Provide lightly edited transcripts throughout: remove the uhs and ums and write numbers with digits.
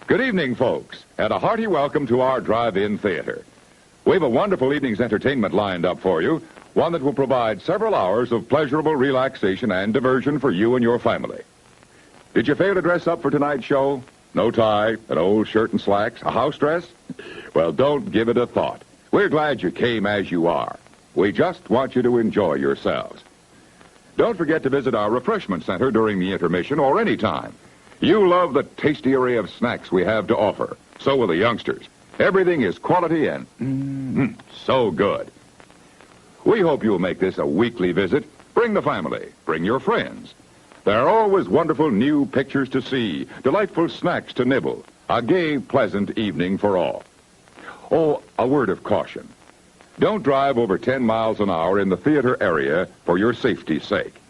Good evening, folks, and a hearty welcome to our drive-in theater. We have a wonderful evening's entertainment lined up for you, one that will provide several hours of pleasurable relaxation and diversion for you and your family. Did you fail to dress up for tonight's show? No tie, an old shirt and slacks, a house dress? Well, don't give it a thought. We're glad you came as you are. We just want you to enjoy yourselves. Don't forget to visit our refreshment center during the intermission or any time. You love the tasty array of snacks we have to offer. So will the youngsters. Everything is quality and so good. We hope you'll make this a weekly visit. Bring the family. Bring your friends. There are always wonderful new pictures to see, delightful snacks to nibble, a gay, pleasant evening for all. Oh, a word of caution. Don't drive over 10 miles an hour in the theater area for your safety's sake.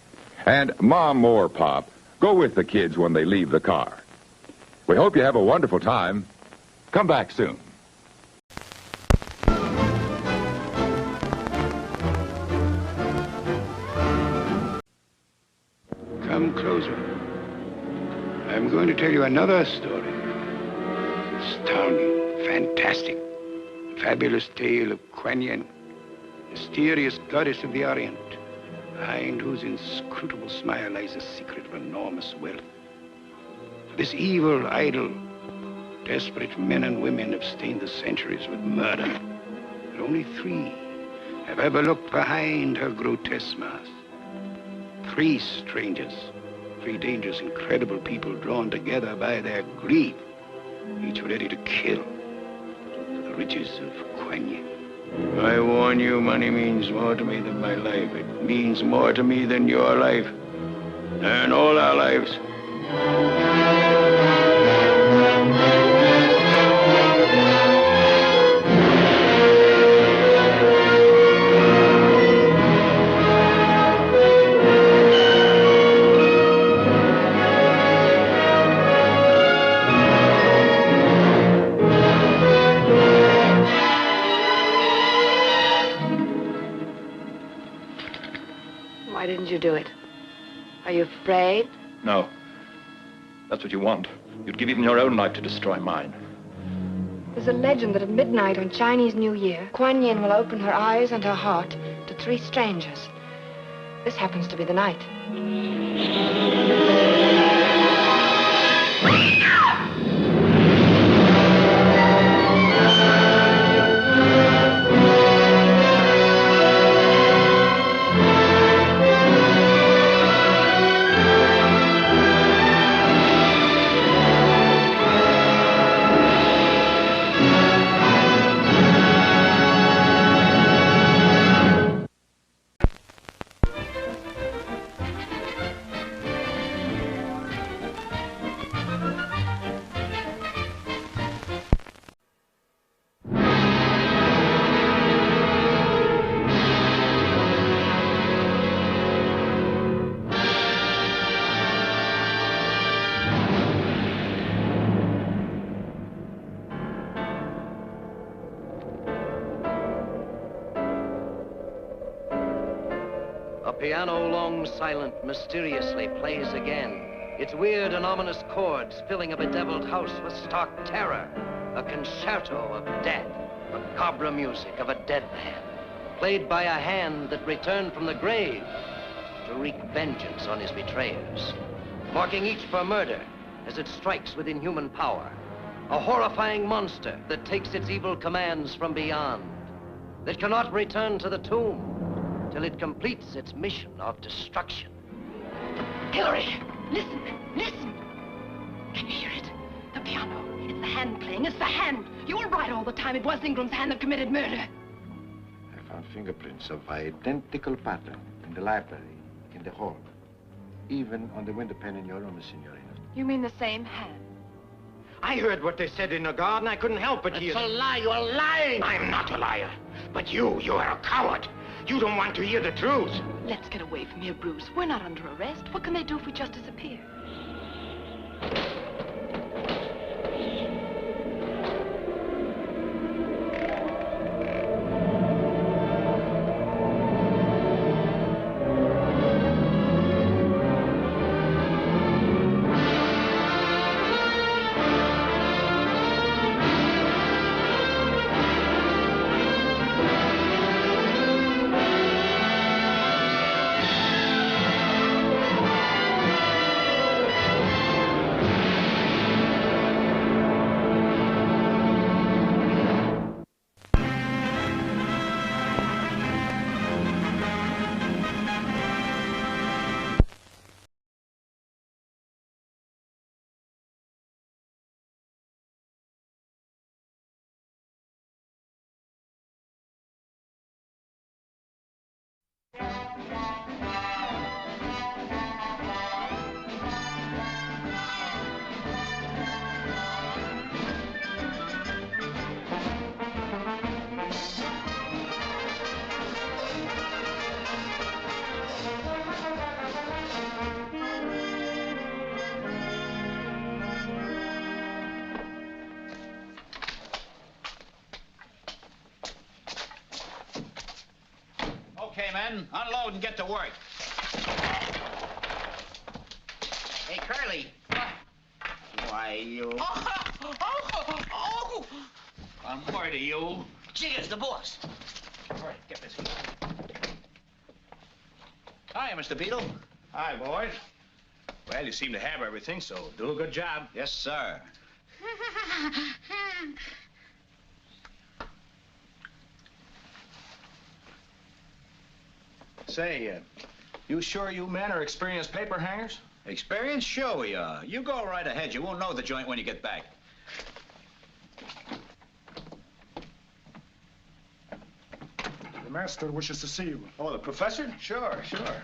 And Mom or Pop, go with the kids when they leave the car. We hope you have a wonderful time. Come back soon. Come closer. I'm going to tell you another story. Astounding, fantastic, fabulous tale of Kuan Yin, mysterious goddess of the Orient, behind whose inscrutable smile lies the secret of enormous wealth. For this evil idol, desperate men and women have stained the centuries with murder. But only 3 have ever looked behind her grotesque mask. 3 strangers, 3 dangerous, incredible people drawn together by their greed, each ready to kill for the riches of Kuan Yin. I warn you, money means more to me than my life. It means more to me than your life, and all our lives. Why didn't you do it? Are you afraid? No. That's what you want. You'd give even your own life to destroy mine. There's a legend that at midnight on Chinese New Year, Kuan Yin will open her eyes and her heart to 3 strangers. This happens to be the night. A piano, long silent, mysteriously plays again. Its weird and ominous chords filling a bedeviled house with stark terror. A concerto of death, macabre music of a dead man, played by a hand that returned from the grave to wreak vengeance on his betrayers, marking each for murder as it strikes with inhuman power. A horrifying monster that takes its evil commands from beyond, that cannot return to the tomb till it completes its mission of destruction. Hillary, listen, listen. Can you hear it? The piano. It's the hand playing. It's the hand. You were right all the time. It was Ingram's hand that committed murder. I found fingerprints of identical pattern in the library, in the hall. Even on the window pane in your room, Signorina. You mean the same hand? I heard what they said in the garden. I couldn't help but hear. It's a lie. You're lying. I'm not a liar. But you are a coward. You don't want to hear the truth. Let's get away from here, Bruce. We're not under arrest. What can they do if we just disappear? Okay, men, unload and get to work. Hey, Curly. Why, you... Oh! I'm worried of you. Jiggers, the boss. All right, get busy. Hi, Mr. Beetle. Hi, boys. Well, you seem to have everything, so do a good job. Yes, sir. Say, you sure you men are experienced paper hangers? Experience? Sure we are. You go right ahead. You won't know the joint when you get back. The master wishes to see you. Oh, the professor? Sure, sure.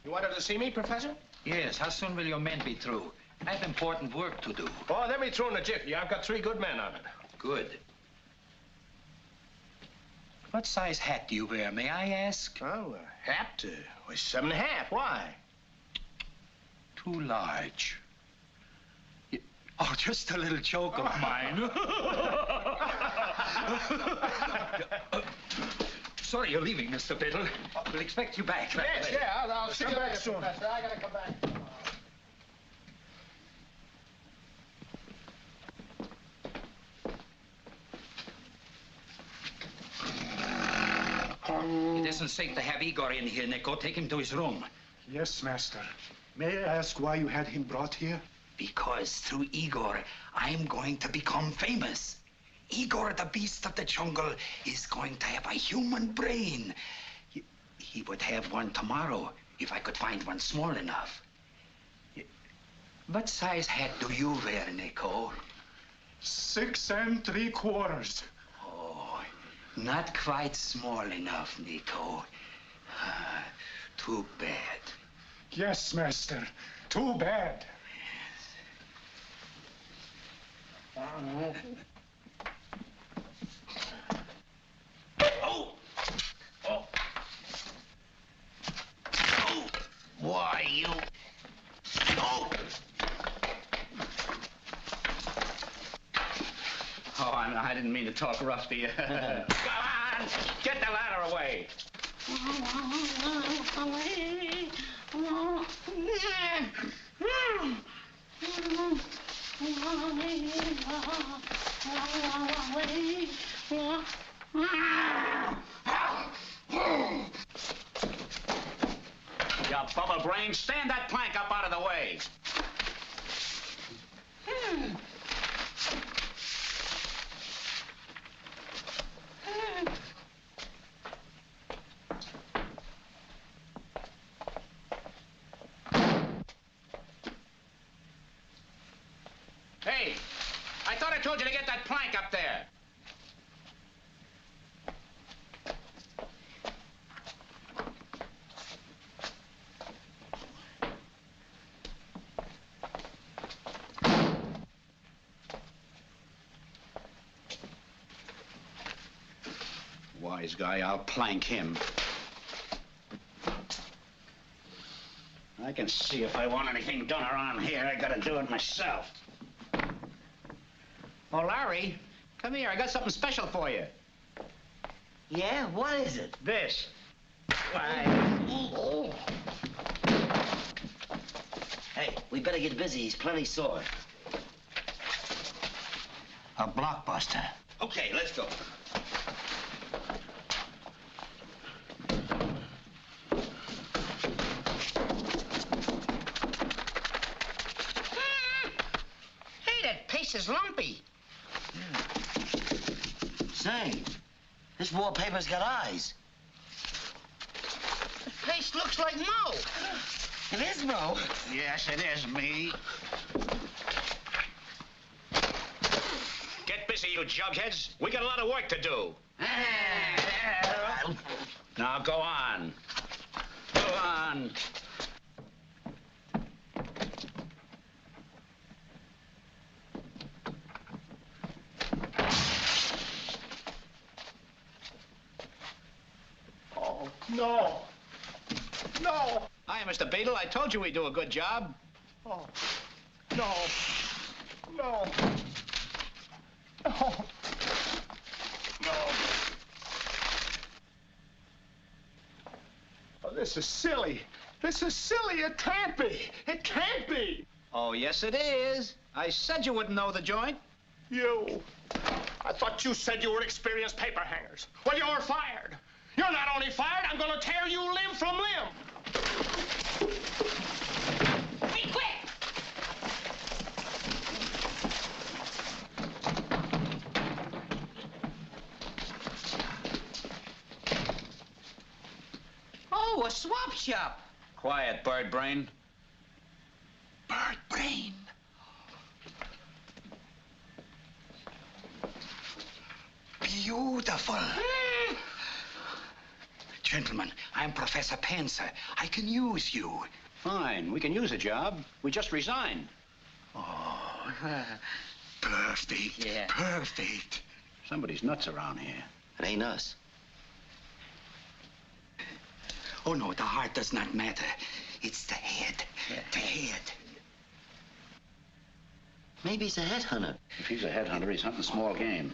You wanted to see me, Professor? Yes. How soon will your men be through? I have important work to do. Oh, they'll be through in a jiffy. I've got 3 good men on it. Good. What size hat do you wear, may I ask? Oh, a hat? 7.5. Why? Too large. Oh, just a little joke of mine. Sorry you're leaving, Mr. Biddle. We'll expect you back. Yes, yeah, I'll see you back soon. Professor. I gotta come back. It isn't safe to have Igor in here, Nico. Take him to his room. Yes, master. May I ask why you had him brought here? Because through Igor, I'm going to become famous. Igor, the beast of the jungle, is going to have a human brain. He would have one tomorrow if I could find one small enough. What size hat do you wear, Nico? 6 3/4. Oh, not quite small enough, Nico. Too bad. Yes, master. Too bad. Oh! Oh! Oh! Why, you... Oh! Oh, I didn't mean to talk rough to you. Come on! Get the ladder away! You bubble brain, stand that plank up out of the way. Hey, I thought I told you to get that plank up there. Wise guy, I'll plank him. I can see if I want anything done around here, I gotta do it myself. Oh, Larry, come here. I got something special for you. Yeah? What is it? This. Why? Oh. Hey, we better get busy. He's plenty sore. A blockbuster. Okay, let's go. Hey, that pace is lumpy. Say, this wallpaper's got eyes. The pace looks like Mo. It is, Mo. Yes, it is me. Get busy, you jugheads. We got a lot of work to do. Now, go on. Go on. Oh, no. No. Hi, Mr. Beetle. I told you we'd do a good job. Oh, no. No. No. No. Oh, this is silly. This is silly. It can't be. It can't be. Oh, yes, it is. I said you wouldn't know the joint. You. I thought you said you were experienced paper hangers. Well, you're fired. You're not only fired, I'm going to tear you limb from limb. Be quick! Oh, a swap shop. Quiet, bird brain. Bird brain. Beautiful. Gentlemen, I'm Professor Panzer. I can use you. Fine. We can use a job. We just resigned. Oh, perfect. Yeah. Perfect. Somebody's nuts around here. It ain't us. Oh, no, the heart does not matter. It's the head. The head. Maybe he's a headhunter. If he's a headhunter, he's hunting small game.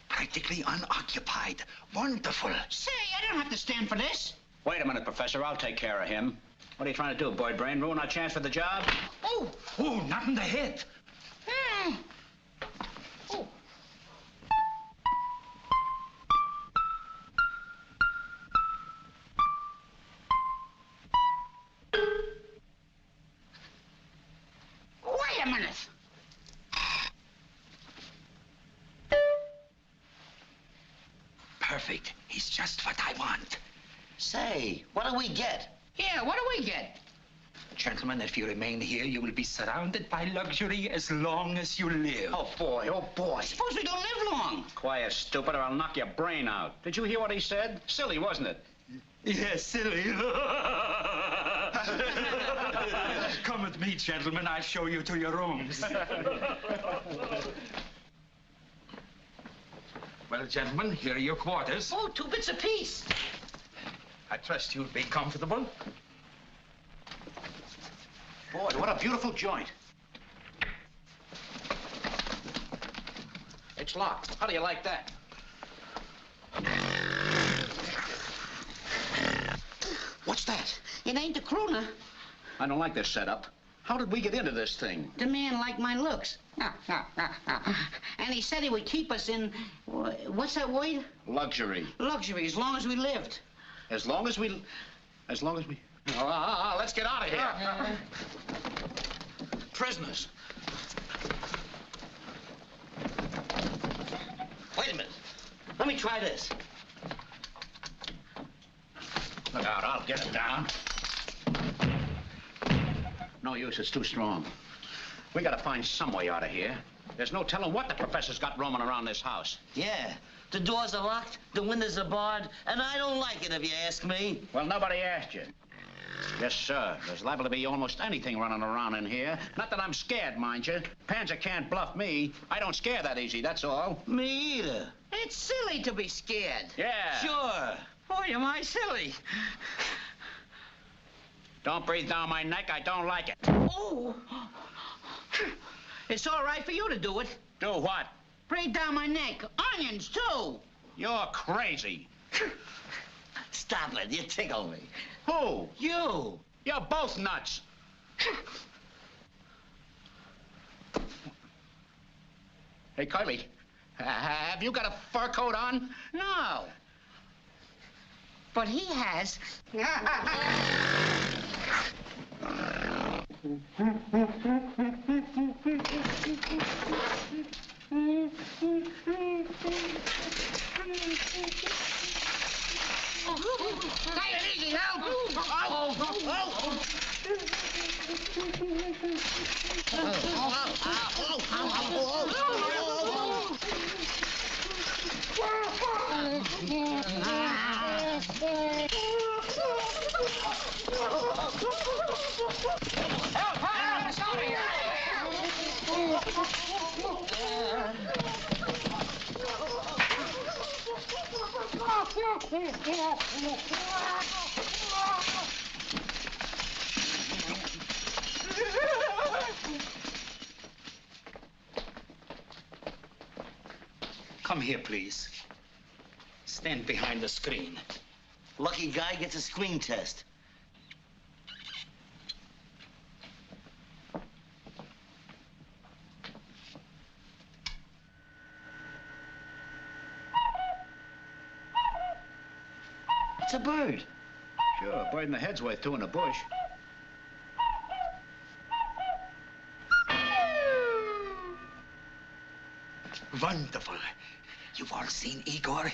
Practically unoccupied. Wonderful. Say, I don't have to stand for this. Wait a minute, Professor. I'll take care of him. What are you trying to do, bird brain? Ruin our chance for the job? Oh! Oh, not in the head. Oh. Wait a minute. Perfect. He's just what I want. Say, what do we get? Yeah, what do we get? Gentlemen, if you remain here, you will be surrounded by luxury as long as you live. Oh, boy. Oh, boy. Suppose we don't live long. Quiet, stupid, or I'll knock your brain out. Did you hear what he said? Silly, wasn't it? Yes, silly. Come with me, gentlemen. I'll show you to your rooms. Well, gentlemen, here are your quarters. Oh, 2 bits apiece. I trust you'll be comfortable. Boy, what a beautiful joint. It's locked. How do you like that? What's that? It ain't the crooner. I don't like this setup. How did we get into this thing? The man liked my looks. And he said he would keep us in, what's that word? Luxury. Luxury, as long as we lived. As long as we... let's get out of here. Prisoners. Wait a minute. Let me try this. Look out, I'll get it down. No use, it's too strong. We gotta find some way out of here. There's no telling what the professor's got roaming around this house. Yeah. The doors are locked, the windows are barred, and I don't like it if you ask me. Well, nobody asked you. Yes, sir. There's liable to be almost anything running around in here. Not that I'm scared, mind you. Panzer can't bluff me. I don't scare that easy, that's all. Me either. It's silly to be scared. Yeah. Sure. Boy, am I silly. Don't breathe down my neck. I don't like it. Oh. It's all right for you to do it. Do what? Breathe down my neck. Onions, too. You're crazy. Stop it. You tickle me. Who? You. You're both nuts. Hey, Curly, have you got a fur coat on? No. But he has. Take it easy, help! Come here, please. Stand behind the screen. Lucky guy gets a screen test. It's a bird. Sure, a bird in the head's worth two in the bush. Wonderful. You've all seen Igor,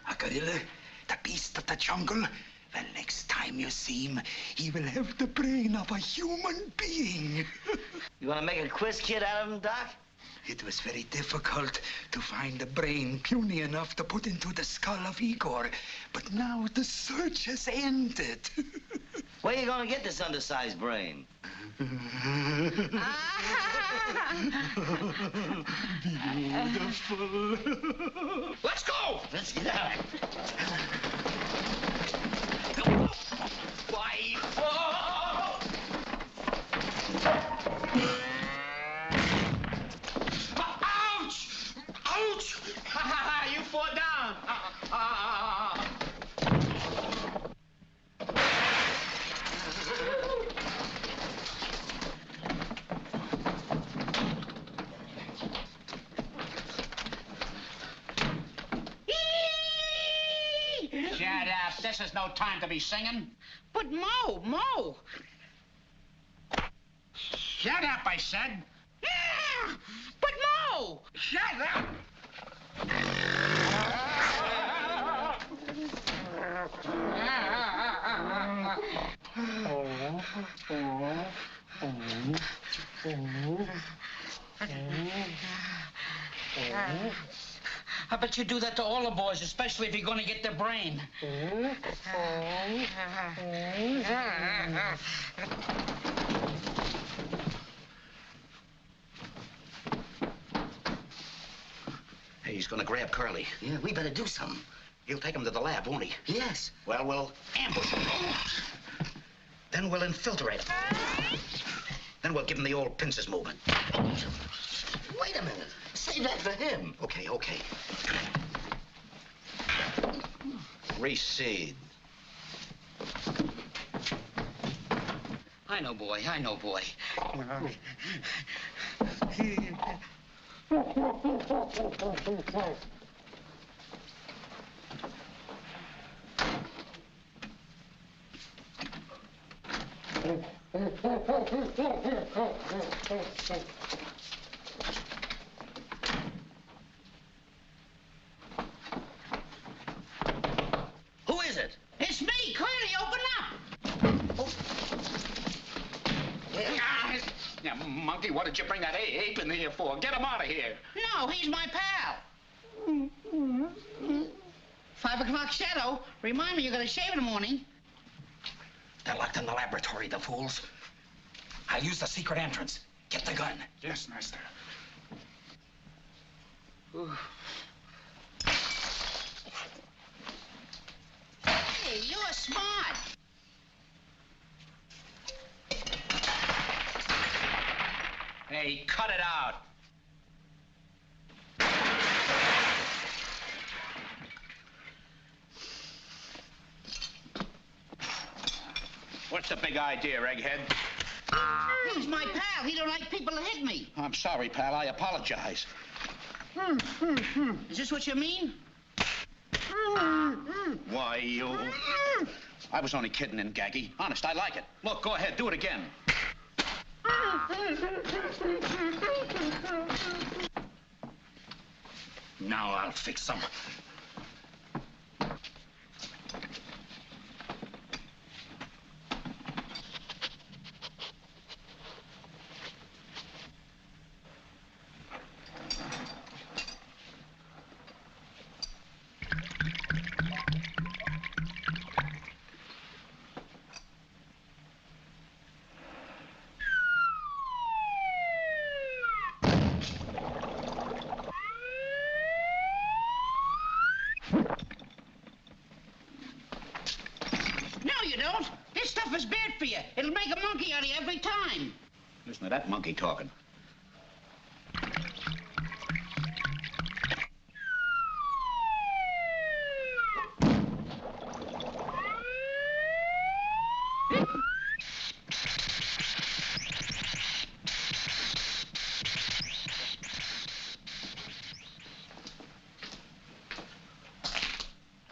a gorilla, the beast of the jungle. Well, next time you see him, he will have the brain of a human being. You want to make a quiz kid out of him, Doc? It was very difficult to find a brain puny enough to put into the skull of Igor, but now the search has ended. Where are you going to get this undersized brain? Beautiful. Let's go! Let's get out. Why? Ouch! Ouch! You fall down. Shut up. This is no time to be singing. But Mo. Shut up, I said. Yeah, but Mo. Shut up! I bet you do that to all the boys, especially if you're going to get their brain. Hey, he's gonna grab Curly. Yeah, we better do something. He'll take him to the lab, won't he? Yes. Well, we'll ambush him. Then we'll infiltrate him. Then we'll give him the old pincers movement. Wait a minute. Save that for him. Okay. Reseed. I know, boy. Who is it? It's me, Curly. Open up. Yeah, monkey, what did you bring that ape in here for? Get him out of here. No, he's my pal. 5 o'clock shadow. Remind me, you gotta shave in the morning. They're locked in the laboratory, the fools. I'll use the secret entrance. Get the gun. Yes, master. Hey, you're smart. Hey, cut it out. What's the big idea, egghead? He's my pal. He don't like people to hit me. I'm sorry, pal. I apologize. Is this what you mean? Why, you... I was only kidding in Gaggy. Honest, I like it. Look, go ahead, do it again. Now I'll fix them. don't. This stuff is bad for you. It'll make a monkey out of you every time. Listen to that monkey talking.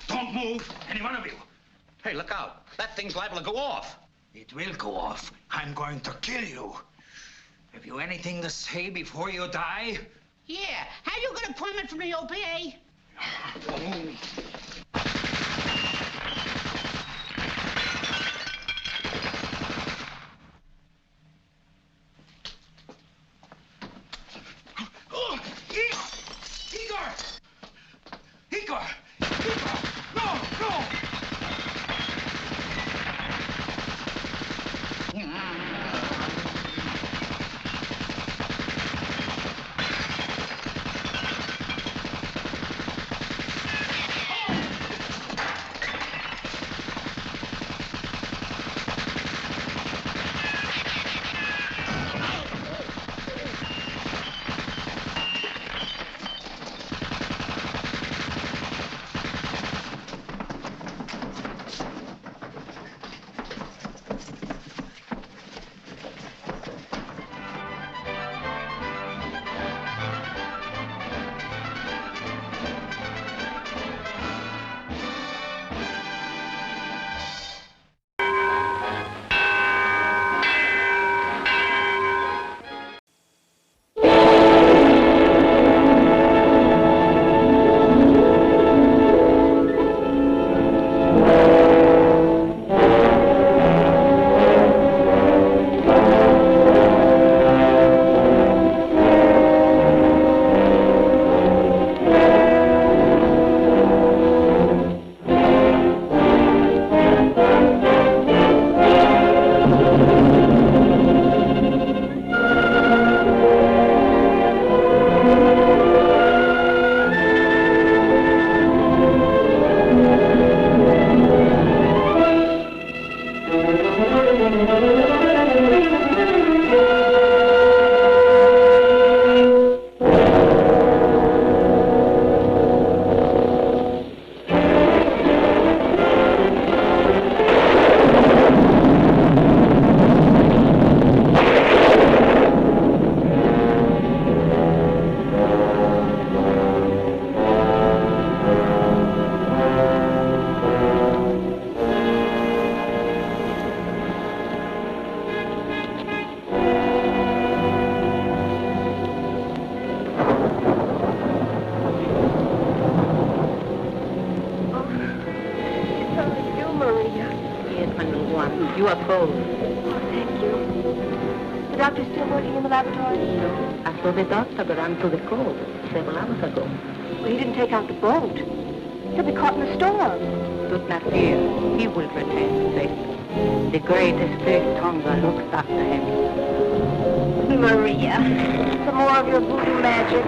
Don't move, any one of you. Hey, look out. That thing's liable to go off. It will go off. I'm going to kill you. Have you anything to say before you die? Yeah, have you got an appointment for me, OPA? Oh, Igor! Igor! Igor! No, no! You are cold. Oh, thank you. The doctor's still working in the laboratory? No. I saw the doctor go down to the cold several hours ago. Well, he didn't take out the boat. He'll be caught in a storm. Do not fear. He will return safe. The great spirit Tonga looks after him. Maria, some more of your voodoo magic.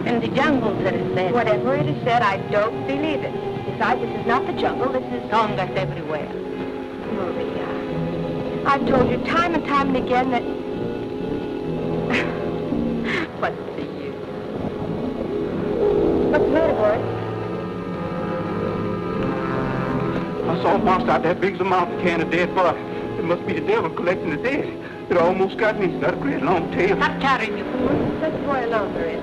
In the jungle, there is said. Whatever it is said, I don't believe it. Besides, this is not the jungle, this is... Tonga's everywhere. Maria, I've told you time and time and again that... What's the use? What's the matter, boy? I saw a monster out there big as a mountain carrying a dead body. It must be the devil collecting the dead. It almost got me. It's got a great long tail. Stop chattering, you fool. Let the boy alone, Maria.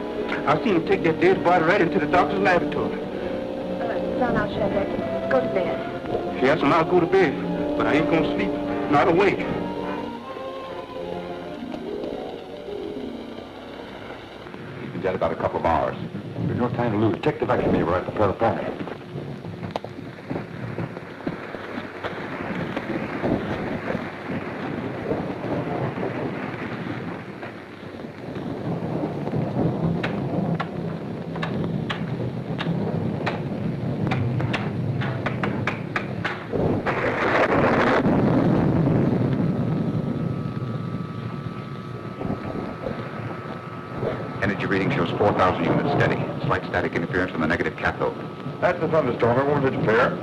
I seen him take that dead body right into the doctor's laboratory. Son, I'll shut that. Go to bed. Yes, and I'll go to bed. But I ain't gonna sleep. Not awake. He's been dead about a couple of hours. There's no time to lose. Take the vacuum lever at the pair of panic. Energy reading shows 4,000 units steady. Slight static interference from the negative cathode. That's the thunderstorm. It won't interfere.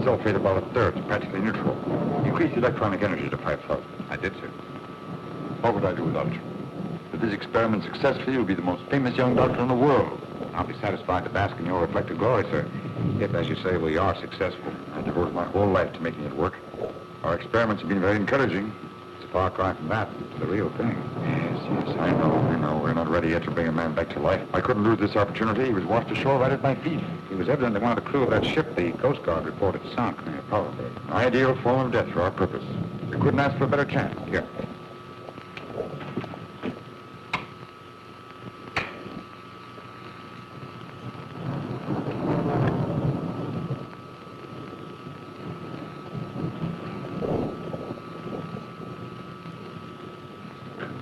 sulfate about a third, practically neutral. Increase the electronic energy to 5,000. I did, sir. What would I do without you? If this experiment successfully, you'll be the most famous young doctor in the world. I'll be satisfied to bask in your reflected glory, sir. If, as you say, we are successful. I devoted my whole life to making it work. Our experiments have been very encouraging. It's a far cry from that to the real thing. Yes, I know. We're not ready yet to bring a man back to life. I couldn't lose this opportunity. He was washed ashore right at my feet. He was evidently one of the crew of that ship the Coast Guard reported sunk. Yeah, probably. Ideal form of death for our purpose. We couldn't ask for a better chance. Here.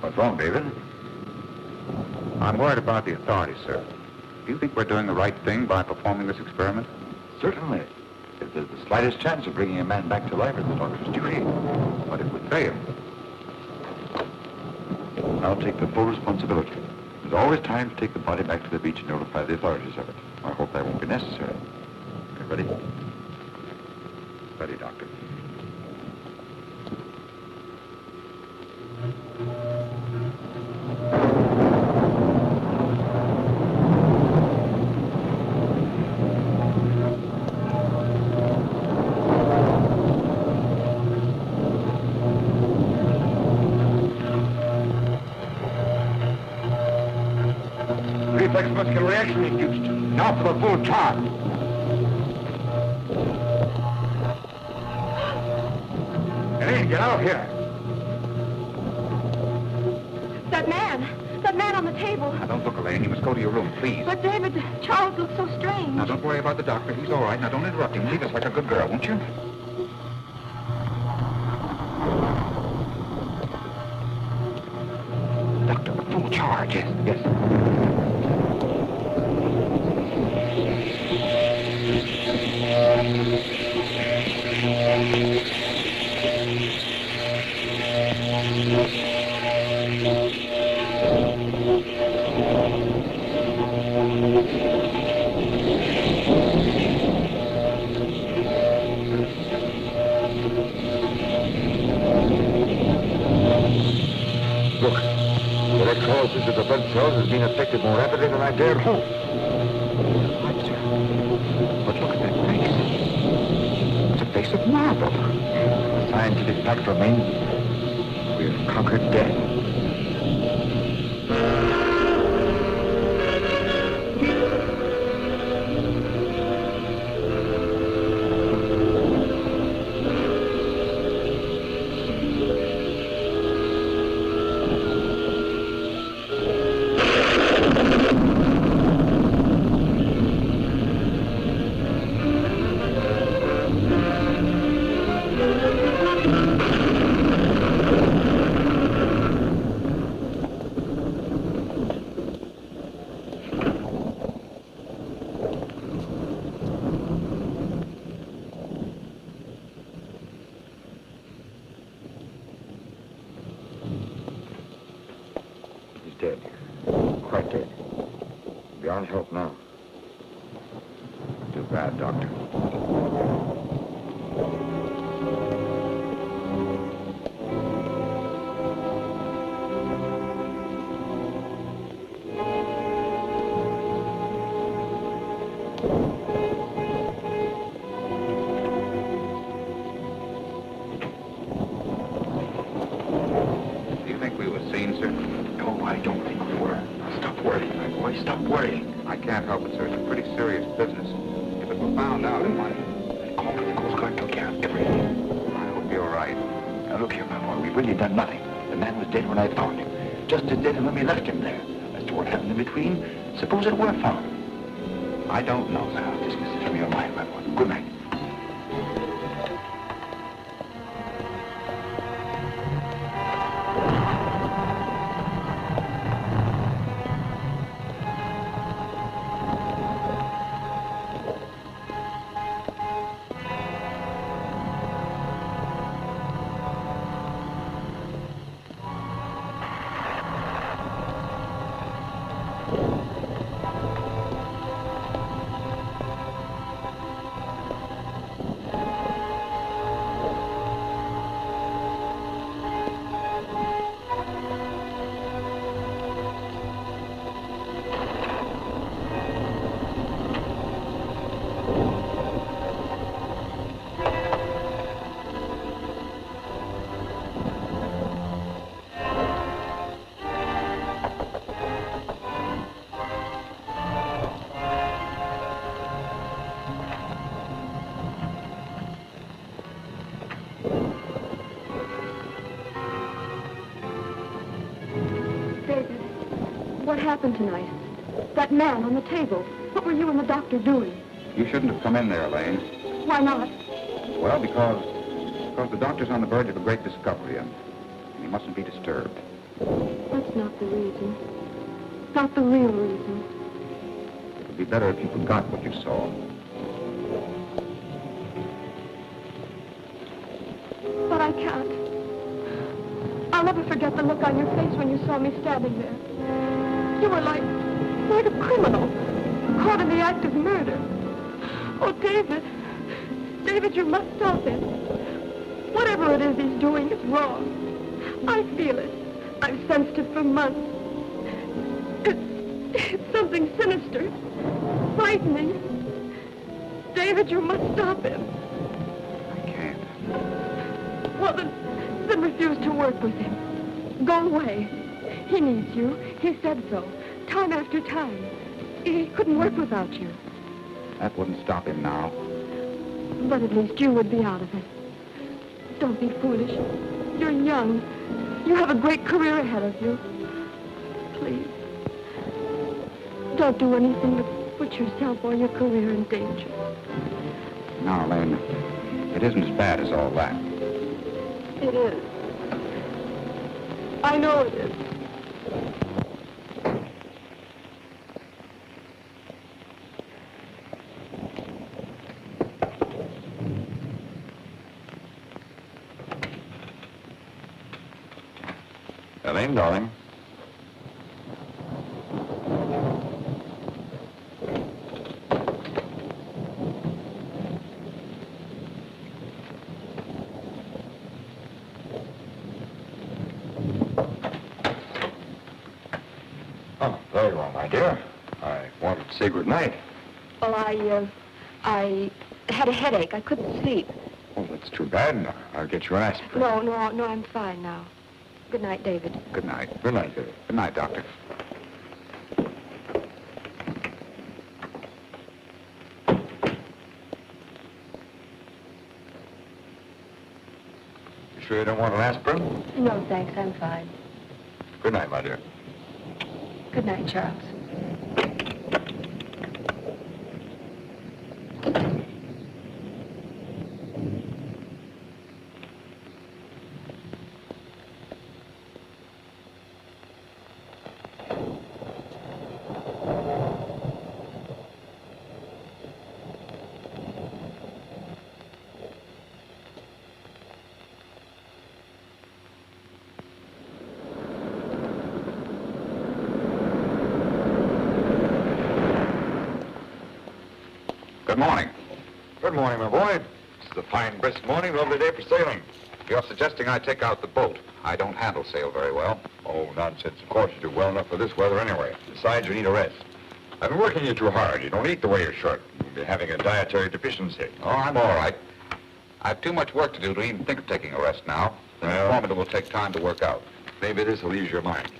What's wrong, David? I'm worried about the authorities, sir. Do you think we're doing the right thing by performing this experiment? Certainly. If there's the slightest chance of bringing a man back to life, it's the doctor's duty. But if we fail, I'll take the full responsibility. There's always time to take the body back to the beach and notify the authorities of it. I hope that won't be necessary. You ready? Ready, Doctor. Reflex muscular reaction induced. Now for the full charge. Hey, get out here. That man on the table. Now, don't look, Elaine. You must go to your room, please. But, David, Charles looks so strange. Now, don't worry about the doctor. He's all right. Now, don't interrupt him. Leave us like a good girl, won't you? Doctor, full charge. Yes. Look, the electrolysis of the blood cells has been affected more rapidly than I dared hope. Right, sir. But look at that face. It's a face of marble. The scientific fact remains, we've conquered death. Dead. Quite dead. Beyond help now. Too bad, Doctor. Do you think we were seen, sir? No, I don't think we were. Stop worrying, my boy. Stop worrying. I can't help it, sir. It's a pretty serious business. If it were found out, it might... Call for the Coast Guard took care of everything. I hope you're right. Now, look here, my boy. We've really done nothing. The man was dead when I found him. Just as dead as when we left him there. As to what happened in between, suppose it were found. I don't know, sir. Now, dismiss it from your mind, my boy. Good night. What happened tonight? That man on the table. What were you and the doctor doing? You shouldn't have come in there, Elaine. Why not? Well, because the doctor's on the verge of a great discovery, and he mustn't be disturbed. That's not the reason. Not the real reason. It would be better if you forgot what you saw. But I can't. I'll never forget the look on your face when you saw me standing there. You were like a criminal, caught in the act of murder. Oh, David. David, you must stop it. Whatever it is he's doing is wrong. I feel it. I've sensed it for months. It's something sinister, frightening. David, you must stop him. I can't. Well, then refuse to work with him. Go away. He needs you. He said so. Time after time. He couldn't work without you. That wouldn't stop him now. But at least you would be out of it. Don't be foolish. You're young. You have a great career ahead of you. Please. Don't do anything to put yourself or your career in danger. Now, Elaine, it isn't as bad as all that. It is. I know it is. Elaine, darling. Oh, very well, my dear. I wanted to say good night. Well, I had a headache. I couldn't sleep. Oh, that's too bad. I'll get you an aspirin. No, I'm fine now. Good night, David. Good night. Good night, David. Good night, Doctor. You sure you don't want an aspirin? No, thanks. I'm fine. Good night, my dear. Good night, Charles. Good morning. Good morning, my boy. This is a fine, brisk morning, lovely day for sailing. You're suggesting I take out the boat. I don't handle sail very well. Oh, nonsense. Of course you do well enough for this weather anyway. Besides, you need a rest. I've been working you too hard. You don't eat the way you should. You'll be having a dietary deficiency. Oh, I'm all right. I have too much work to do to even think of taking a rest now. The formula will take time to work out. Maybe this will ease your mind.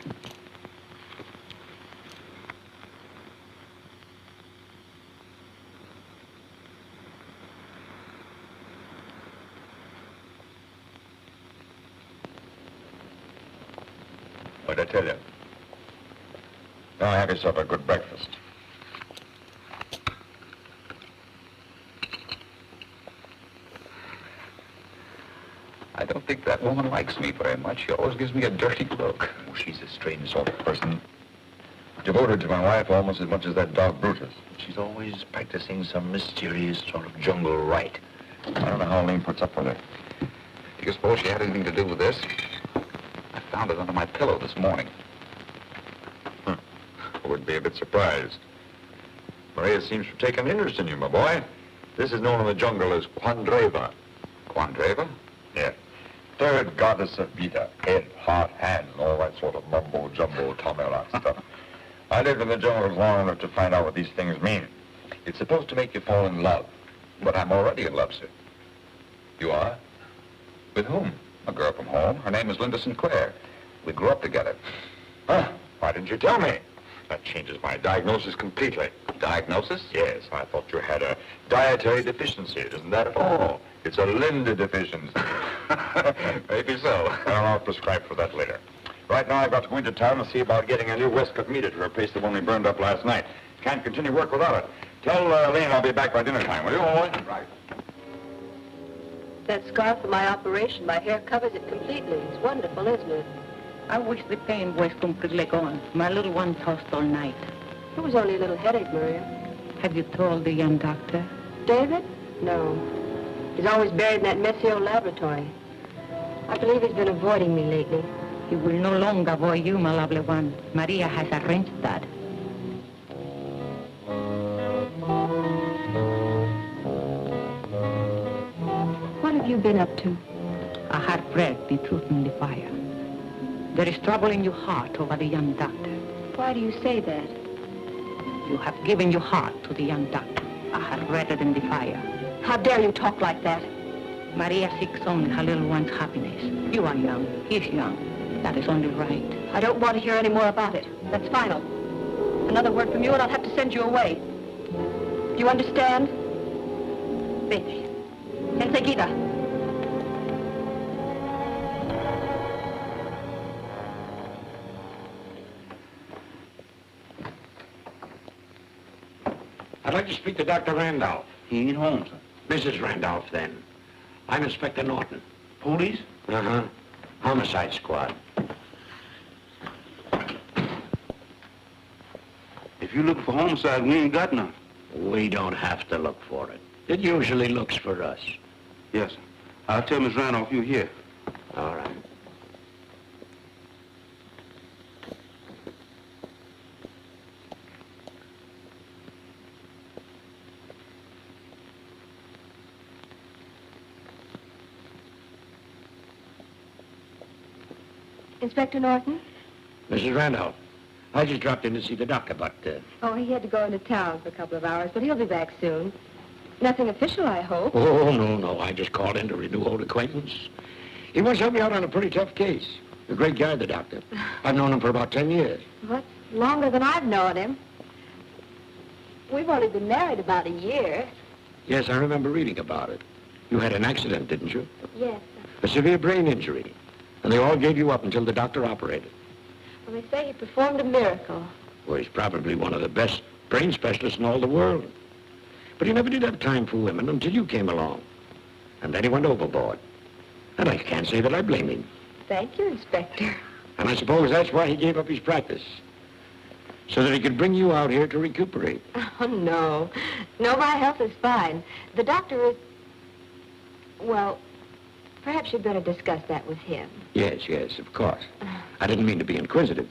What'd I tell you? Now have yourself a good breakfast. I don't think that woman likes me very much. She always gives me a dirty look. Oh, she's a strange sort of person. Devoted to my wife almost as much as that dog Brutus. She's always practicing some mysterious sort of jungle rite. I don't know how Elaine puts up with her. Do you suppose she had anything to do with this? I found it under my pillow this morning. I would be a bit surprised. Maria seems to take an interest in you, my boy. This is known in the jungle as Quandreva. Quandreva? Yeah. Third goddess of Vita. Head, heart, hand, and all that sort of mumbo-jumbo Tamil stuff. I lived in the jungles long enough to find out what these things mean. It's supposed to make you fall in love. But I'm already in love, sir. You are? With whom? A girl from home. Her name is Linda Sinclair. We grew up together. Huh? Why didn't you tell me? That changes my diagnosis completely. Diagnosis? Yes, I thought you had a dietary deficiency. Isn't that at all? It's a Linda deficiency. Maybe so. Well, I'll prescribe for that later. Right now, I've got to go into town and see about getting a new Westcott meter to replace the one we burned up last night. Can't continue work without it. Tell Lane I'll be back by dinner time, will you, all right? Right. That scar from my operation, my hair covers it completely. It's wonderful, isn't it? I wish the pain was completely gone. My little one tossed all night. It was only a little headache, Maria. Have you told the young doctor? David? No. He's always buried in that messy old laboratory. I believe he's been avoiding me lately. He will no longer avoid you, my lovely one. Maria has arranged that. What have you been up to? I have read the truth in the fire. There is trouble in your heart over the young doctor. Why do you say that? You have given your heart to the young doctor. I have read it in the fire. How dare you talk like that? Maria seeks only her little one's happiness. You are young. He's young. That is only right. I don't want to hear any more about it. That's final. Another word from you and I'll have to send you away. Do you understand? Vete. Enseguida. I'd like to speak to Dr. Randolph. He ain't home, sir. Mrs. Randolph, then. I'm Inspector Norton. Police? Uh-huh. Homicide Squad. If you're looking for homicide, we ain't got none. We don't have to look for it. It usually looks for us. Yes, sir. I'll tell Miss Randolph you're here. All right. Inspector Norton? Mrs. Randolph, I just dropped in to see the doctor, but... Oh, he had to go into town for a couple of hours, but he'll be back soon. Nothing official, I hope. Oh, no. I just called in to renew old acquaintance. He wants to help me out on a pretty tough case. A great guy, the doctor. I've known him for about 10 years. What? Longer than I've known him. We've only been married about a year. Yes, I remember reading about it. You had an accident, didn't you? Yes. A severe brain injury. And they all gave you up until the doctor operated. Well, they say he performed a miracle. Well, he's probably one of the best brain specialists in all the world. But he never did have time for women until you came along. And then he went overboard. And I can't say that I blame him. Thank you, Inspector. And I suppose that's why he gave up his practice. So that he could bring you out here to recuperate. Oh, no. No, my health is fine. The doctor is... Well, perhaps you'd better discuss that with him. Yes, of course. I didn't mean to be inquisitive.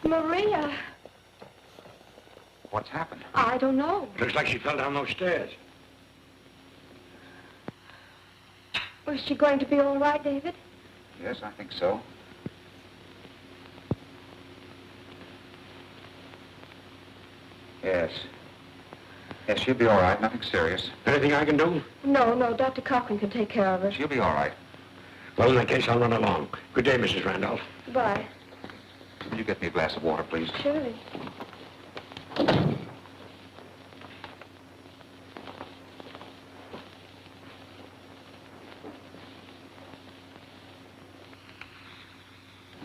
Maria. What's happened? I don't know. Looks like she fell down those stairs. Was she going to be all right, David? Yes, I think so. Yes. Yes, she'll be all right. Nothing serious. Anything I can do? No, Dr. Cochran can take care of her. She'll be all right. Well, in that case, I'll run along. Good day, Mrs. Randolph. Bye. Will you get me a glass of water, please? Surely.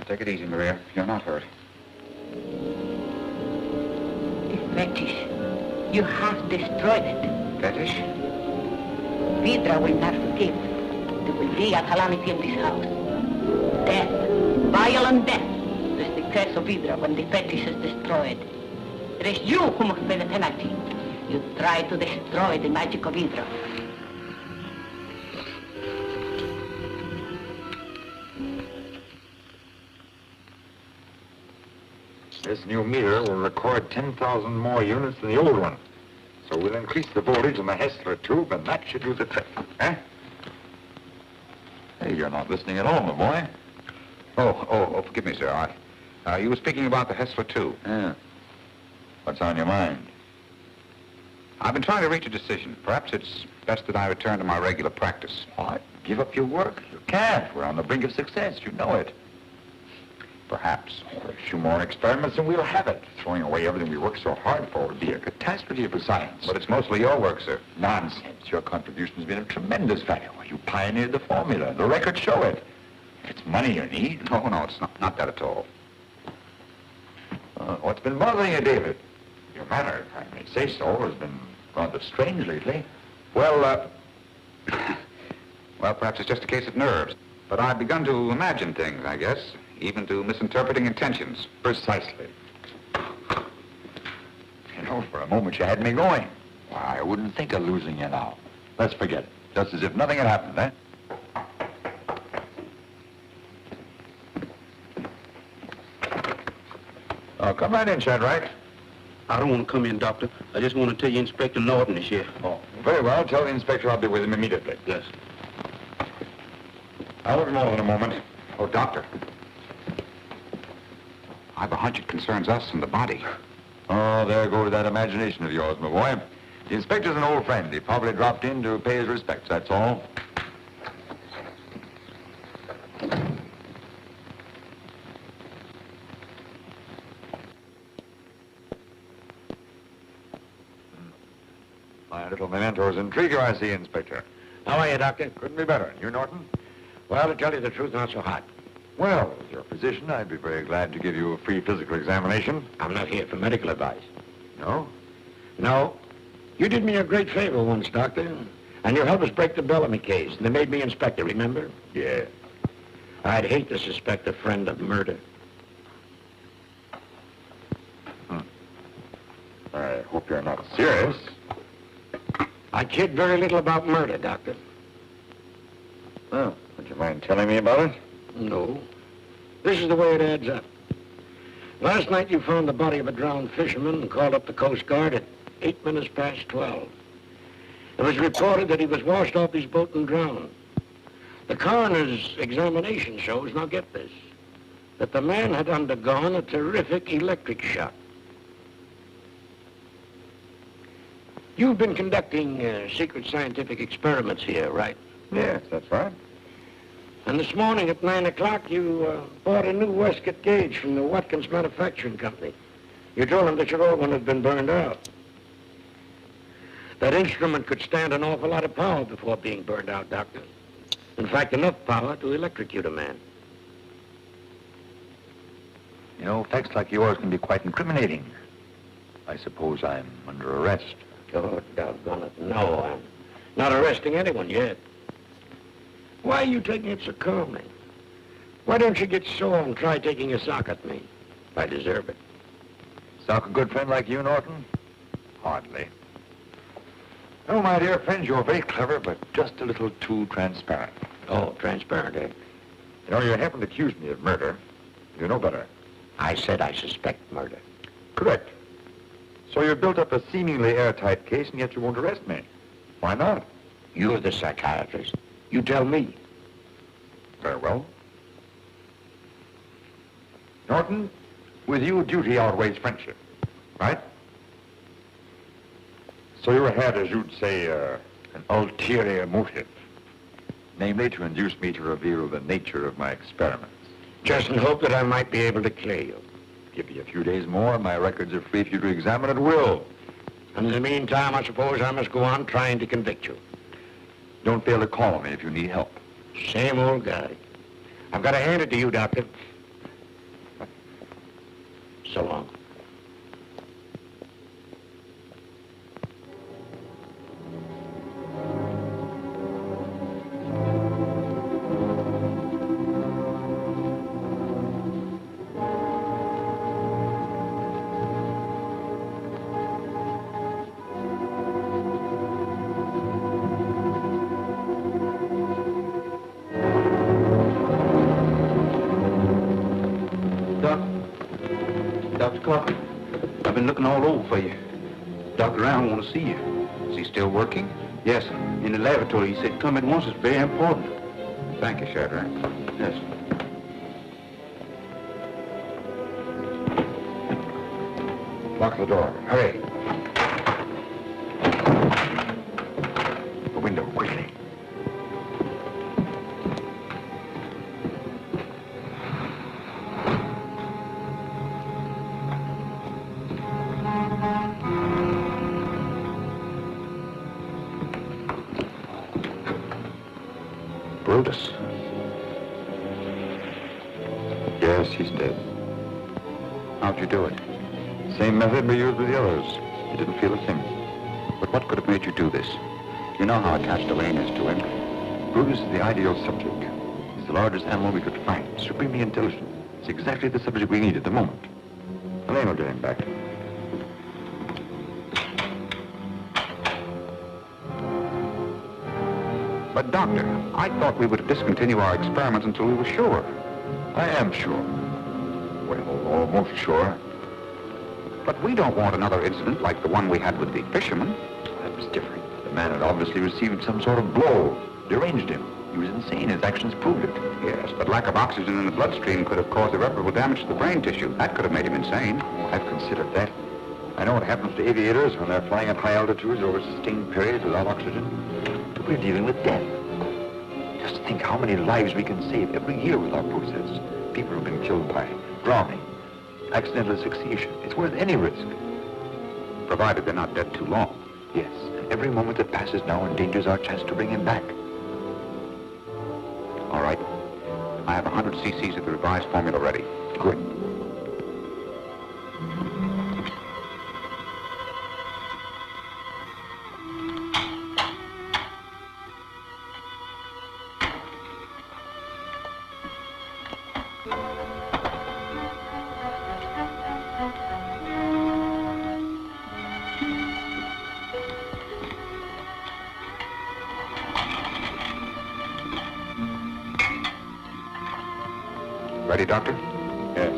Take it easy, Maria. You're not hurt. The fetish. You have destroyed it. Fetish? Vidra will not forgive. There will be a calamity in this house. Death, violent death. This is the curse of Vidra when the fetish is destroyed. It is you who must pay the penalty. You try to destroy the magic of Vidra. This new meter will record 10,000 more units than the old one. So we'll increase the voltage on the Hessler tube, and that should do the trick. Eh? Hey, you're not listening at all, my boy. Oh, forgive me, sir. You were speaking about the Hessler tube. Yeah. What's on your mind? I've been trying to reach a decision. Perhaps it's best that I return to my regular practice. What? Give up your work? You can't. We're on the brink of success. You know it. Perhaps. A few more experiments and we'll have it. Throwing away everything we worked so hard for would be a catastrophe for science. But it's mostly your work, sir. Nonsense. Your contribution has been of tremendous value. You pioneered the formula. The records show it. If it's money you need... No, it's not that at all. What's been bothering you, David? Your manner, if I may say so, has been rather strange lately. Well, perhaps it's just a case of nerves. But I've begun to imagine things, I guess. Even to misinterpreting intentions. Precisely. You know, for a moment you had me going. Why, I wouldn't think of losing you now. Let's forget it. Just as if nothing had happened, eh? Oh, come right in, Shadrach. I don't want to come in, Doctor. I just want to tell you Inspector Norton is here. Oh, very well. Tell the inspector I'll be with him immediately. Yes. I'll have him all in a moment. Oh, Doctor. I've a hunch it concerns us and the body. Oh, there goes that imagination of yours, my boy. The inspector's an old friend. He probably dropped in to pay his respects, that's all. My little memento's intriguer, I see, Inspector. How are you, Doctor? Couldn't be better. You, Norton? Well, to tell you the truth, not so hot. Well, with your physician, I'd be very glad to give you a free physical examination. I'm not here for medical advice. No? No. You did me a great favor once, Doctor. And you helped us break the Bellamy case. And they made me inspector, remember? Yeah. I'd hate to suspect a friend of murder. I hope you're not serious. I kid very little about murder, Doctor. Well, would you mind telling me about it? No. This is the way it adds up. Last night you found the body of a drowned fisherman and called up the Coast Guard at 8 minutes past 12. It was reported that he was washed off his boat and drowned. The coroner's examination shows, now get this, that the man had undergone a terrific electric shock. You've been conducting secret scientific experiments here, right? Yes, that's right. And this morning at 9 o'clock, you bought a new Westcott gauge from the Watkins Manufacturing Company. You told them that your old one had been burned out. That instrument could stand an awful lot of power before being burned out, Doctor. In fact, enough power to electrocute a man. You know, facts like yours can be quite incriminating. I suppose I'm under arrest. Oh, doggone it. No, I'm not arresting anyone yet. Why are you taking it so calmly? Why don't you get sore and try taking a sock at me? I deserve it. Sock a good friend like you, Norton? Hardly. Oh, my dear friend, you're very clever, but just a little too transparent. Oh, transparent, eh? You know, you haven't accused me of murder. You know better. I said I suspect murder. Correct. So you built up a seemingly airtight case, and yet you won't arrest me. Why not? You're the psychiatrist. You tell me. Very well. Norton, with you, duty outweighs friendship, right? So you had, as you'd say, an ulterior motive. Namely, to induce me to reveal the nature of my experiments. Just in hope that I might be able to clear you. Give me a few days more, and my records are free for you to examine at will. And in the meantime, I suppose I must go on trying to convict you. Don't fail to call me if you need help. Same old guy. I've got to hand it to you, Doctor. So long. o'clock. I've been looking all over for you. Dr. Brown want to see you. Is he still working? Yes, sir. In the laboratory. He said come at once. It's very important. Thank you, Shadrach. Yes. Lock the door. Hurry. The window, quickly. Brutus. Yes, he's dead. How'd you do it? Same method we used with the others. He didn't feel a thing. But what could have made you do this? You know how attached Elaine is to him. Brutus is the ideal subject. He's the largest animal we could find. Supremely intelligent. It's exactly the subject we need at the moment. Elaine will get him back. But, Doctor, I thought we would discontinue our experiments until we were sure. I am sure. Well, almost sure. But we don't want another incident like the one we had with the fisherman. That was different. The man had obviously received some sort of blow. Deranged him. He was insane. His actions proved it. Yes, but lack of oxygen in the bloodstream could have caused irreparable damage to the brain tissue. That could have made him insane. I've considered that. I know what happens to aviators when they're flying at high altitudes over sustained periods without oxygen. But we're dealing with death. Just think how many lives we can save every year with our process. People who've been killed by drowning, accidental asphyxiation. It's worth any risk. Provided they're not dead too long. Yes, and every moment that passes now endangers our chance to bring him back. All right. I have 100 cc's of the revised formula ready. Good. Ready, Doctor? Yes.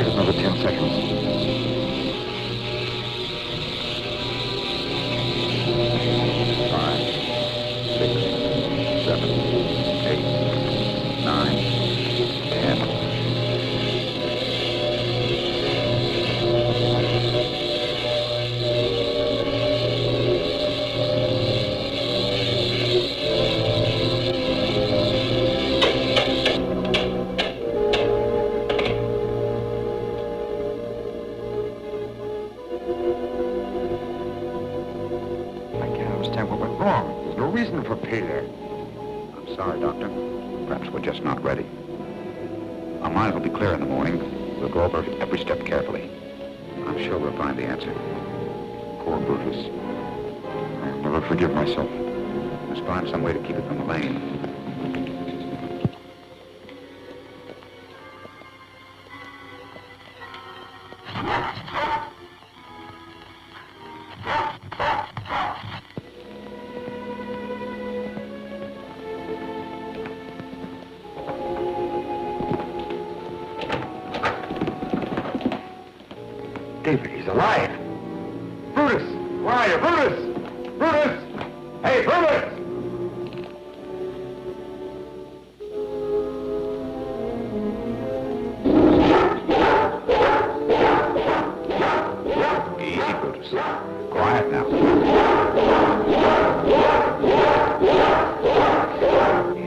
Another 10 seconds. 5, 6, 7, 8, 9, 10. Wrong. There's no reason for failure. I'm sorry, Doctor. Perhaps we're just not ready. Our minds will be clear in the morning. We'll go over every step carefully. I'm sure we'll find the answer. Poor Brutus. I'll never forgive myself. Let's find some way to keep it from Elaine. David, he's alive. Brutus! Where are you? Brutus! Brutus! Hey, Brutus! Easy, Brutus. Quiet now.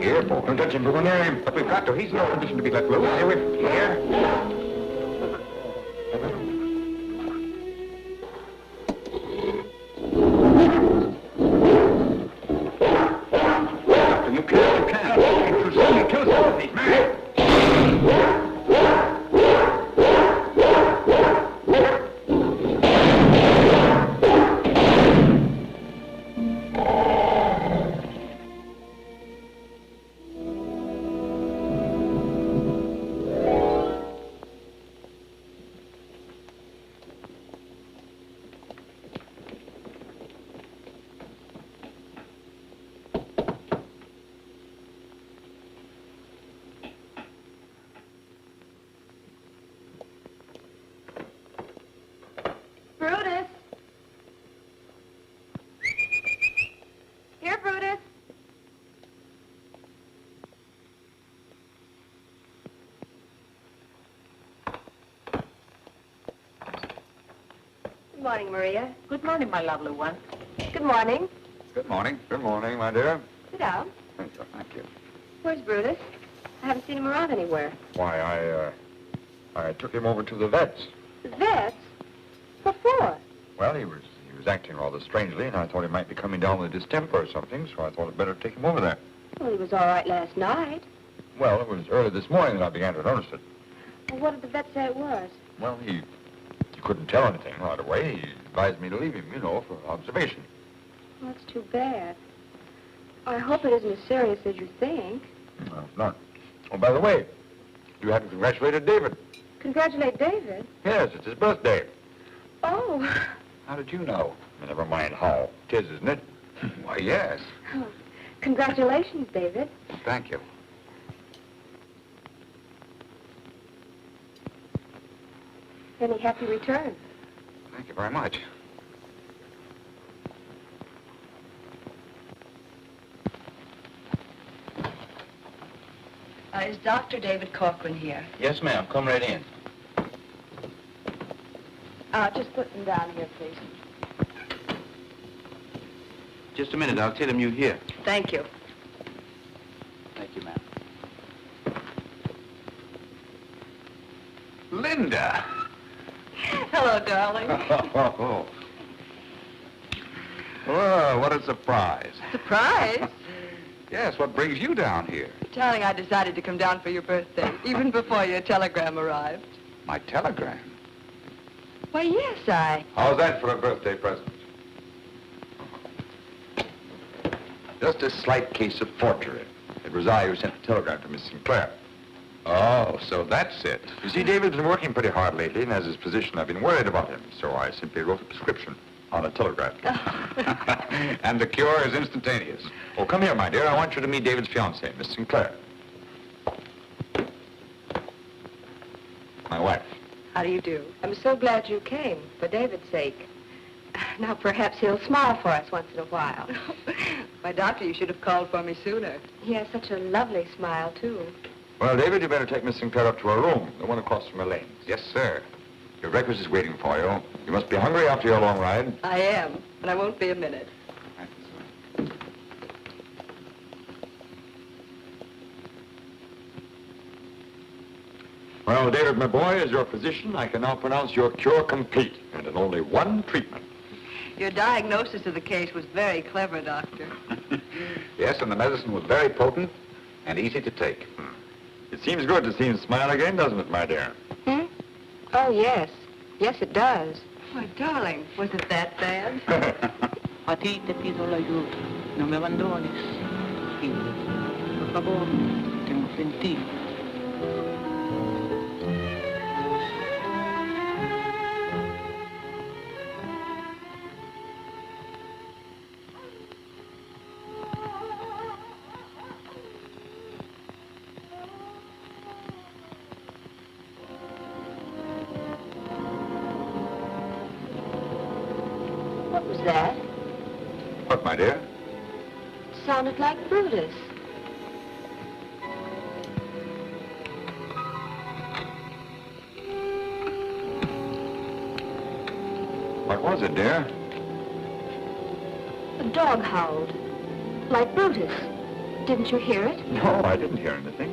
Here, boy. Don't touch him. We're near him. But we've got to. He's in no condition to be let loose. Here. Doctor, you can't. You see me kill some of these men. Brutus! Here, Brutus. Good morning, Maria. Good morning, my lovely one. Good morning. Good morning. Good morning, my dear. Sit down. Thank you. Thank you. Where's Brutus? I haven't seen him around anywhere. Why, I took him over to the vet's. The vet's? What for? Well, he was acting rather strangely, and I thought he might be coming down with distemper or something, so I thought I'd better take him over there. Well, he was all right last night. Well, it was early this morning that I began to notice it. Well, what did the vet say it was? Well, he couldn't tell anything right away. He advised me to leave him, for observation. Well, that's too bad. I hope it isn't as serious as you think. No, it's not. Oh, by the way, you haven't congratulated David. Congratulate David? Yes, it's his birthday. Oh. How did you know? Never mind how. 'Tis, isn't it? Why, yes. Oh. Congratulations, David. Thank you. Any happy return. Thank you very much. Is Dr. David Corcoran here? Yes, ma'am. Come right in. Just put them down here, please. Just a minute. I'll tell him you're here. Thank you. Thank you, ma'am. Linda! Hello, darling. Well, what a surprise. Surprise? Yes, what brings you down here? Darling, I decided to come down for your birthday, even before your telegram arrived. My telegram? Why, yes, How's that for a birthday present? Just a slight case of forgery. It was I who sent the telegram to Miss Sinclair. Oh, so that's it. You see, David's been working pretty hard lately, and as his physician, I've been worried about him. So I simply wrote a prescription on a telegram. And the cure is instantaneous. Oh, come here, my dear. I want you to meet David's fiancée, Miss Sinclair. My wife. How do you do? I'm so glad you came, for David's sake. Now, perhaps he'll smile for us once in a while. Why, Doctor, you should have called for me sooner. He has such a lovely smile, too. Well, David, you better take Miss Sinclair up to her room, the one across from Elaine's. Yes, sir. Your breakfast is waiting for you. You must be hungry after your long ride. I am, and I won't be a minute. Well, David, my boy, as your physician, I can now pronounce your cure complete, and in only one treatment. Your diagnosis of the case was very clever, Doctor. Yes, and the medicine was very potent and easy to take. It seems good to see him smile again, doesn't it, my dear? Oh, yes. Yes, it does. My darling, was it that bad? A ti te pido la ayuda. No me abandones. Por favor, tengo fe en ti. What was that? What, my dear? It sounded like Brutus. What was it, dear? A dog howled, like Brutus. Didn't you hear it? No, I didn't hear anything.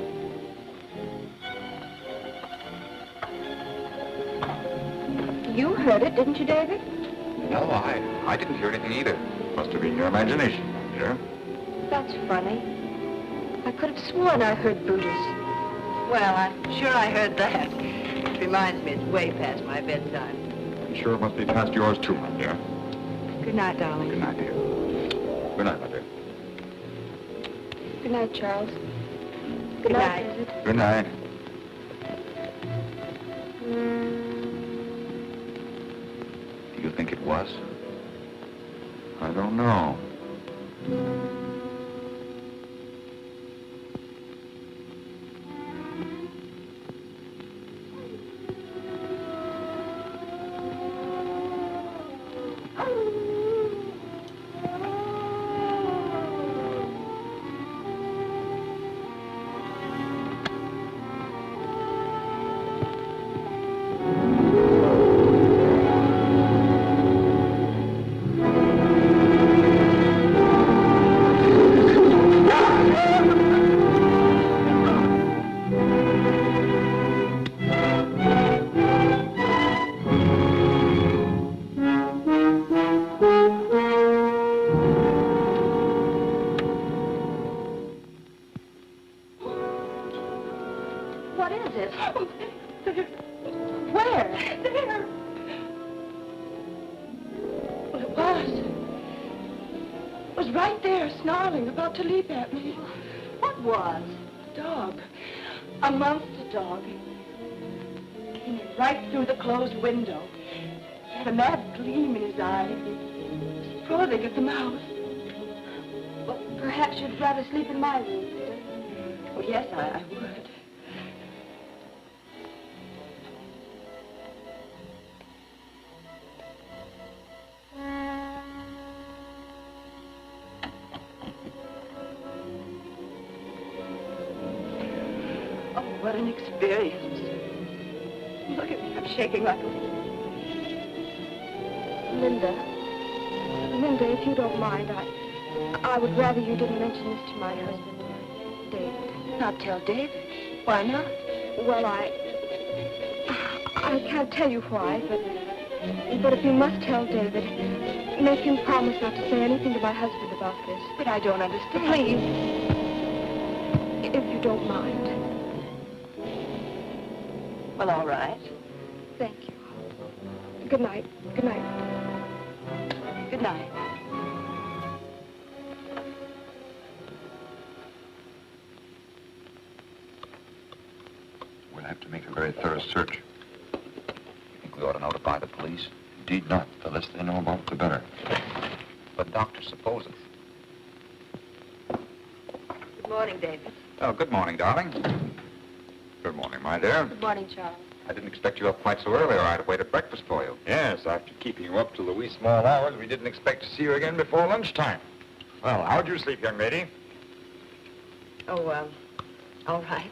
You heard it, didn't you, David? No, I didn't hear anything either. Must have been your imagination, dear. That's funny. I could have sworn I heard Brutus. Well, I'm sure I heard that. It reminds me it's way past my bedtime. I'm sure it must be past yours too, my dear. Good night, darling. Good night, dear. Good night, my dear. Good night, Charles. Good night, David. Good night. Do you think it was? I don't know. What is it? Where? There. Well, it was right there, snarling, about to leap at me. What was? A dog. A monster dog. Came right through the closed window. He had a mad gleam in his eye. Was frothing at the mouth. Well, perhaps you'd rather sleep in my room, Peter. Oh, yes, I would. What an experience. Look at me, I'm shaking like a leaf. Linda, if you don't mind, I would rather you didn't mention this to my husband, David. Not tell David? Why not? Well, I can't tell you why, but if you must tell David, make him promise not to say anything to my husband about this. But I don't understand. Please, if you don't mind. Well, all right. Thank you. Good night. Good night. Good night. We'll have to make a very thorough search. You think we ought to notify the police? Indeed not. The less they know about it, the better. But Doctor supposes. Good morning, David. Oh, good morning, darling. Good morning, my dear. Good morning, Charles. I didn't expect you up quite so early, or I'd have waited breakfast for you. Yes, after keeping you up till the wee small hours, we didn't expect to see you again before lunchtime. Well, how'd you sleep, young lady? Oh, all right.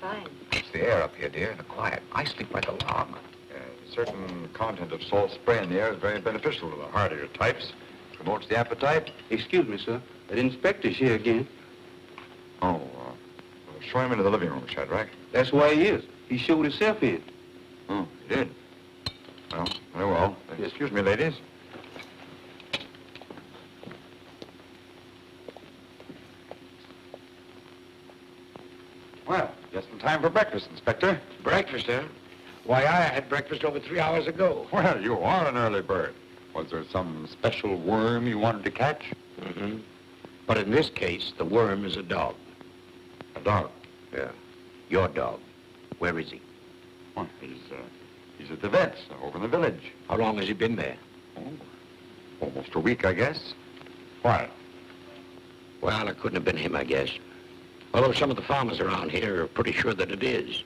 Fine. It's the air up here, dear, the quiet. I sleep like a log. A certain content of salt spray in the air is very beneficial to the hardier types. Promotes the appetite. Excuse me, sir. That inspector's here again. Oh, show him into the living room, Shadrach. That's why he is. He showed himself in. Oh, he did? Well, very well. Excuse me, ladies. Well, just in time for breakfast, Inspector. Breakfast, huh? Why, I had breakfast over 3 hours ago. Well, you are an early bird. Was there some special worm you wanted to catch? Mm-hmm. But in this case, the worm is a dog. A dog? Yeah. Your dog. Where is he? Well, he's at the vet's over in the village. How long has he been there? Oh, almost a week, I guess. Why? Well, it couldn't have been him, I guess. Although some of the farmers around here are pretty sure that it is.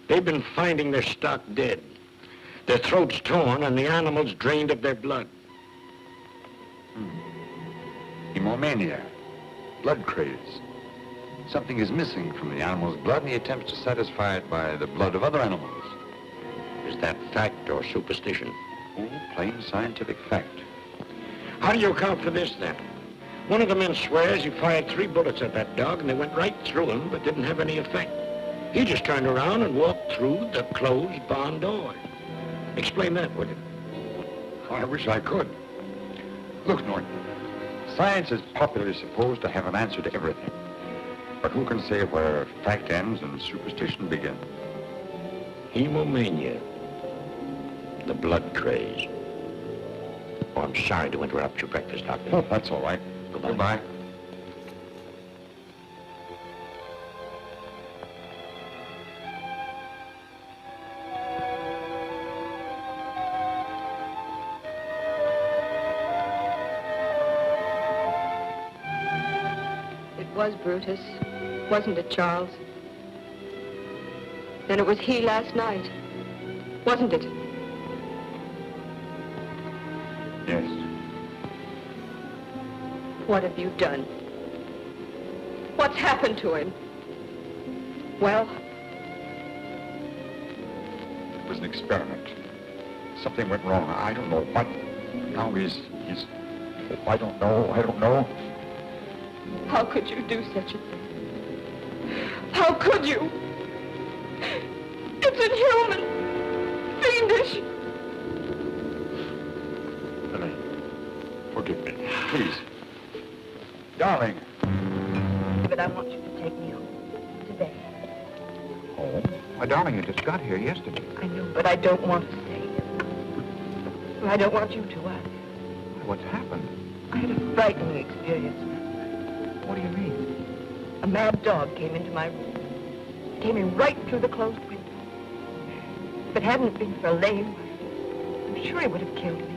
They've been finding their stock dead, their throats torn, and the animals drained of their blood. Hemomania. Blood craze. Something is missing from the animal's blood, and he attempts to satisfy it by the blood of other animals. Is that fact or superstition? Oh, plain scientific fact. How do you account for this, then? One of the men swears he fired 3 bullets at that dog and they went right through him but didn't have any effect. He just turned around and walked through the closed barn door. Explain that, would you? I wish I could. Look, Norton, science is popularly supposed to have an answer to everything. But who can say where fact ends and superstition begins? Hemomania. The blood craze. Oh, I'm sorry to interrupt your breakfast, Doctor. Oh, that's all right. Goodbye. Goodbye. It was Brutus, wasn't it, Charles? Then it was he last night, wasn't it? Yes. What have you done? What's happened to him? Well? It was an experiment. Something went wrong. I don't know what. Now he's... Oh, I don't know. How could you do such a thing? How could you? It's inhuman! Fiendish! Forgive me, please. Darling. But I want you to take me home. Today. Oh, my darling, you just got here yesterday. I know, but I don't want to stay here. I don't want you to either. What's happened? I had a frightening experience. What do you mean? A mad dog came into my room. Came in right through the closed window. If it hadn't been for Elaine, I'm sure he would have killed me.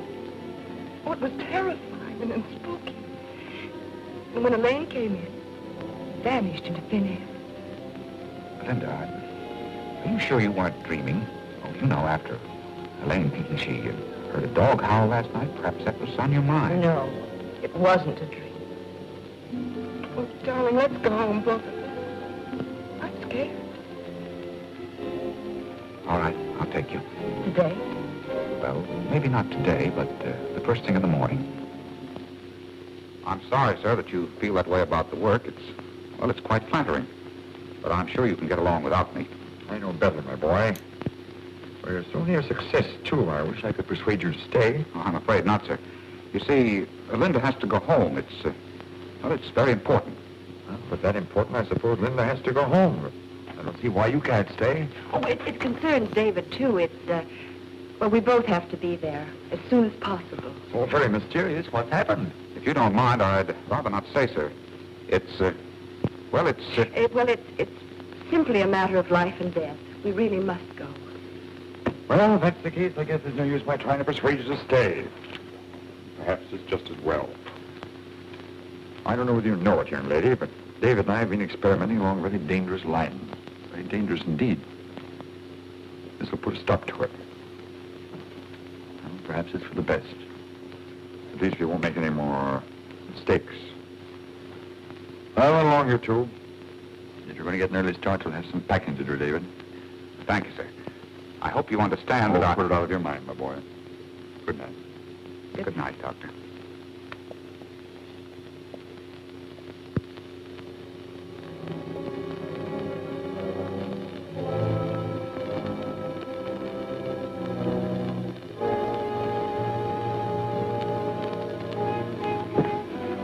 Oh, it was terrifying and spooky. And when Elaine came in, vanished into thin air. Linda, are you sure you weren't dreaming? Oh, you know, after Elaine, didn't she heard a dog howl last night? Perhaps that was on your mind. No, it wasn't a dream. Oh, darling, let's go home, both of us. I'm scared. All right, I'll take you. Today? Well, maybe not today, but the first thing in the morning. I'm sorry, sir, that you feel that way about the work. It's quite flattering. But I'm sure you can get along without me. I know better, my boy. Well, you're so near success, too. I wish I could persuade you to stay. Oh, I'm afraid not, sir. You see, Linda has to go home. It's very important. Well, but that important, I suppose Linda has to go home. I don't see why you can't stay. Oh, it concerns David, too. Well, we both have to be there as soon as possible. Oh, very mysterious. What's happened? If you don't mind, I'd rather not say, sir. It's simply a matter of life and death. We really must go. Well, if that's the case, I guess there's no use my trying to persuade you to stay. Perhaps it's just as well. I don't know whether you know it, young lady, but David and I have been experimenting along very dangerous lines. Very dangerous indeed. This will put a stop to it. Well, perhaps it's for the best. At least we won't make any more mistakes. Well, along you two. If you're going to get an early start, you'll have some packing to do, David. Thank you, sir. I hope you understand that I... Put it out of your mind, my boy. Good night. Good night, Doctor.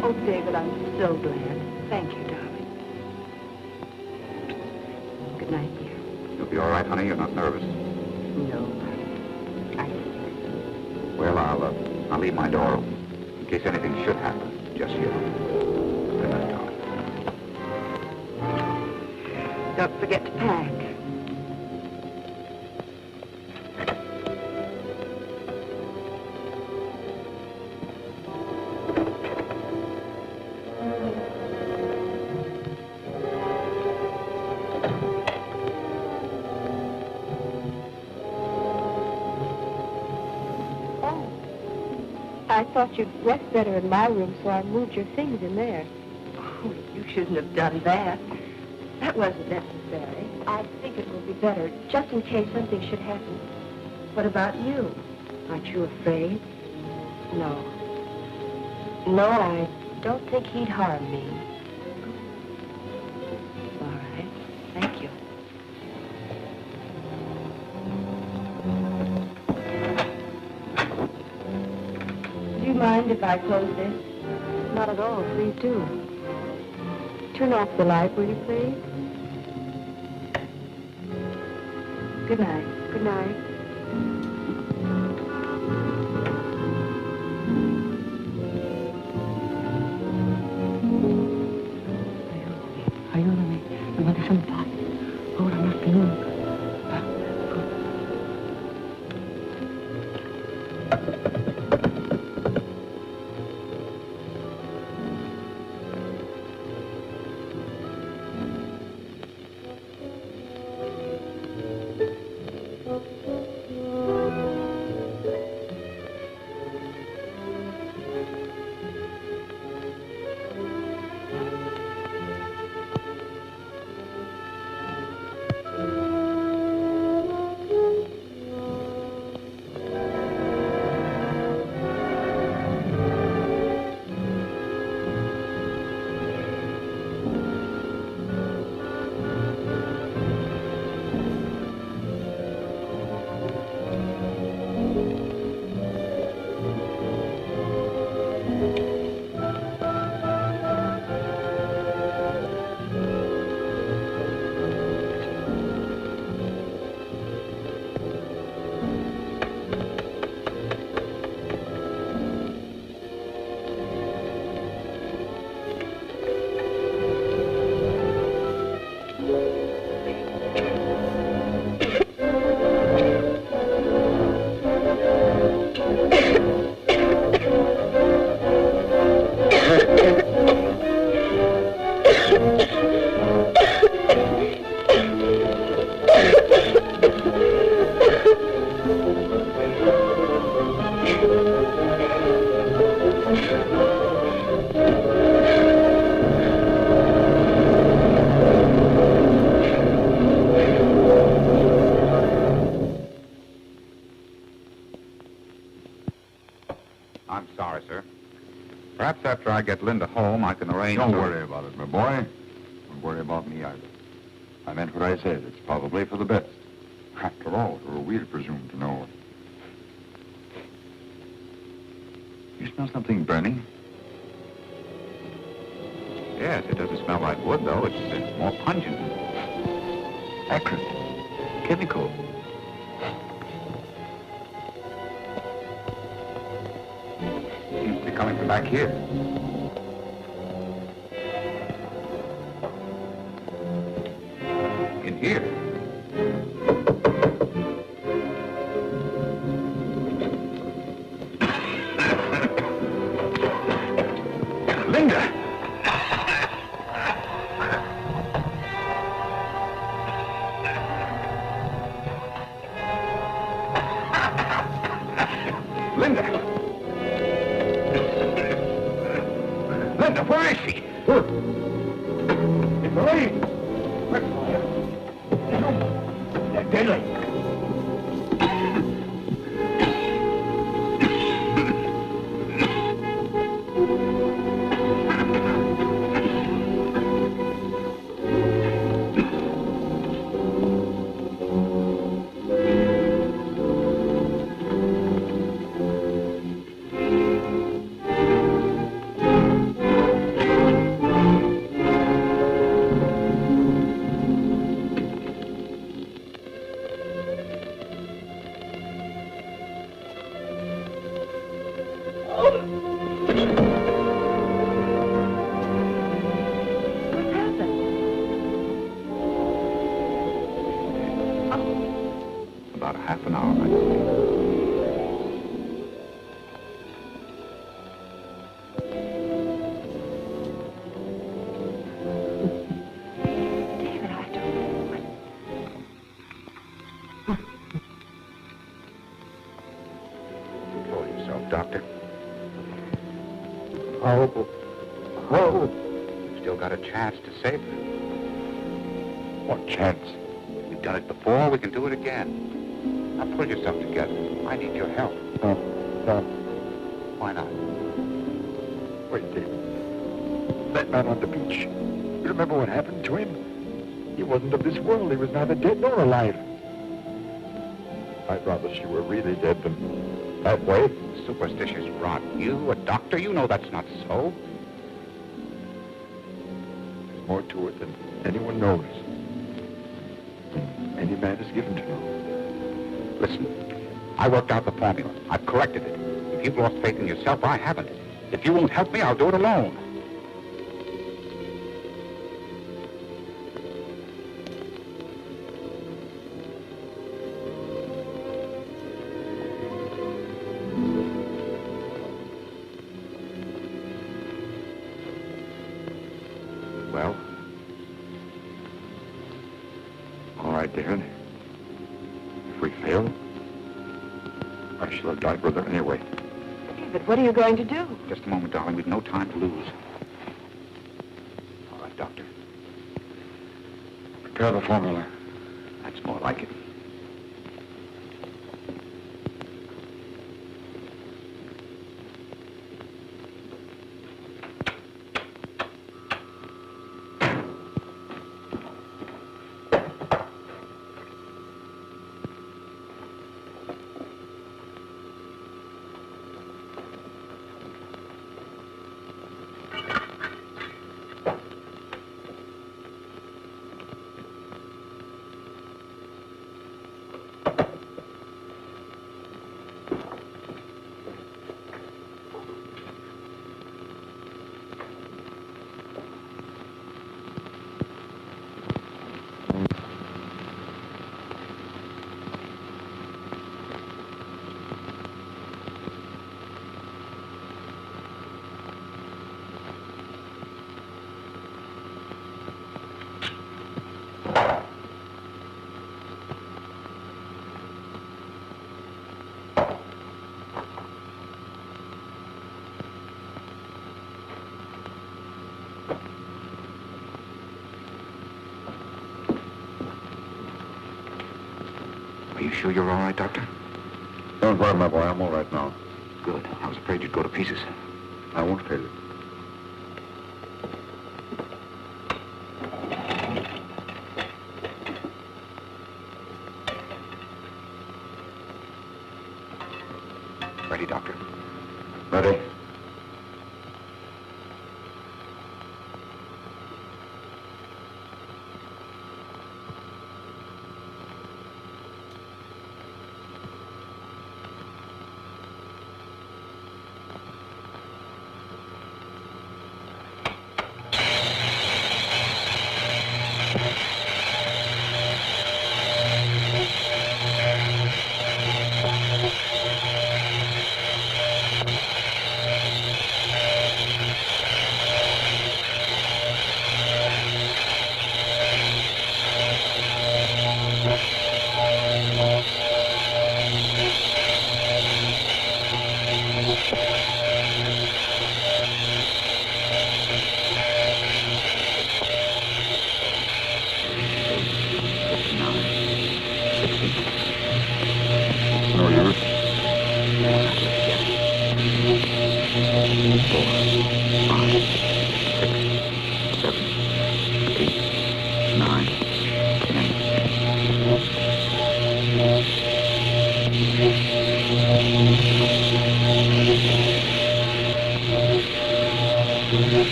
Oh, David, I'm so glad. Thank you, darling. Good night, dear. You'll be all right, honey? You're not nervous? No. Well, I'll leave my door open in case anything should happen. Just you. Good night, darling. Don't forget to pack. I thought you'd rest better in my room, so I moved your things in there. Oh, you shouldn't have done that. That wasn't necessary. I think it will be better, just in case something should happen. What about you? Aren't you afraid? No. No, Don't think he'd harm me. All right. Thank you. Do you mind if I close this? Not at all. Please do. Turn off the light, will you, please? Good night. Good night. Ayúdame. No me dejes en paz. Ahora más que nunca. I'm sorry, sir. Perhaps after I get Linda home, I can arrange... Don't worry about it, my boy. Don't worry about me either. I meant what I said. It's probably for the best. After all, who are we to presume to know? You smell something burning? Yes, it doesn't smell like wood, though. It's more pungent. Acrid. Chemical. Seems to be coming from back here. In here. Linda! Linda! Linda, where is she? It's a lady. Quick, fire. They're deadly. About a half an hour, I think. Control yourself, Doctor. You've still got a chance to save her. What chance? We've done it before, we can do it again. Now pull yourself together. I need your help. No. Why not? Wait, David. That man on the beach. You remember what happened to him? He wasn't of this world. He was neither dead nor alive. I'd rather she were really dead than that way. Superstitious rot. You, a doctor, you know that's not so. There's more to it than anyone knows. Any man is given to know. Listen, I worked out the formula. I've corrected it. If you've lost faith in yourself, I haven't. If you won't help me, I'll do it alone. Well? All right, Darren. If we fail, I shall have died with her anyway. But what are you going to do? Just a moment, darling. We've no time to lose. All right, Doctor. Prepare the formula. That's more like it. Are you sure you're all right, Doctor? Don't worry, my boy. I'm all right now. Good. I was afraid you'd go to pieces. I won't fail you. Ready, Doctor? Ready.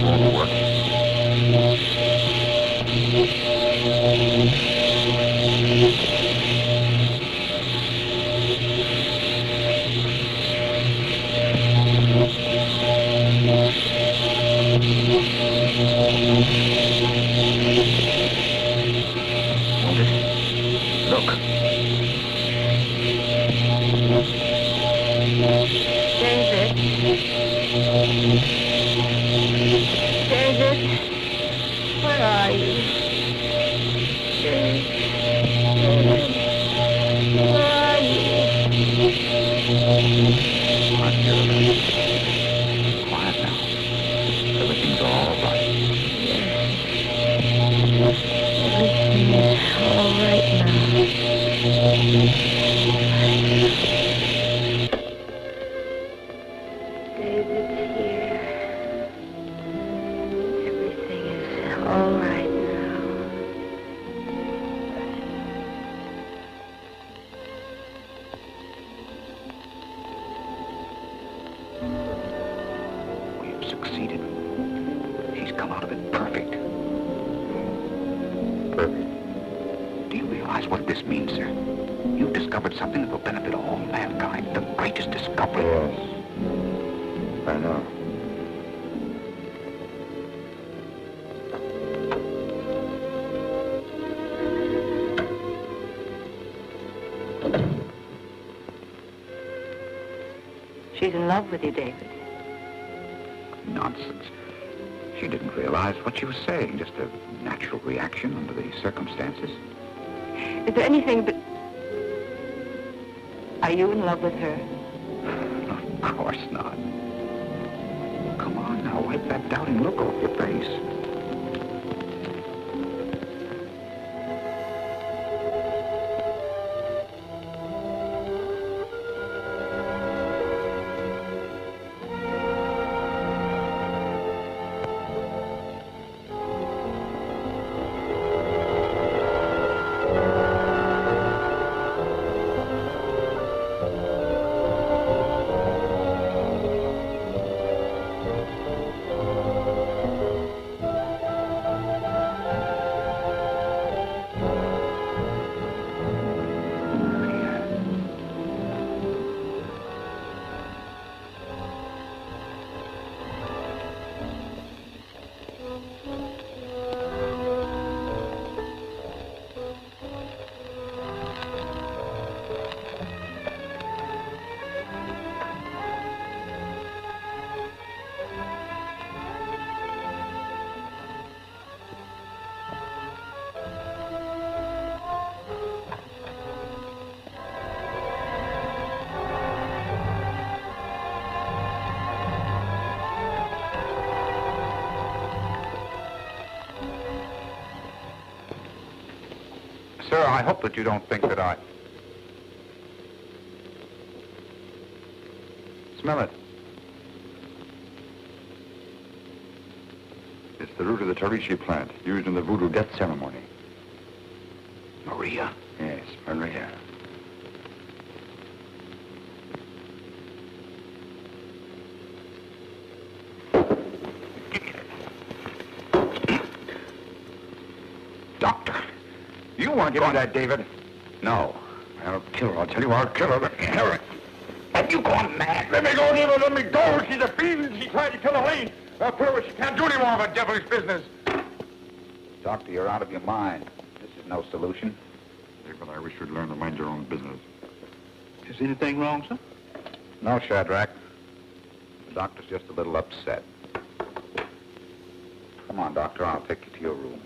it won't work. Won't it? Look. David. David. Where are you? David. Where are you? I'm here. Quiet now. Everything's all right. Everything's all right now. David's here. Everything is all right now. We have succeeded. He's come out of it perfect. Perfect. Do you realize what this means, sir? You've discovered something that will benefit all mankind. The greatest discovery. Yes. I know. She's in love with you, David. Nonsense. She didn't realize what she was saying. Just a natural reaction under the circumstances. Is there anything but... Are you in love with her? Of course not. Come on now, wipe that doubting look off your face. Sir, I hope that you don't think that I... Smell it. It's the root of the Tarishi plant, used in the voodoo death ceremony. Maria? Yes, Maria. Doctor, you weren't Give me that, David. No. I'll kill her. I'll tell you, I'll kill her. Let me have her. Have you gone mad? Let me go, David. Let me go. She's a fiend. She tried to kill Elaine. Put her where she can't do any more of her devilish business. Doctor, you're out of your mind. This is no solution. David, I wish you'd learn to mind your own business. Is anything wrong, sir? No, Shadrach. The doctor's just a little upset. Come on, Doctor. I'll take you to your room.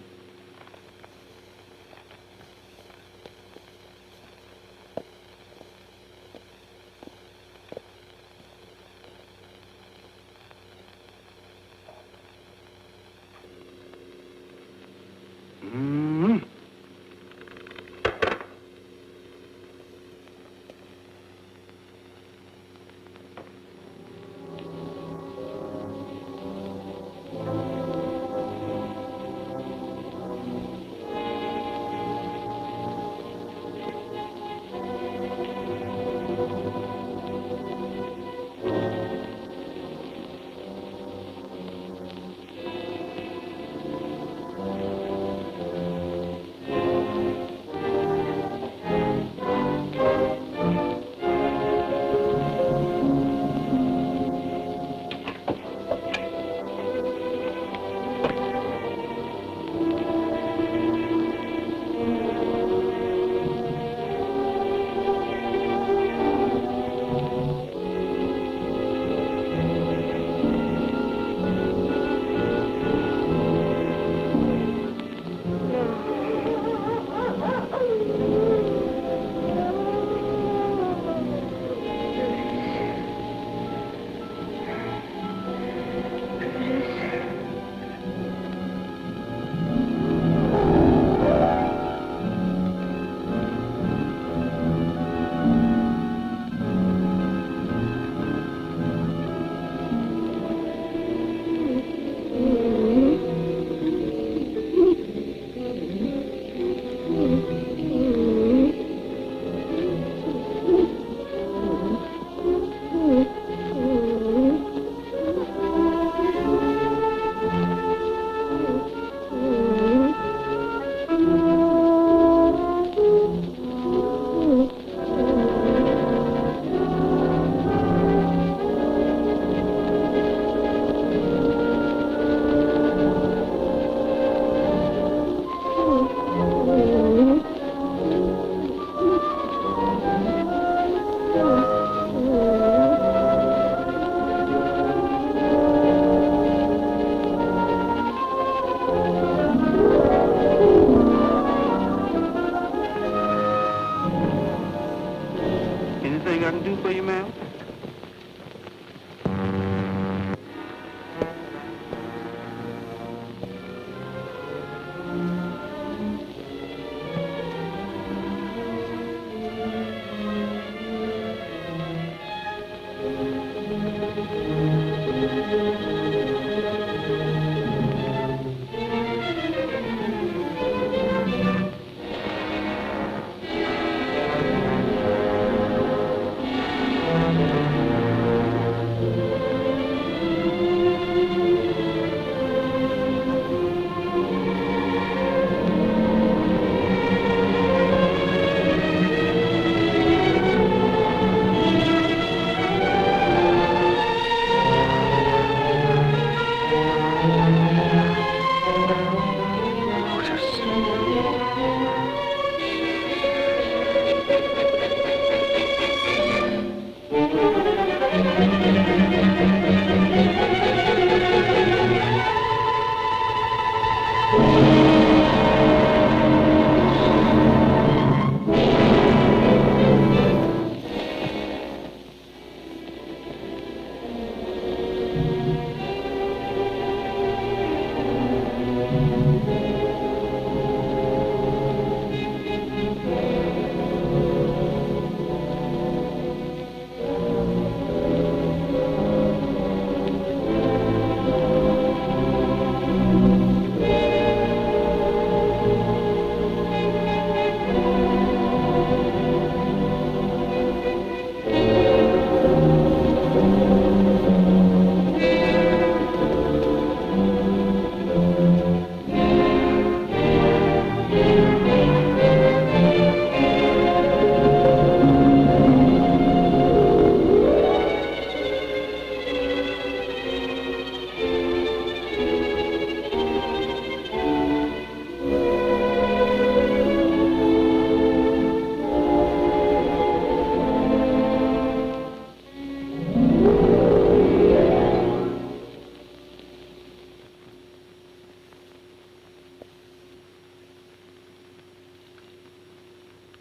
for you, ma'am?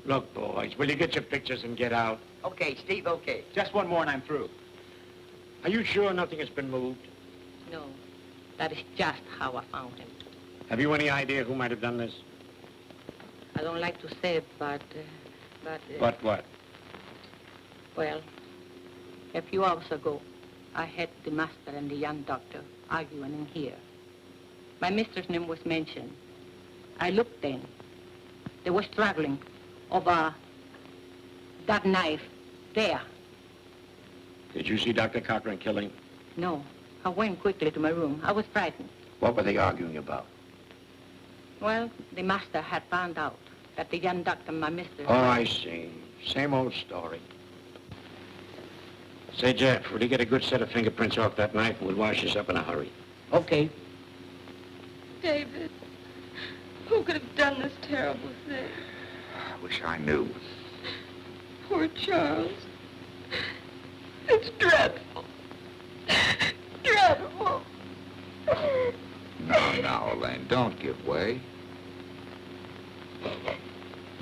Look, boys, will you get your pictures and get out? Okay, Steve, okay. Just one more and I'm through. Are you sure nothing has been moved? No, that is just how I found him. Have you any idea who might have done this? I don't like to say it, but... But what? Well, a few hours ago, I had the master and the young doctor arguing in here. My mistress' name was mentioned. I looked then. They were struggling over that knife there. Did you see Dr. Cochran killing? No, I went quickly to my room. I was frightened. What were they arguing about? Well, the master had found out that the young doctor and my mistress... Oh, I see. Same old story. Say, Jeff, will you get a good set of fingerprints off that knife and we'll wash this up in a hurry? Okay. David, who could have done this terrible thing? I wish I knew. Poor Charles. It's dreadful. Dreadful. Now, Elaine, don't give way.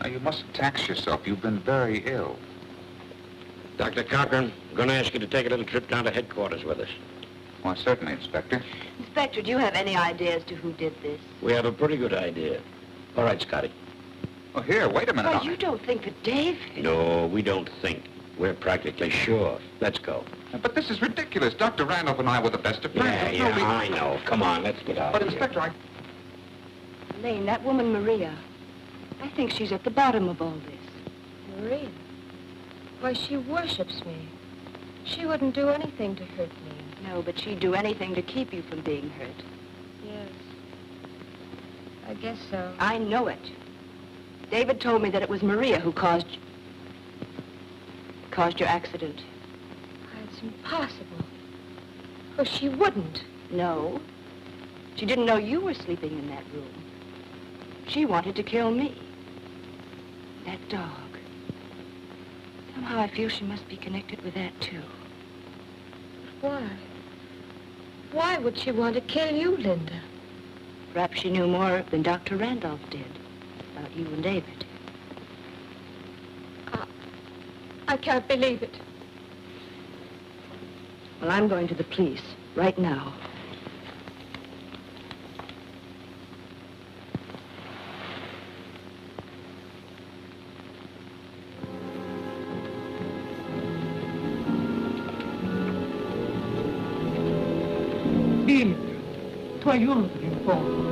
Now, you mustn't tax yourself. You've been very ill. Dr. Cochran, I'm going to ask you to take a little trip down to headquarters with us. Why, certainly, Inspector. Inspector, do you have any idea as to who did this? We have a pretty good idea. All right, Scotty. Oh, here, wait a minute. Well, you don't think that Dave... No, we don't think. We're practically sure. Let's go. But this is ridiculous. Dr. Randolph and I were the best of friends. Yeah, I know. Come on, let's get out But, of here. Inspector, Elaine, that woman Maria, I think she's at the bottom of all this. Maria? Why, she worships me. She wouldn't do anything to hurt me. No, but she'd do anything to keep you from being hurt. Yes. I guess so. I know it. David told me that it was Maria who caused your accident. It's impossible. Oh, she wouldn't. No. She didn't know you were sleeping in that room. She wanted to kill me. That dog. Somehow I feel she must be connected with that, too. Why? Why would she want to kill you, Linda? Perhaps she knew more than Dr. Randolph did about you and David. I can't believe it. Well, I'm going to the police right now. Dime, tu aiuto un po'.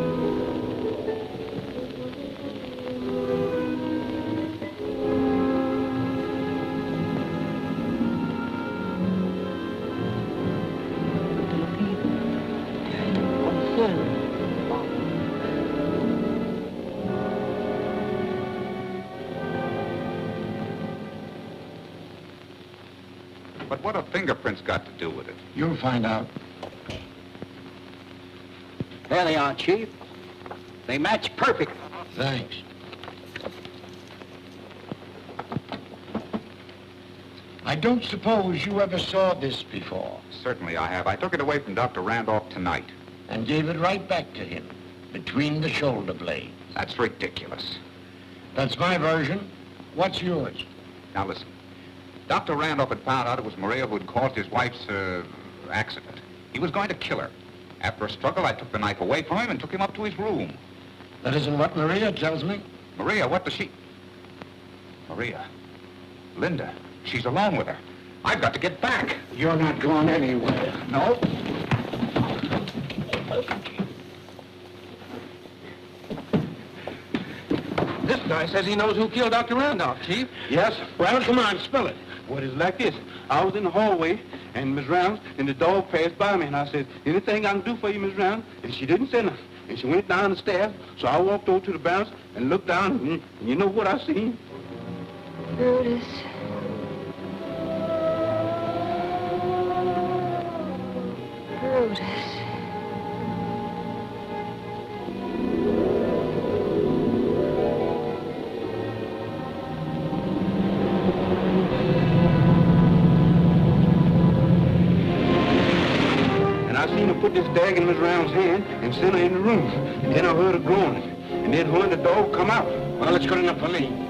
But what have fingerprints got to do with it? You'll find out. There they are, Chief. They match perfect. Thanks. I don't suppose you ever saw this before. Certainly I have. I took it away from Dr. Randolph tonight. And gave it right back to him, between the shoulder blades. That's ridiculous. That's my version. What's yours? Now listen. Dr. Randolph had found out it was Maria who had caused his wife's accident. He was going to kill her. After a struggle, I took the knife away from him and took him up to his room. That isn't what Maria tells me. Maria, what does she... Maria. Linda. She's alone with her. I've got to get back. You're not going anywhere. No. This guy says he knows who killed Dr. Randolph, Chief. Yes? Well, come on, spill it. Well, it's like this. I was in the hallway, and Miss Rounds and the dog passed by me, and I said, anything I can do for you, Miss Rounds? And she didn't say nothing. And she went down the stairs, so I walked over to the bounce and looked down, and you know what I seen? Brutus. Brutus. I seen her put this dag in Miss Round's hand and send her in the room. And then I heard her groaning. And then her and the dog come out. Well, it's good enough for me.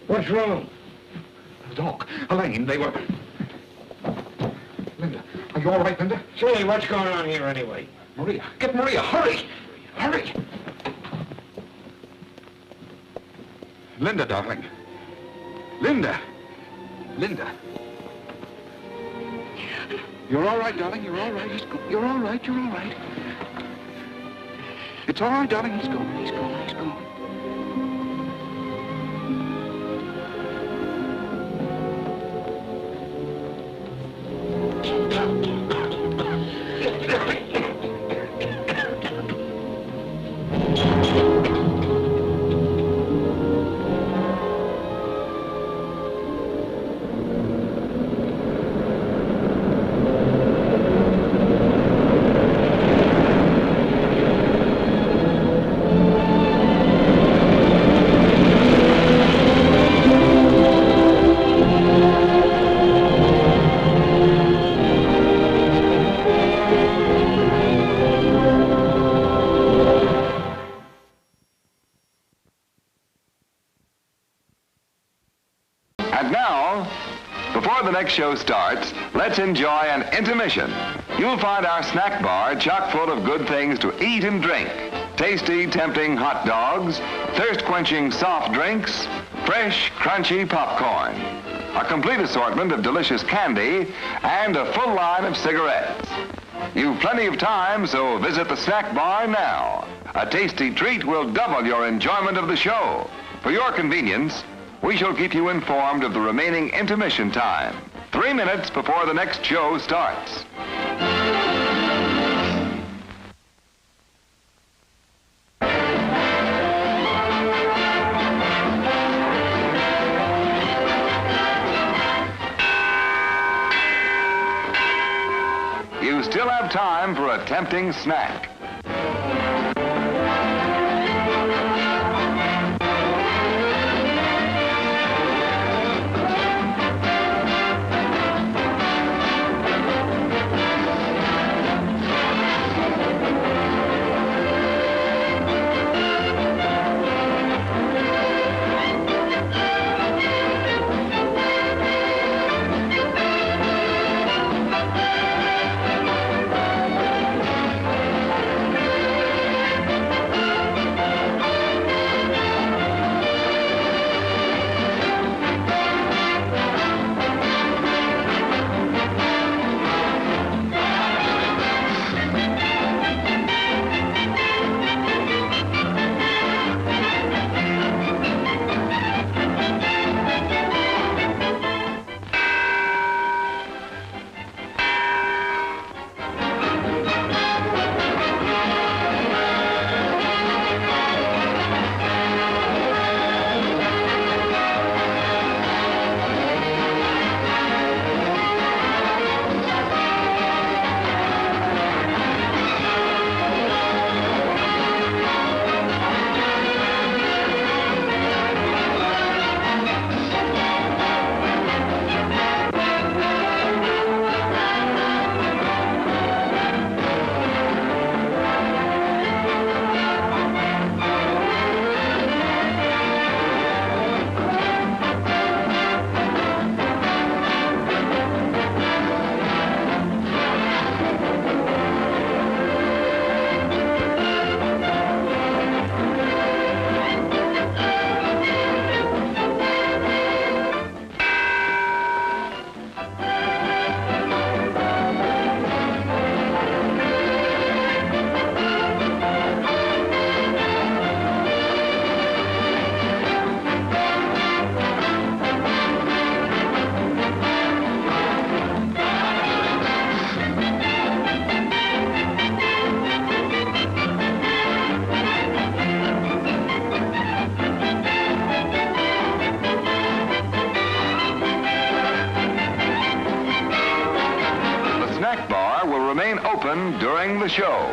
What's wrong? Doc, Elaine, they were... Linda, are you all right, Linda? Say, what's going on here anyway? Maria, get Maria, hurry! Hurry! Linda, darling. Linda! Linda. You're all right, darling, you're all right. You're all right, you're all right. It's all right, darling, he's gone, he's gone, he's gone. And now, before the next show starts, let's enjoy an intermission. You'll find our snack bar chock full of good things to eat and drink. Tasty, tempting hot dogs, thirst-quenching soft drinks, fresh, crunchy popcorn, a complete assortment of delicious candy, and a full line of cigarettes. You've plenty of time, so visit the snack bar now. A tasty treat will double your enjoyment of the show. For your convenience, we shall keep you informed of the remaining intermission time, 3 minutes before the next show starts. You still have time for a tempting snack. Open during the show.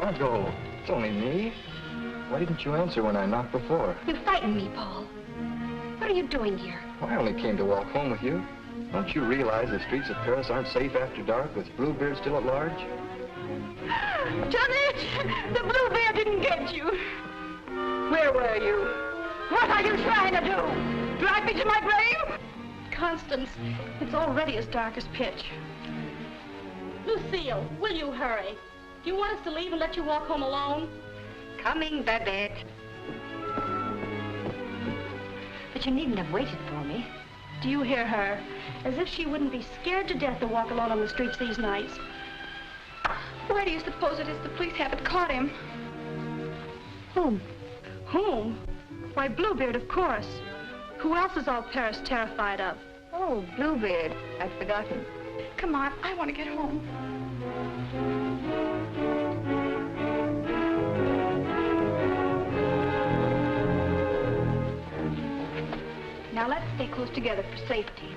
Margot, it's only me. Why didn't you answer when I knocked before? You frightened me, Paul. What are you doing here? Well, I only came to walk home with you. Don't you realize the streets of Paris aren't safe after dark with Bluebeard still at large? Johnny, the Bluebeard didn't get you. Where were you? What are you trying to do? Drag me to my grave? Constance, it's already as dark as pitch. Lucille, will you hurry? Do you want us to leave and let you walk home alone? Coming, Babette. But you needn't have waited for me. Do you hear her? As if she wouldn't be scared to death to walk alone on the streets these nights. Where do you suppose it is the police haven't caught him? Whom? Whom? Why, Bluebeard, of course. Who else is all Paris terrified of? Oh, Bluebeard. I'd forgotten. Come on, I want to get home. Now let's stay close together for safety.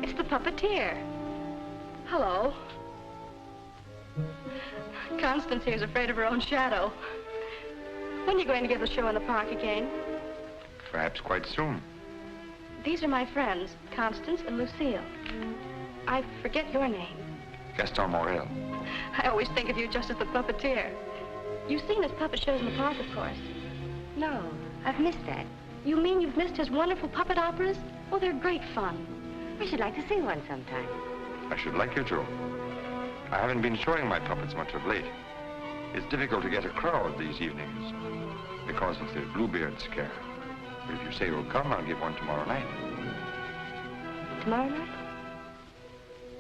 It's the puppeteer. Hello. Constance here's afraid of her own shadow. When are you going to give the show in the park again? Perhaps quite soon. These are my friends, Constance and Lucille. I forget your name. Gaston Morel. I always think of you just as the puppeteer. You've seen his puppet shows in the park, of course. No, I've missed that. You mean you've missed his wonderful puppet operas? Oh, they're great fun. We should like to see one sometime. I should like you to. I haven't been showing my puppets much of late. It's difficult to get a crowd these evenings because of the Bluebeard scare. But if you say you'll come, I'll give one tomorrow night. Tomorrow night?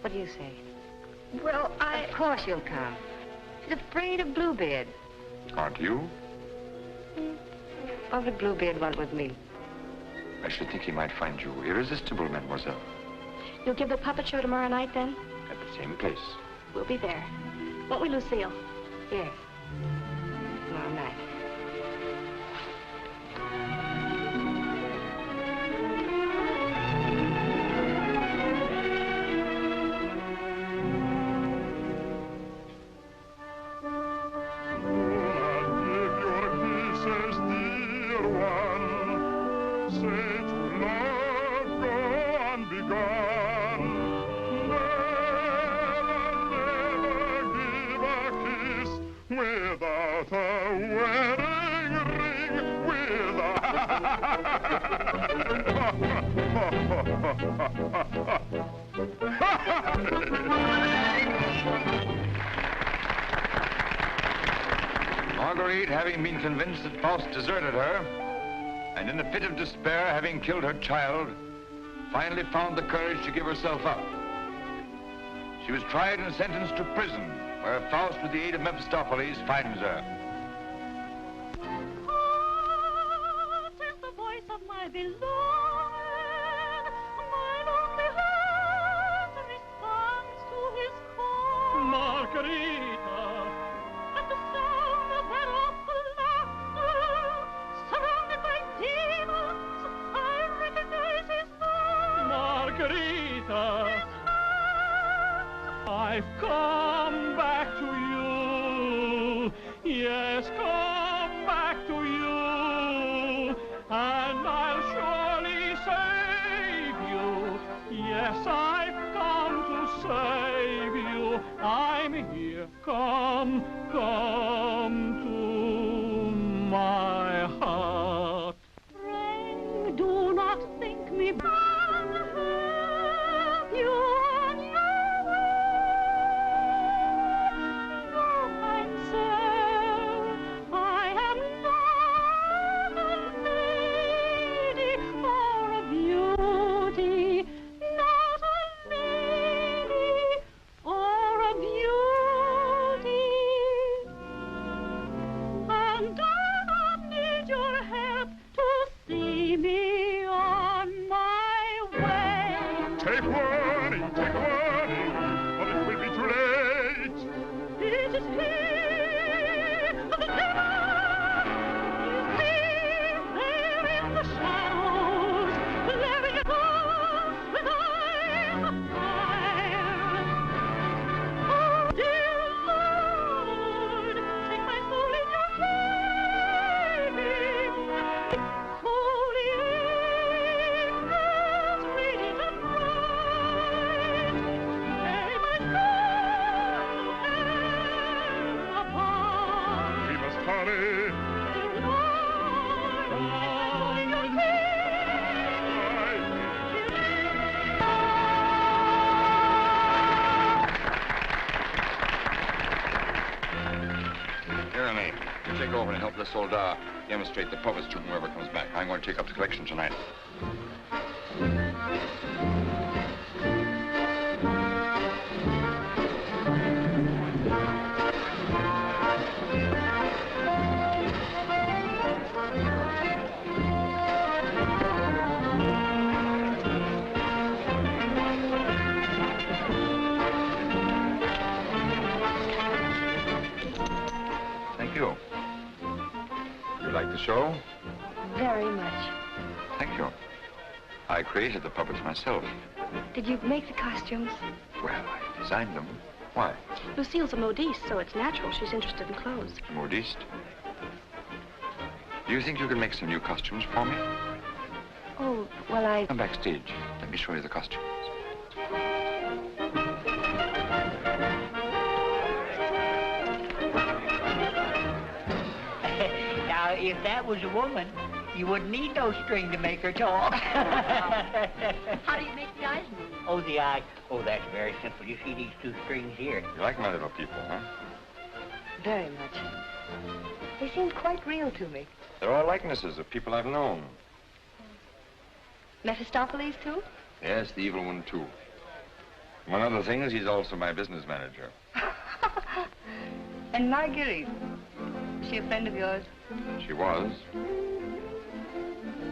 What do you say? Well, Of course you'll come. She's afraid of Bluebeard. Aren't you? What would Bluebeard want with me? I should think he might find you irresistible, mademoiselle. You'll give the puppet show tomorrow night, then? At the same place. We'll be there. Won't we, Lucille? Yes. Tomorrow night. Without a wedding ring, Marguerite, having been convinced that Faust deserted her, and in a fit of despair, having killed her child, finally found the courage to give herself up. She was tried and sentenced to prison, where Faust, with the aid of Mephistopheles, finds her. Is the voice of my beloved, my lonely heart responds to his call. Margarita. At the sound of that awful laughter, surrounded by demons, I recognize his voice. Margarita. I've come back to you. Yes, come back to you. And I'll surely save you. Yes, I've come to save you. I'm here. Come to my heart. Pray do not think me bad. Have you on your way? No, kind sir, I am not a lady or a beauty, not a lady or a beauty. And I don't need your help to see me on my way. Take warning, but it will be too late. It is he the soldat demonstrate the puppets to whoever comes back. I'm going to take up the collection tonight. Thank you. You like the show? Very much. Thank you. I created the puppets myself. Did you make the costumes? Well, I designed them. Why? Lucille's a modiste, so it's natural she's interested in clothes. Modiste? Do you think you can make some new costumes for me? Oh, well, Come backstage. Let me show you the costumes. Now, if that was a woman, you wouldn't need no string to make her talk. How do you make the eyes move? Oh, the eye. Oh, that's very simple. You see these two strings here? You like my little people, huh? Very much. They seemed quite real to me. They're all likenesses of people I've known. Mephistopheles, too? Yes, the evil one, too. Among other things, he's also my business manager. And Marguerite. Is she a friend of yours? She was.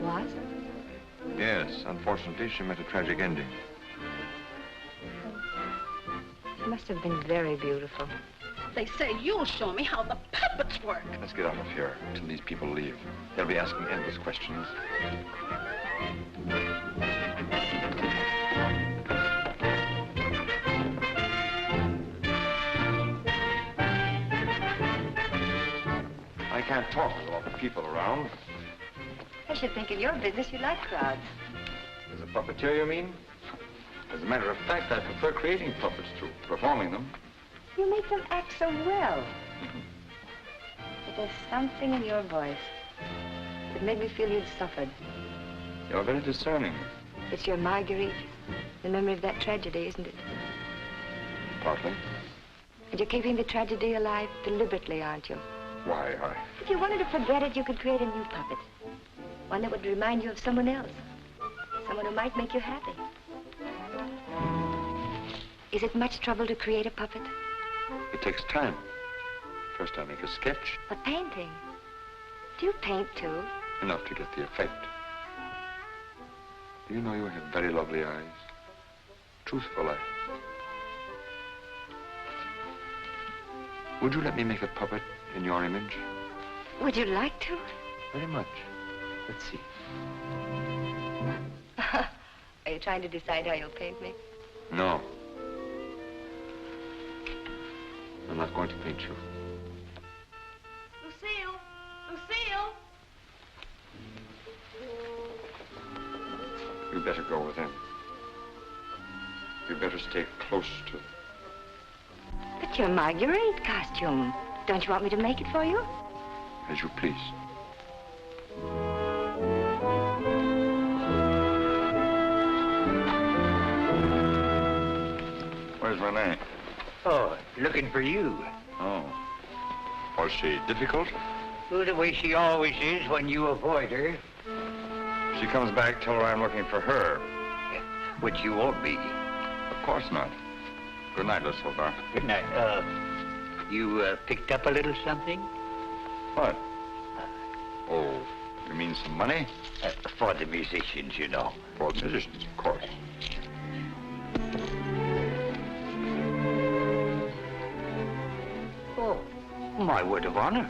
Was? Yes, unfortunately, she met a tragic ending. She must have been very beautiful. They say you'll show me how the puppets work. Let's get out of here until these people leave. They'll be asking endless questions. I can't talk with all the people around. I should think in your business you like crowds. As a puppeteer, you mean? As a matter of fact, I prefer creating puppets to performing them. You make them act so well. But there's something in your voice that made me feel you'd suffered. You're very discerning. It's your Marguerite, the memory of that tragedy, isn't it? Partly. And you're keeping the tragedy alive deliberately, aren't you? Why, If you wanted to forget it, you could create a new puppet. One that would remind you of someone else. Someone who might make you happy. Is it much trouble to create a puppet? It takes time. First, I make a sketch. A painting? Do you paint, too? Enough to get the effect. Do you know you have very lovely eyes? Truthful eyes. Would you let me make a puppet in your image? Would you like to? Very much. Let's see. Are you trying to decide how you'll paint me? No. I'm not going to paint you. Lucille! Lucille! You'd better go with him. You'd better stay close to... But your Marguerite costume. Don't you want me to make it for you? As you please. Where's Renee? Oh, looking for you. Oh. Was she difficult? Well, the way she always is when you avoid her. If she comes back, tell her I'm looking for her. Which you won't be. Of course not. Good night, Miss Silver. Good night. You picked up a little something? What? Oh, you mean some money? For the musicians, you know. For the musicians, of course. Oh, my word of honor.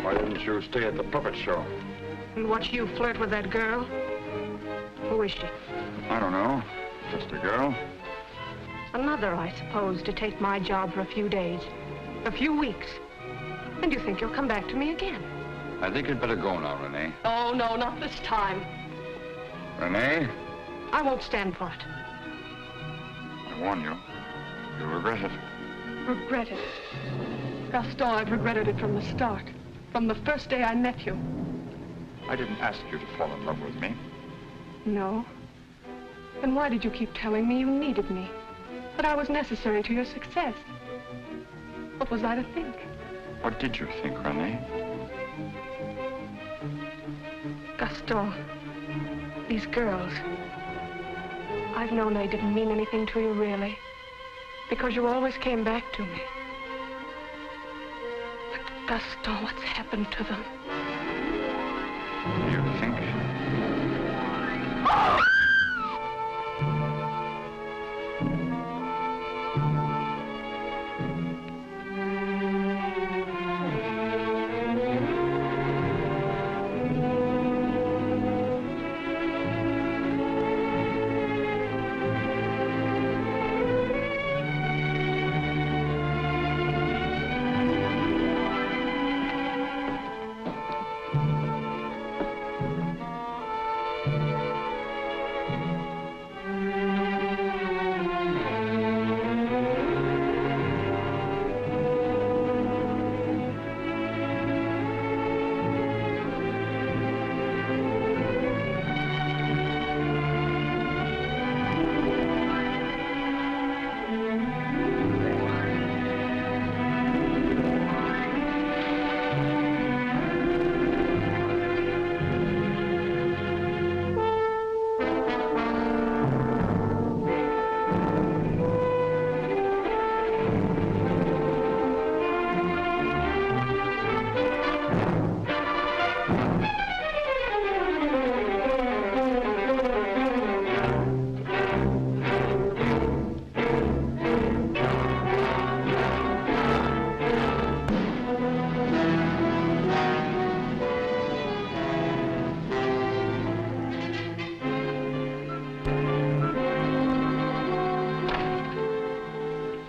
Why didn't you stay at the puppet show? and watch you flirt with that girl? Who is she? I don't know. Just a girl. Another, I suppose, to take my job for a few days, a few weeks. And you think you'll come back to me again? I think you'd better go now, Renee. Oh, no, not this time. Renee, I won't stand for it. I warn you. You'll regret it. Regret it? Gaston, I've regretted it from the start. From the first day I met you. I didn't ask you to fall in love with me. No. Then why did you keep telling me you needed me? That I was necessary to your success? What was I to think? What did you think, Renee? Gaston, these girls, I've known they didn't mean anything to you, really. Because you always came back to me. But Gaston, what's happened to them? You think?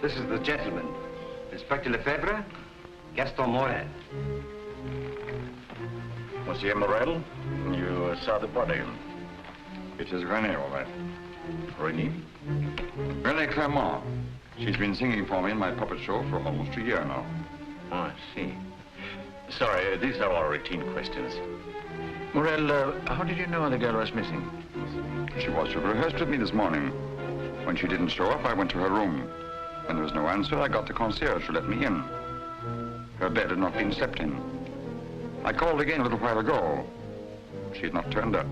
This is the gentleman. Inspector Lefebvre, Gaston Morel. Monsieur Morel, you saw the body. It is Renee, all right. Renee? Renee Clermont. She's been singing for me in my puppet show for almost a year now. Oh, I see. Sorry, these are all routine questions. Morel, how did you know the girl was missing? She was to have rehearsed with me this morning. When she didn't show up, I went to her room. When there was no answer, I got the concierge to let me in. Her bed had not been slept in. I called again a little while ago. She had not turned up.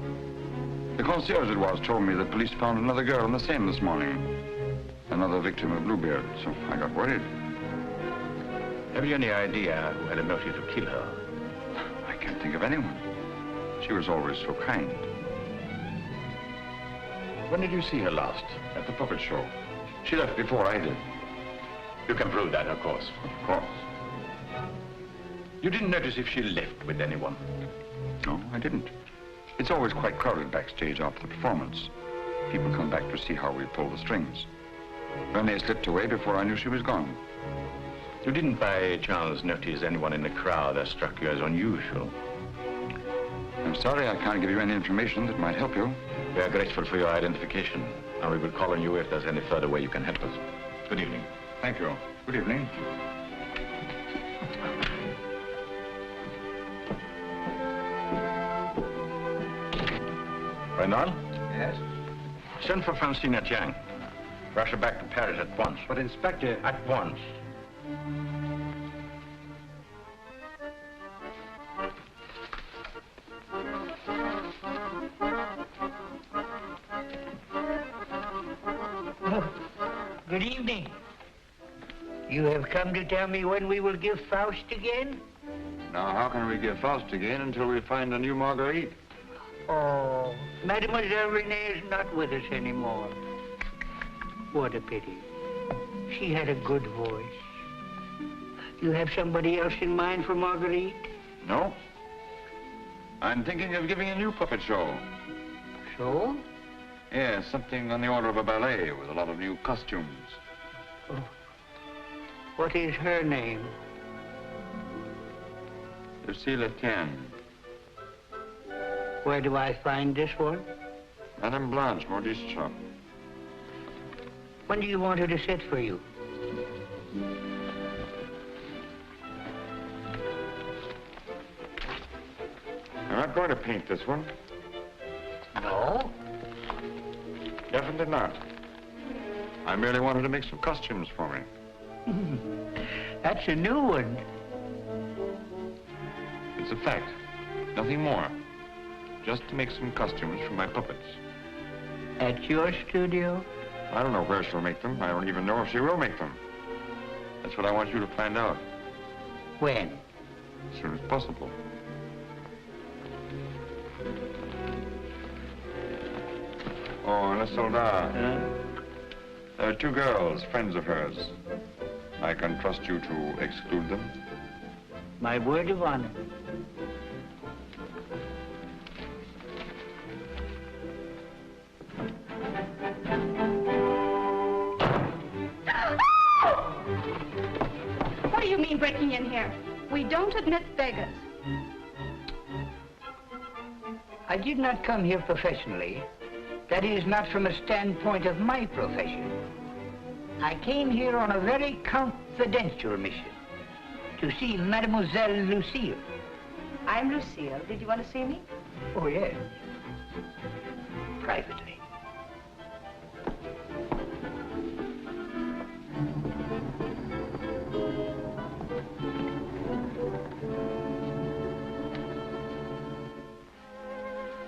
The concierge it was told me the police found another girl in the Seine this morning. Another victim of Bluebeard, so I got worried. Have you any idea who had a motive to kill her? I can't think of anyone. She was always so kind. When did you see her last? At the puppet show. She left before I did. You can prove that, of course. Of course. You didn't notice if she left with anyone? No, I didn't. It's always quite crowded backstage after the performance. People come back to see how we pull the strings. Renee slipped away before I knew she was gone. You didn't by chance notice anyone in the crowd that struck you as unusual? I'm sorry I can't give you any information that might help you. We are grateful for your identification, and we will call on you if there's any further way you can help us. Good evening. Thank you. Good evening. Reynald? Yes? Send for Francine Tiang. Rush her back to Paris at once. But, Inspector... At once. Good evening. You have come to tell me when we will give Faust again? Now, how can we give Faust again until we find a new Marguerite? Oh, Mademoiselle Renee is not with us anymore. What a pity. She had a good voice. You have somebody else in mind for Marguerite? No. I'm thinking of giving a new puppet show. Show? Yes, something on the order of a ballet with a lot of new costumes. Oh. What is her name? Lucille Etienne. Where do I find this one? Madame Blanche, Maurice shop. When do you want her to sit for you? I'm not going to paint this one. No? Definitely not. I merely wanted to make some costumes for me. That's a new one. It's a fact. Nothing more. Just to make some costumes for my puppets. At your studio? I don't know where she'll make them. I don't even know if she will make them. That's what I want you to find out. When? As soon as possible. Oh, and a soldat. There are 2 girls, friends of hers. I can trust you to exclude them? My word of honor. What do you mean breaking in here? We don't admit beggars. I did not come here professionally. That is, not from a standpoint of my profession. I came here on a very confidential mission. To see Mademoiselle Lucille. I'm Lucille. Did you want to see me? Oh, yes. Privately.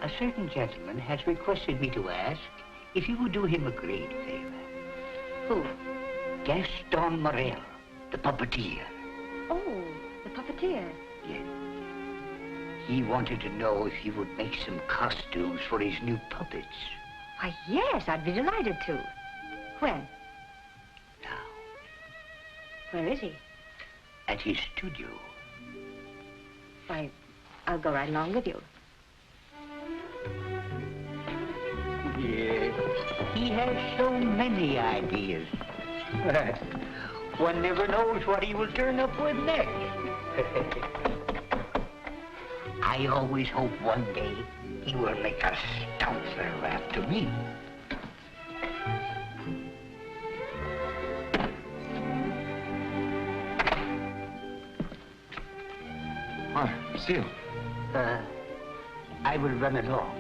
A certain gentleman has requested me to ask if you would do him a great favor. Who? Gaston Morel, the puppeteer. Oh, the puppeteer. Yes. He wanted to know if you would make some costumes for his new puppets. Why, yes, I'd be delighted to. When? Now. Where is he? At his studio. Why, I'll go right along with you. Yes. He has so many ideas. One never knows what he will turn up with next. I always hope one day he will make a stoutler after me. Why, Lucille. I will run along.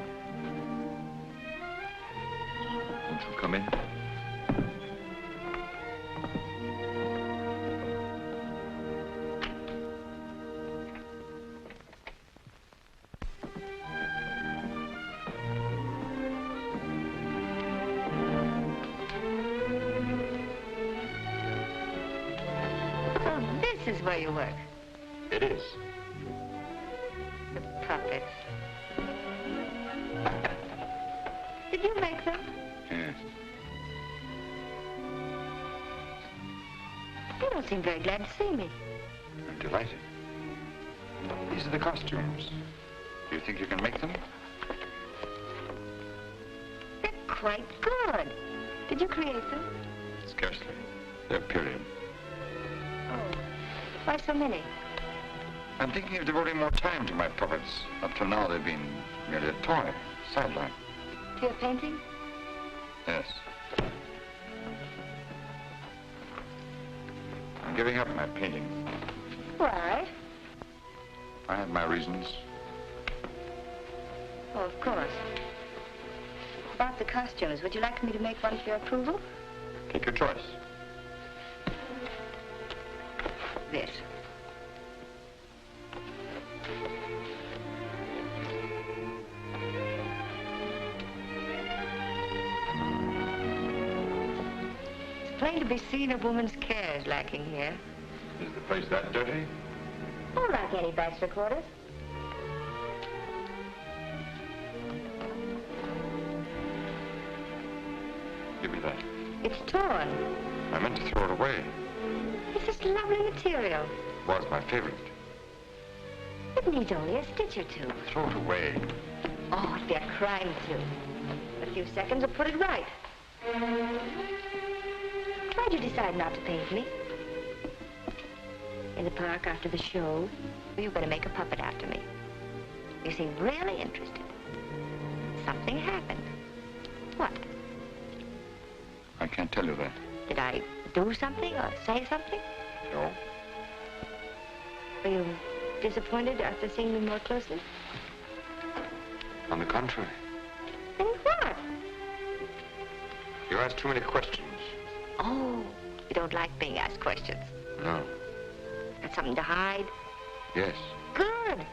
Won't you come in? This is where you work. It is. The puppets. Did you make them? Yes. You don't seem very glad to see me. I'm delighted. These are the costumes. Do you think you can make them? They're quite good. Did you create them? Scarcely. They're period. Oh, why so many? I'm thinking of devoting more time to my puppets. Up till now, they've been merely a toy, sideline. To your painting? Yes. I'm giving up my painting. Why? I have my reasons. Oh, of course. About the costumes, would you like me to make one for your approval? Take your choice. This. It's plain to be seen a woman's care is lacking here. Is the place that dirty? Oh, like any bachelor quarters. Give me that. It's torn. I meant to throw it away. It's just lovely material. It was my favorite. It needs only a stitch or two. Throw it away. Oh, it'd be a crime to. A few seconds will put it right. Why'd you decide not to paint me? In the park after the show, you were going to make a puppet after me. You seemed really interested. Something happened. What? I can't tell you that. Did I do something or say something? No. Were you disappointed after seeing me more closely? On the contrary. In what? You asked too many questions. Oh, you don't like being asked questions. No. Got something to hide? Yes. Good.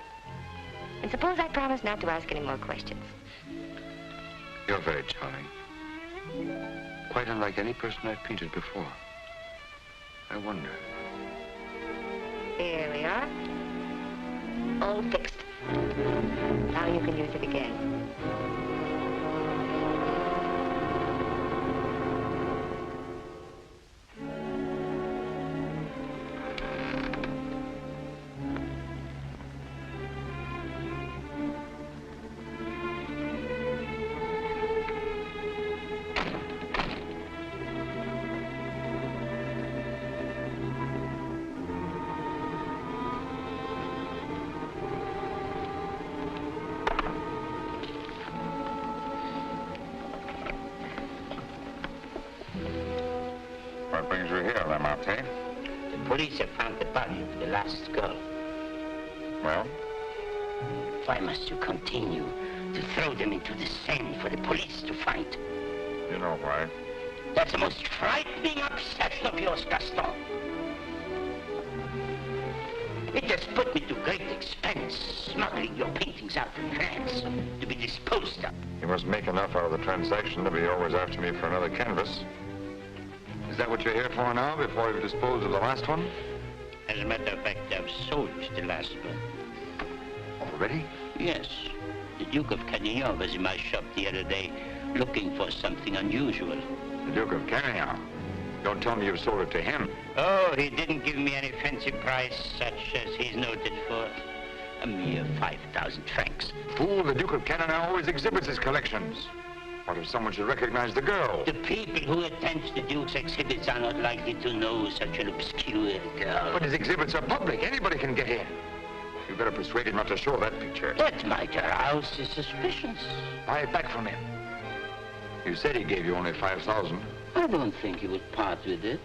And suppose I promise not to ask any more questions. You're very charming. Quite unlike any person I've painted before. I wonder. Here we are. All fixed. Now you can use it again. What brings you here, Lamartine? The police have found the body of the last girl. Well? Why must you continue to throw them into the Seine for the police to find? You know why. That's the most frightening obsession of yours, Gaston. It has put me to great expense, smuggling your paintings out of France to be disposed of. You must make enough out of the transaction to be always after me for another canvas. Is that what you're here for now, before you've disposed of the last one? As a matter of fact, I've sold the last one. Already? Yes. The Duke of Carradine was in my shop the other day looking for something unusual. The Duke of Carradine? Don't tell me you've sold it to him. Oh, he didn't give me any fancy price such as he's noted for. A mere 5,000 francs. Fool, the Duke of Carradine always exhibits his collections. What if someone should recognize the girl? The people who attend the Duke's exhibits are not likely to know such an obscure girl. But his exhibits are public. Anybody can get in. You better persuade him not to show that picture. That might arouse his suspicions. Buy it back from him. You said he gave you only 5,000. I don't think he would part with it.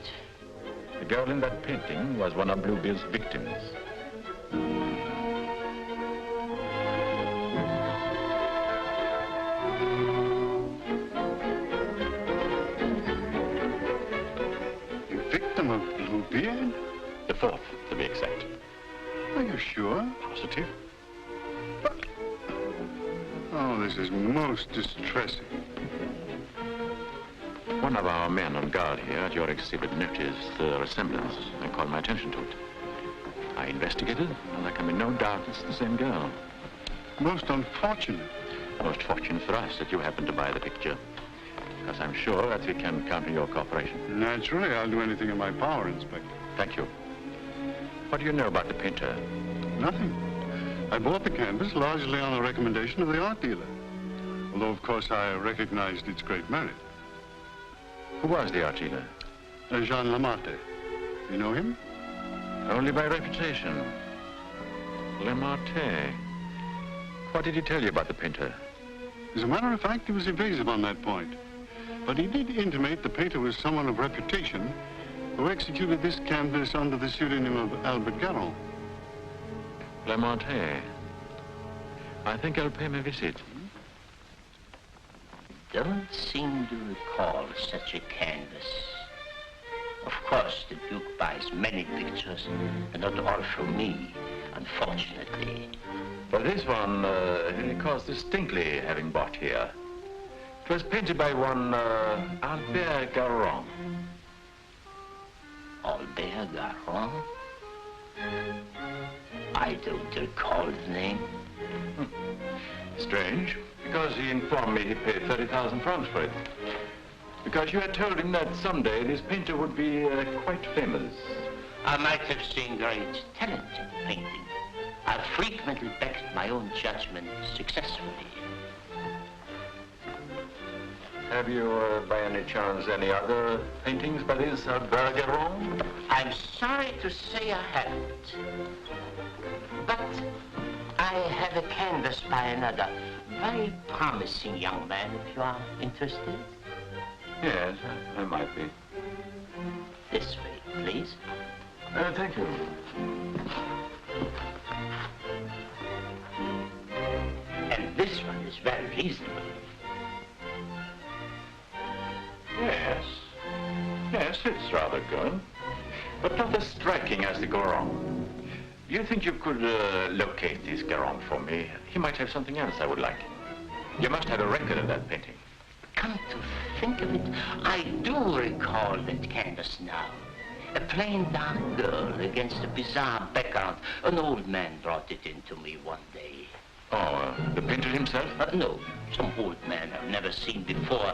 The girl in that painting was one of Bluebeard's victims. Victim of Bluebeard? The fourth, to be exact. Are you sure? Positive. Oh, this is most distressing. One of our men on guard here at your exhibit noticed the resemblance and called my attention to it. I investigated, and there can be no doubt it's the same girl. Most unfortunate. Most fortunate for us that you happened to buy the picture. Because I'm sure that we can count on your cooperation. Naturally, I'll do anything in my power, Inspector. Thank you. What do you know about the painter? Nothing. I bought the canvas largely on the recommendation of the art dealer. Although, of course, I recognized its great merit. Who was the art dealer? Jean Lamartine. You know him? Only by reputation. Lamartine. What did he tell you about the painter? As a matter of fact, he was evasive on that point. But he did intimate the painter was someone of reputation who executed this canvas under the pseudonym of Albert Garron. Lamartine. I think I'll pay him a visit. Don't seem to recall such a canvas. Of course, the Duke buys many pictures, and not all from me, unfortunately. But this one, he recalls distinctly having bought here. It was painted by one Albert Garron. Albert Garron? I don't recall the name. Strange, because he informed me he paid 30,000 francs for it. Because you had told him that someday this painter would be quite famous. I might have seen great talent in painting. I've frequently backed my own judgment successfully. Have you, by any chance, any other paintings by this Bergeron? I'm sorry to say I haven't. But I have a canvas by another very promising young man, if you are interested. Yes, I might be. This way, please. Thank you. And this one is very reasonable. Yes. Yes, it's rather good. But not as striking as the Goron. You think you could locate this Goron for me? He might have something else I would like. You must have a record of that painting. Come to think of it, I do recall that canvas now. A plain dark girl against a bizarre background. An old man brought it in to me one day. Oh, the painter himself? No, some old man I've never seen before.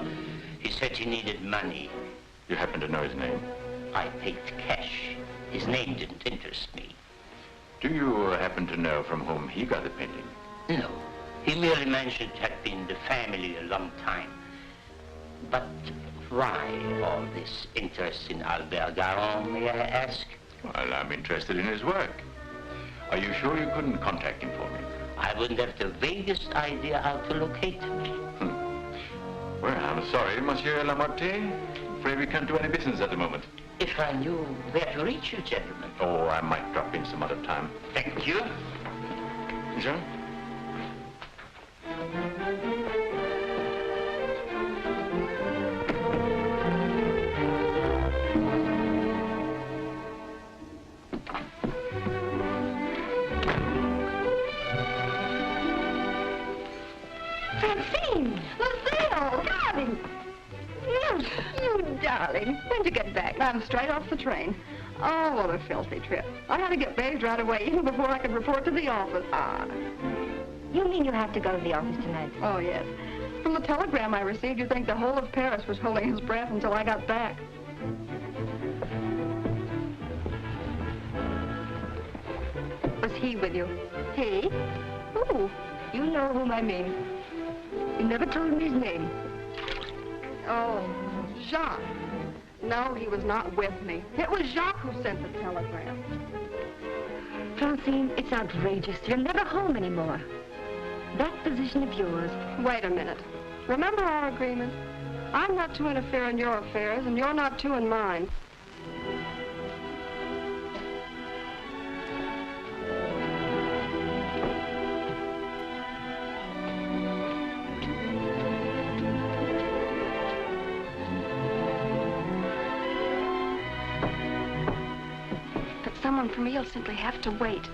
He said he needed money. You happen to know his name? I paid cash. His name didn't interest me. Do you happen to know from whom he got the painting? No. He merely mentioned it had been the family a long time. But why all this interest in Albert Garon, may I ask? Well, I'm interested in his work. Are you sure you couldn't contact him for me? I wouldn't have the vaguest idea how to locate him. Well, I'm sorry, Monsieur Lamotte. Afraid we can't do any business at the moment. If I knew where to reach you, gentlemen. Oh, I might drop in some other time. Thank you. Sir? Francine! Lucille! Darling! You darling. When'd you get back? I'm straight off the train. Oh, what a filthy trip. I had to get bathed right away, even before I could report to the office. You mean you have to go to the office tonight? Oh, yes. From the telegram I received, you'd think the whole of Paris was holding his breath until I got back. Was he with you? He? Who? You know whom I mean. You never told me his name. Oh, Jacques. No, he was not with me. It was Jacques who sent the telegram. Francine, it's outrageous. You're never home anymore. That position of yours. Wait a minute. Remember our agreement? I'm not to interfere in your affairs, and you're not to in mine. Someone from me will simply have to wait.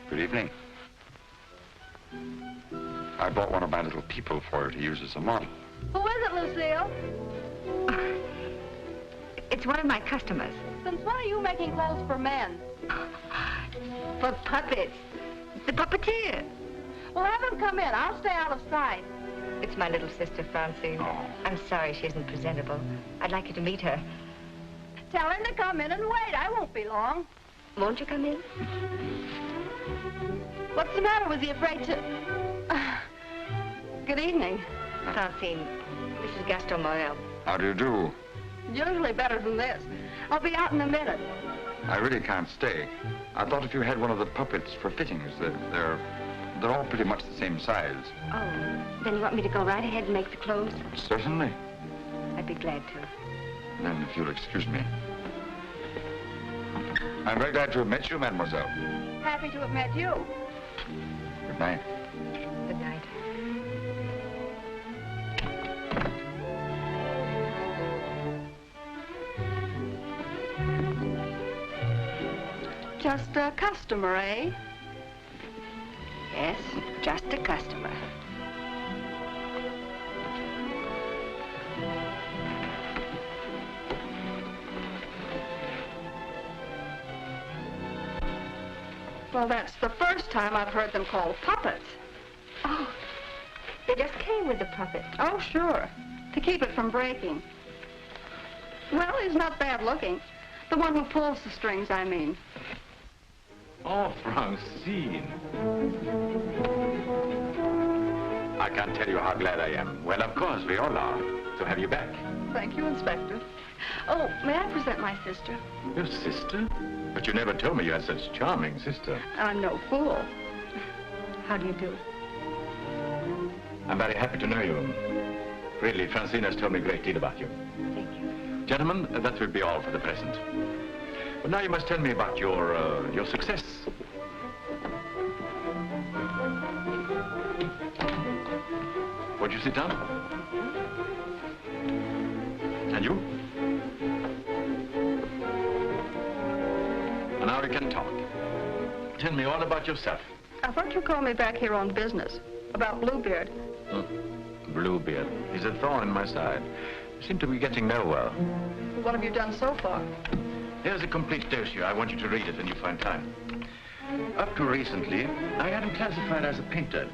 Good evening. I bought one of my little people for her to use as a model. Who is it, Lucille? It's one of my customers. Since when are you making clothes for men? For puppets. The puppeteer. Well, have him come in. I'll stay out of sight. It's my little sister, Francine. Oh. I'm sorry she isn't presentable. I'd like you to meet her. Tell him to come in and wait. I won't be long. Won't you come in? What's the matter? Was he afraid to... Good evening. Francine, this is Gaston Morel. How do you do? Usually better than this. I'll be out in a minute. I really can't stay. I thought if you had one of the puppets for fittings, they're all pretty much the same size. Oh, then you want me to go right ahead and make the clothes? Certainly. I'd be glad to. Then, if you'll excuse me. I'm very glad to have met you, mademoiselle. Happy to have met you. Good night. Good night. Just a customer, eh? Yes, just a customer. Well, that's the first time I've heard them called puppets. Oh, they just came with the puppet. Oh, sure. To keep it from breaking. Well, he's not bad looking. The one who pulls the strings, I mean. Oh, Francine. I can't tell you how glad I am. Well, of course, we all are, to have you back. Thank you, Inspector. Oh, may I present my sister? Your sister? But you never told me you had such a charming sister. I'm no fool. How do you do? I'm very happy to know you. Really, Francine has told me a great deal about you. Thank you. Gentlemen, that will be all for the present. But now you must tell me about your success. Would you sit down? And you? And now we can talk. Tell me all about yourself. I thought you called me back here on business. About Bluebeard. Bluebeard. He's a thorn in my side. You seem to be getting nowhere. What have you done so far? Here's a complete dossier. I want you to read it when you find time. Up to recently, I had him classified as a painter.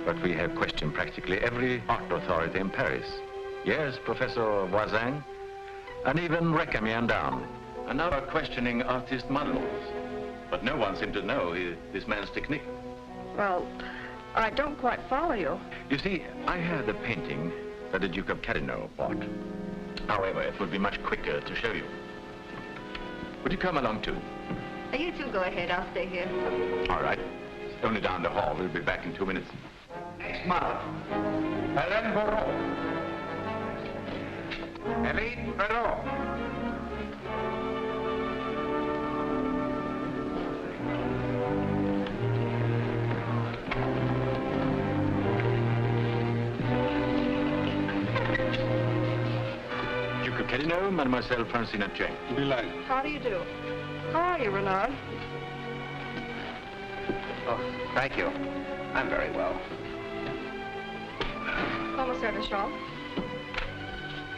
But we have questioned practically every art authority in Paris. Yes, Professor Voisin, and even Recamier down. And now we're questioning artist models. But no one seemed to know this man's technique. Well, I don't quite follow you. You see, I had the painting that the Duke of Carradine bought. However, it would be much quicker to show you. Would you come along too? You two go ahead. I'll stay here. All right. It's only down the hall. We'll be back in 2 minutes. Next model. Hélène Borot. Hélène Borot. Duke of Carradine, Mademoiselle Francine Jane. Delighted. How do you do? How are you, Renard? Oh, thank you. I'm very well. Comment ça, Deschamps?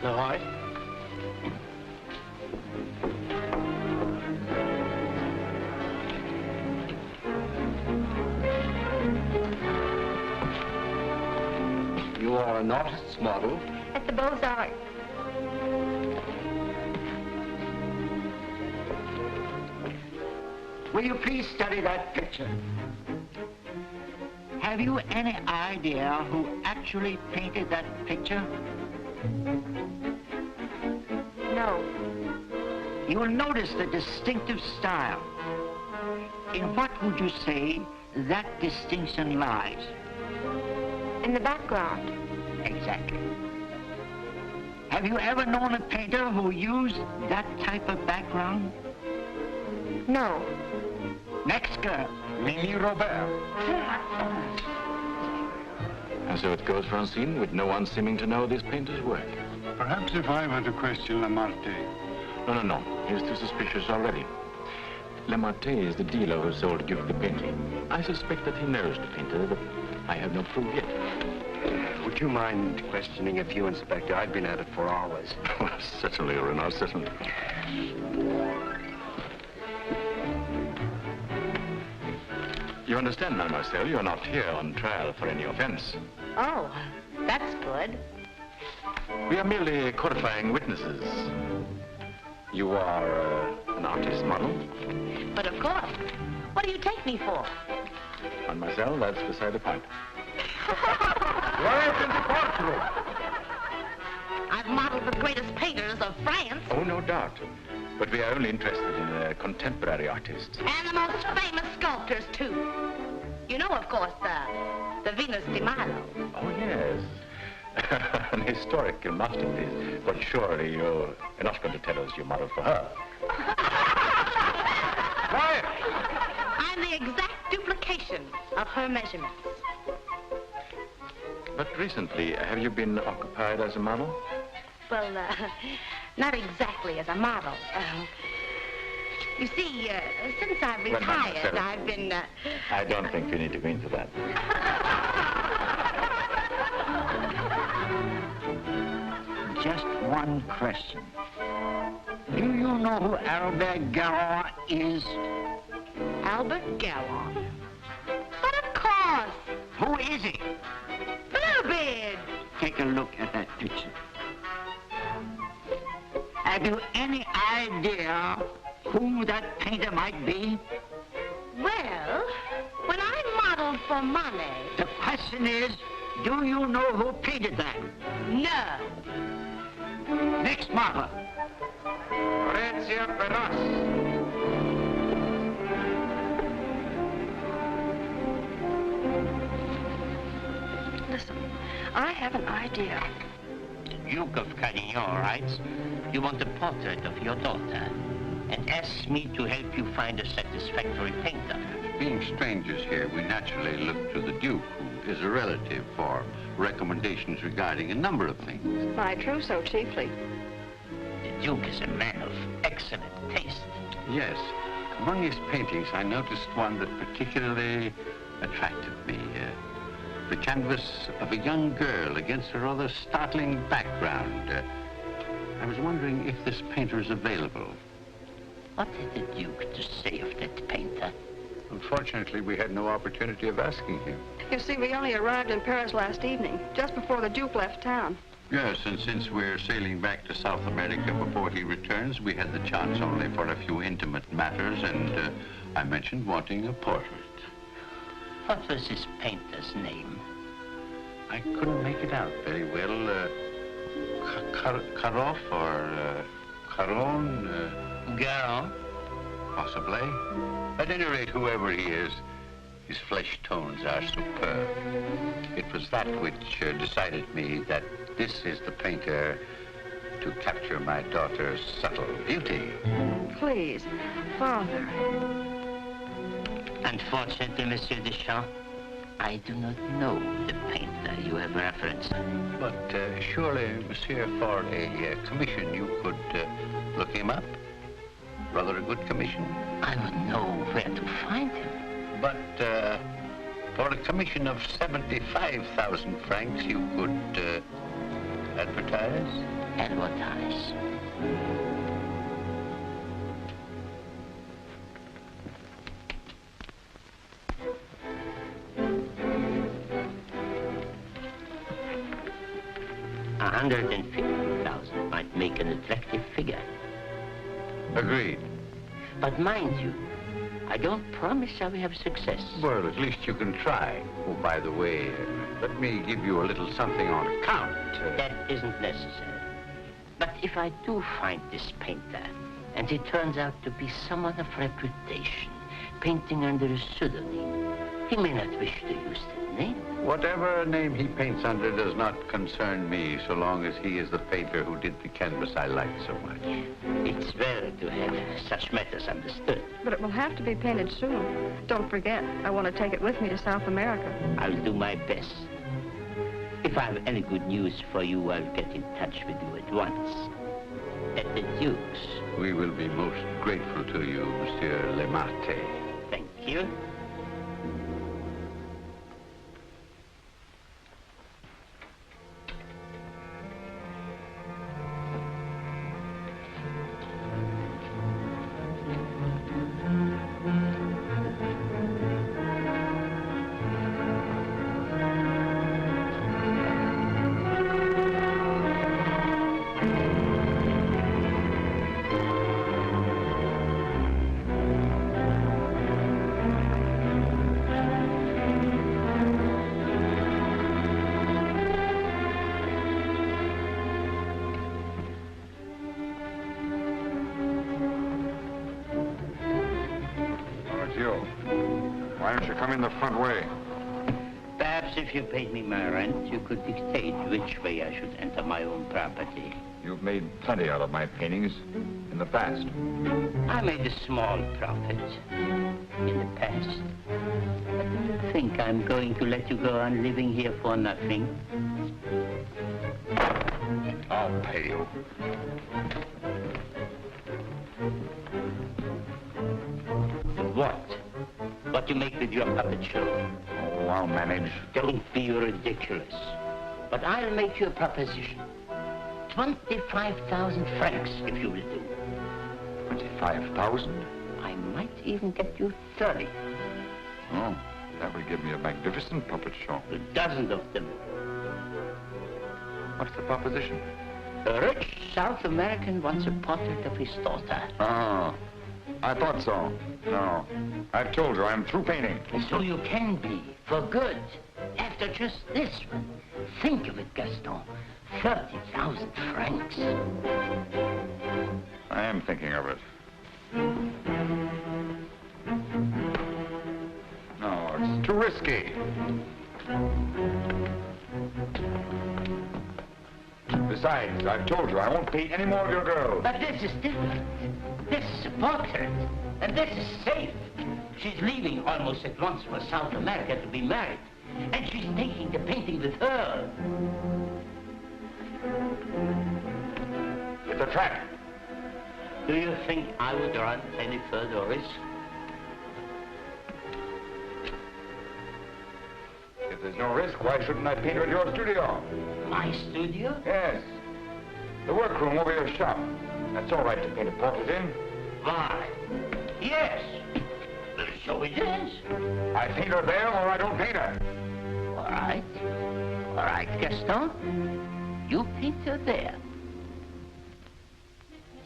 Ahoy. You are an artist's model? At the Beaux-Arts. Will you please study that picture? Have you any idea who actually painted that picture? No. You will notice the distinctive style. In what would you say that distinction lies? In the background. Exactly. Have you ever known a painter who used that type of background? No. Next girl, Mimi Robert. And so it goes, Francine, with no one seeming to know this painter's work. Perhaps if I were to question Lamartine. No. He's too suspicious already. Lamartine is the dealer who sold Duke the painting. I suspect that he knows the painter, but I have no proof yet. Would you mind questioning a few, Inspector? I've been at it for hours. Well, certainly, Renard, certainly. You understand, mademoiselle, you're not here on trial for any offense. Oh, that's good. We are merely qualifying witnesses. You are an artist model? But of course. What do you take me for? Mademoiselle, that's beside the point. Where's in the courtroom? I've modeled the greatest painters of France. Oh, no doubt. But we are only interested in contemporary artists. And the most famous sculptors, too. You know, of course, the Venus de Milo. Oh, yes. An historical masterpiece. But surely you're not going to tell us you modeled for her. Quiet! I'm the exact duplication of her measurements. But recently, have you been occupied as a model? Well, not exactly as a model. You see, since I've retired, I've been... I don't think we need to go into that. Just one question. Do you know who Albert Garron is? Albert Garron? But of course! Who is he? Bluebeard! Take a look at that picture. Have you any idea who that painter might be? Well, when I modeled for money... The question is, do you know who painted that? No. Next model. Listen, I have an idea. The Duke of Carradine writes, you want a portrait of your daughter, and asks me to help you find a satisfactory painter. Being strangers here, we naturally look to the Duke, who is a relative, for recommendations regarding a number of things. My trousseau, chiefly. The Duke is a man of excellent taste. Yes. Among his paintings, I noticed one that particularly attracted me. The canvas of a young girl against a rather startling background. I was wondering if this painter is available. What had the Duke to say of that painter? Unfortunately, we had no opportunity of asking him. You see, we only arrived in Paris last evening, just before the Duke left town. Yes, and since we're sailing back to South America before he returns, we had the chance only for a few intimate matters, and I mentioned wanting a portrait. What was this painter's name? I couldn't make it out very well. Karoff or Caron? Garon? Possibly. At any rate, whoever he is, his flesh tones are superb. It was that which decided me that this is the painter to capture my daughter's subtle beauty. Please, Father. Unfortunately, Monsieur Deschamps, I do not know the painter you have referenced. But surely, Monsieur, for a commission, you could look him up. Rather a good commission. I would know where to find him. But for a commission of 75,000 francs, you could advertise? Advertise. $150,000 might make an attractive figure. Agreed. But mind you, I don't promise I will have success. Well, at least you can try. Oh, by the way, let me give you a little something on account. That isn't necessary. But if I do find this painter, and he turns out to be someone of reputation, painting under a pseudonym, he may not wish to use that name. Whatever name he paints under does not concern me, so long as he is the painter who did the canvas I like so much. It's well to have such matters understood. But it will have to be painted soon. Don't forget, I want to take it with me to South America. I'll do my best. If I have any good news for you, I'll get in touch with you at once. At the Duke's. We will be most grateful to you, Monsieur Lemarte. Thank you. Why don't you come in the front way? Perhaps if you paid me my rent, you could dictate which way I should enter my own property. You've made plenty out of my paintings in the past. I made a small profit in the past. But do you think I'm going to let you go on living here for nothing? I'll pay you. What? What you make with your puppet show? Oh, I'll manage. Don't be ridiculous. But I'll make you a proposition. 25,000 francs, if you will do. 25,000? I might even get you 30. Oh, that would give me a magnificent puppet show. A dozen of them. What's the proposition? A rich South American wants a portrait of his daughter. Oh, I thought so. No, I've told her I'm through painting. So you can be, for good. After just this one. Think of it, Gaston. 30,000 francs. I am thinking of it. No, it's too risky. Besides, I've told you I won't pay any more of your girls. But this is different. This is a portrait, and this is safe. She's leaving almost at once for South America to be married, and she's taking the painting with her. It's a trap. Do you think I would run any further risk? If there's no risk, why shouldn't I paint her at your studio? My studio? Yes. The workroom over your shop. That's all right to paint a portrait in. Why? Yes. So it is. I paint her there or I don't paint her. All right. All right, Gaston. You paint her there.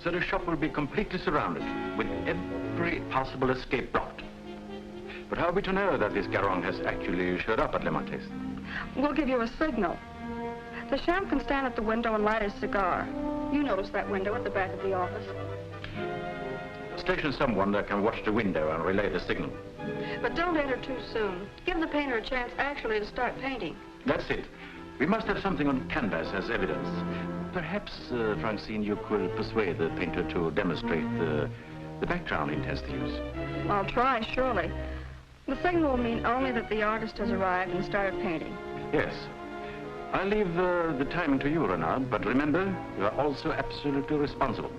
So the shop will be completely surrounded with every possible escape blocked. But how are we to know that this Garong has actually showed up at Le Montes? We'll give you a signal. The chef can stand at the window and light his cigar. You notice that window at the back of the office. Station someone that can watch the window and relay the signal. But don't enter too soon. Give the painter a chance actually to start painting. That's it. We must have something on canvas as evidence. Perhaps, Francine, you could persuade the painter to demonstrate the background he intends to use. I'll try, surely. The signal will mean only that the artist has arrived and started painting. Yes. I'll leave the timing to you, Renard, but remember, you are also absolutely responsible.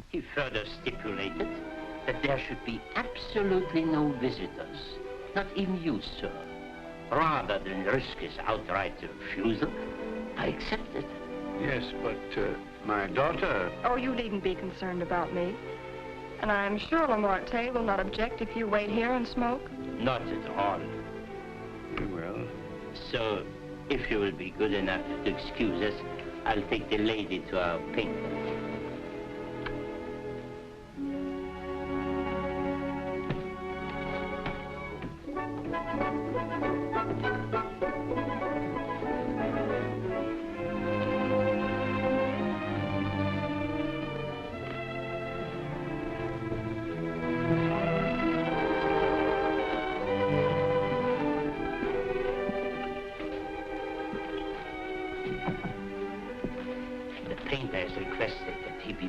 He further stipulated that there should be absolutely no visitors, not even you, sir. Rather than risk his outright refusal, I accepted. Yes, but my daughter... Oh, you needn't be concerned about me. And I'm sure Lamarté will not object if you wait here and smoke. Not at all. Very well. So, if you will be good enough to excuse us, I'll take the lady to our painter.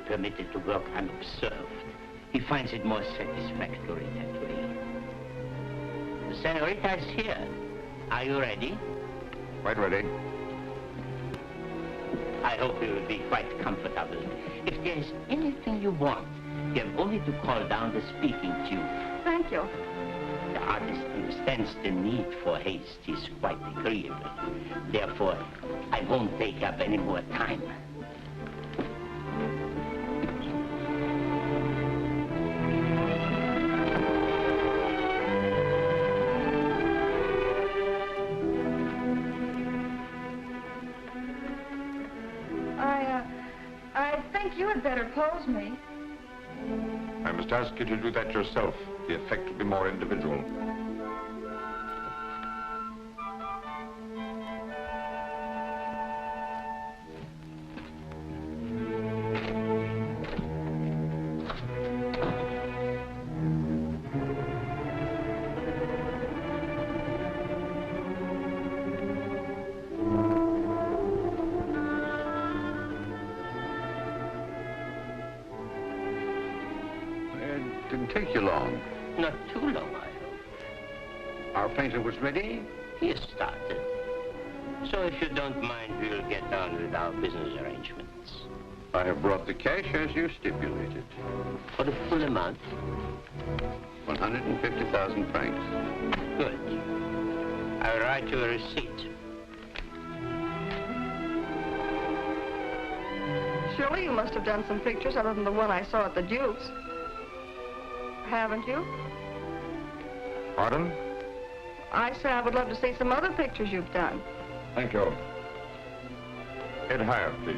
Permitted to work unobserved. He finds it more satisfactory that way. The senorita is here. Are you ready? Quite ready. I hope you will be quite comfortable. If there is anything you want, you have only to call down the speaking tube. Thank you. The artist understands the need for haste. He's quite agreeable. Therefore, I won't take up any more time. I think you had better pose me. I must ask you to do that yourself. The effect will be more individual. Didn't take you long. Not too long, I hope. Our painter was ready? He has started. So if you don't mind, we'll get on with our business arrangements. I have brought the cash as you stipulated. For the full amount? 150,000 francs. Good. I'll write you a receipt. Surely you must have done some pictures other than the one I saw at the Duke's. Haven't you? Pardon? I said I would love to see some other pictures you've done. Thank you. Head higher, please.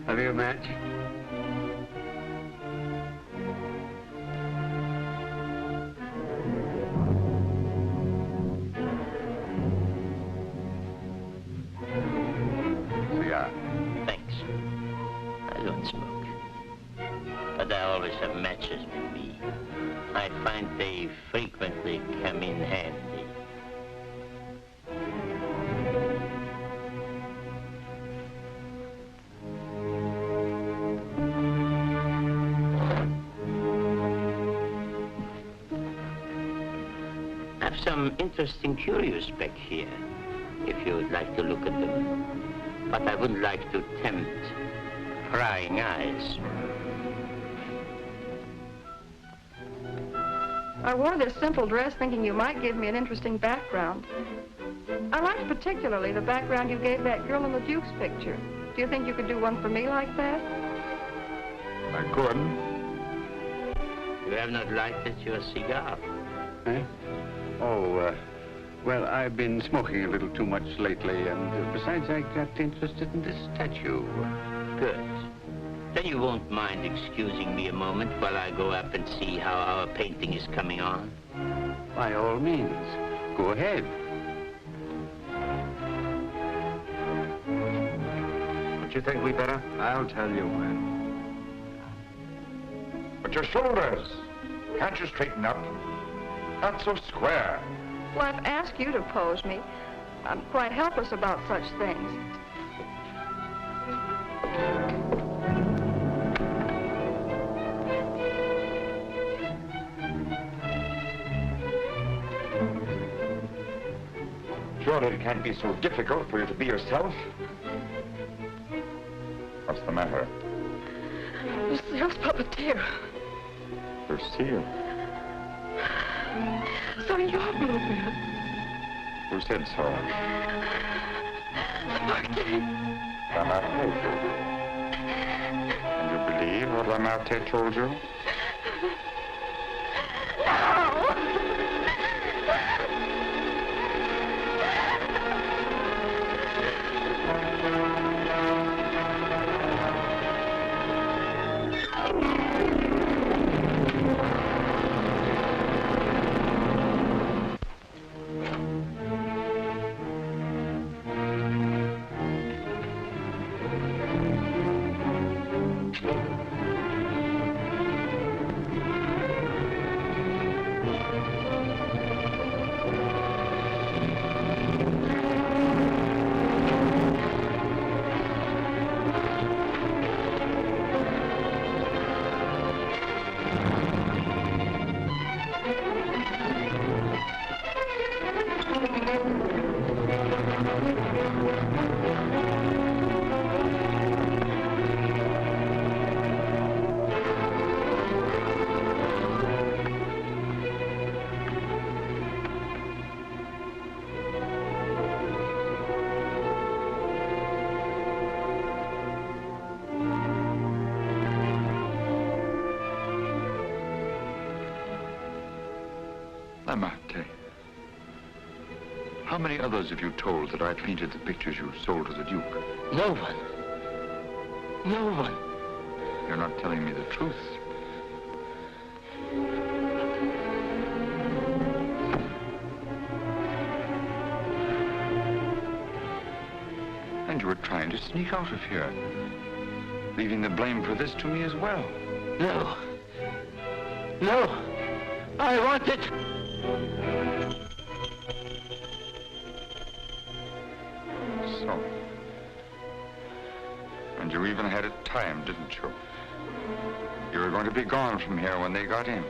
Have you a match? Cigar. Thanks. I don't smoke. But I always have matches with me. I find they frequently come in handy. I have some interesting curios back here, if you would like to look at them. But I wouldn't like to tempt prying eyes. I wore this simple dress thinking you might give me an interesting background. I liked particularly the background you gave that girl in the Duke's picture. Do you think you could do one for me like that? I could. You have not lighted your cigar. Eh? Oh, well, I've been smoking a little too much lately, and besides, I got interested in this statue. Good. Then you won't mind excusing me a moment while I go up and see how our painting is coming on? By all means. Go ahead. Don't you think we better? I'll tell you when. But your shoulders. Can't you straighten up? Not so square. Well, I've asked you to pose me. I'm quite helpless about such things. Surely it can't be so difficult for you to be yourself. What's the matter? Lucille's puppeteer. Lucille. So you're Bluebeard. Who said so? Lamartine. Lamartine. And you believe what Lamartine told you? Lamartine. How many others have you told that I painted the pictures you sold to the Duke? No one. No one. You're not telling me the truth. And you were trying to sneak out of here, leaving the blame for this to me as well. No. No. I want it. So. And you even had it timed, didn't you? You were going to be gone from here when they got in.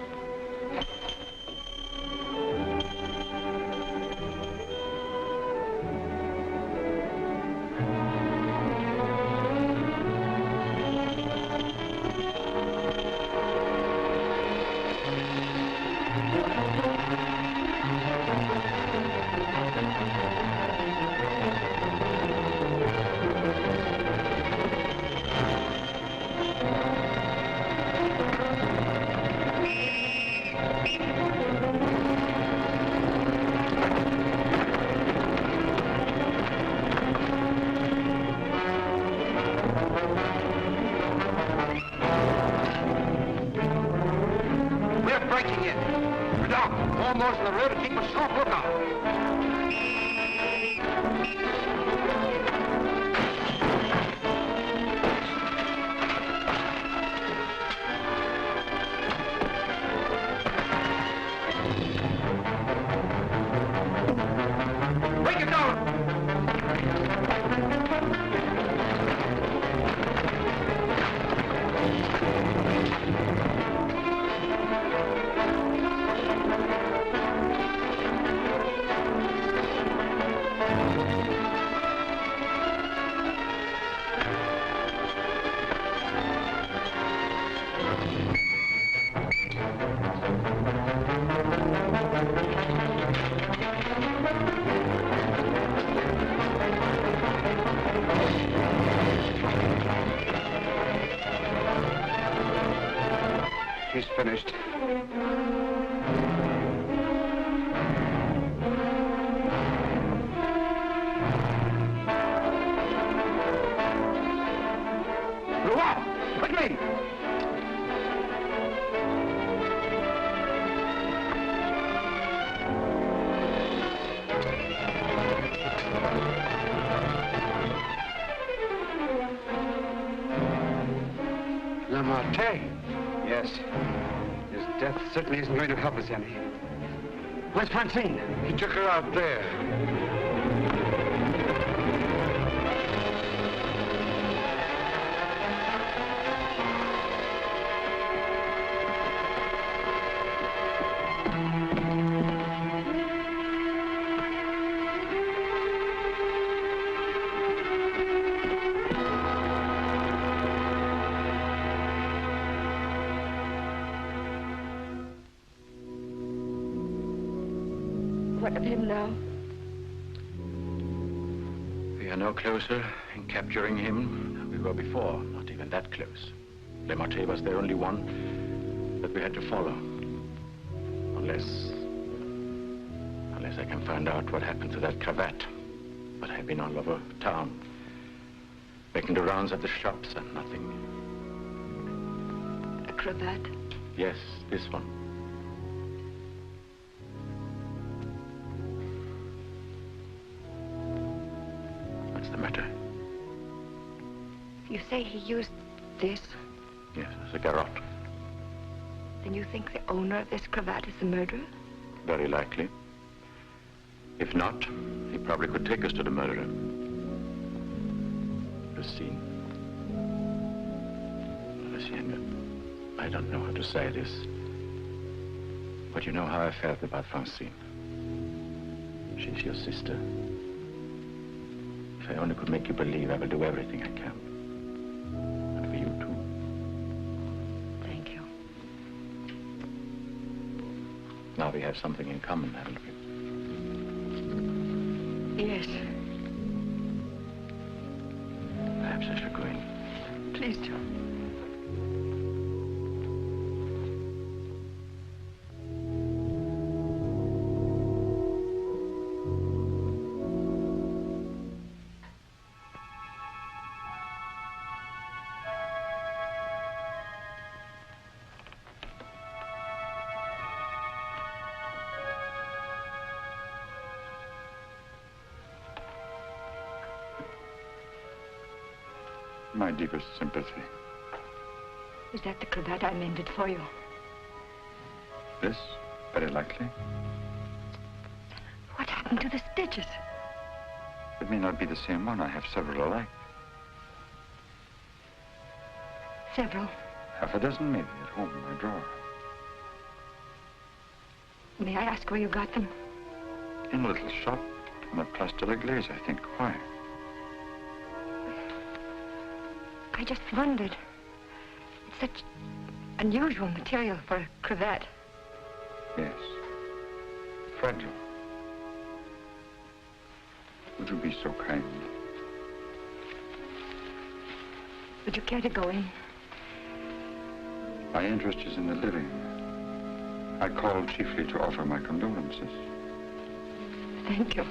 Doc, almost in the rear to keep a sharp lookout. Break it down! He's finished. Move up! Quickly! Lamartine? Yes. His death certainly isn't going to help us any. Where's Francine? He took her out there. What of him now? We are no closer in capturing him than we were before. Not even that close. Lamartine was the only one that we had to follow. Unless I can find out what happened to that cravat. But I've been all over town, making the rounds at the shops and nothing. A cravat? Yes, this one. What's the matter? You say he used this? Yes, it's a garrote. Then you think the owner of this cravat is the murderer? Very likely. If not, he probably could take us to the murderer. Lucien. Lucien, I don't know how to say this, but you know how I felt about Francine. She's your sister. If I only could make you believe, I will do everything I can. And for you, too. Thank you. Now we have something in common, haven't we? Yes. Perhaps I should go in. Please do. My deepest sympathy. Is that the cravat I mended for you? This? Very likely. What happened to the stitches? It may not be the same one. I have several alike. Several. Half a dozen, maybe, at home in my drawer. May I ask where you got them? In a little shop on the Place de l'Église, I think. Why? I just wondered. It's such unusual material for a cravat. Yes. Fragile. Would you be so kind? Would you care to go in? My interest is in the living. I called chiefly to offer my condolences. Thank you.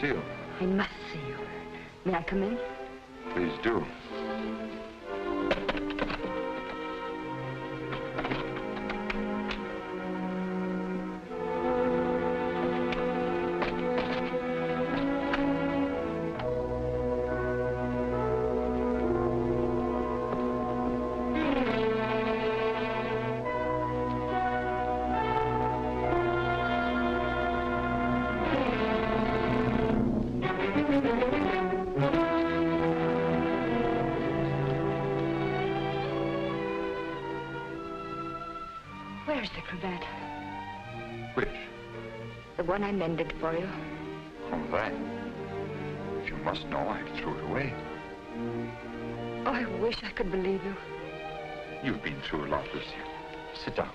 Lucille. I must see you. May I come in? Please do. Where's the cravat? Which? The one I mended for you. Oh, that. If you must know, I threw it away. Oh, I wish I could believe you. You've been through a lot, Lucille. Sit down.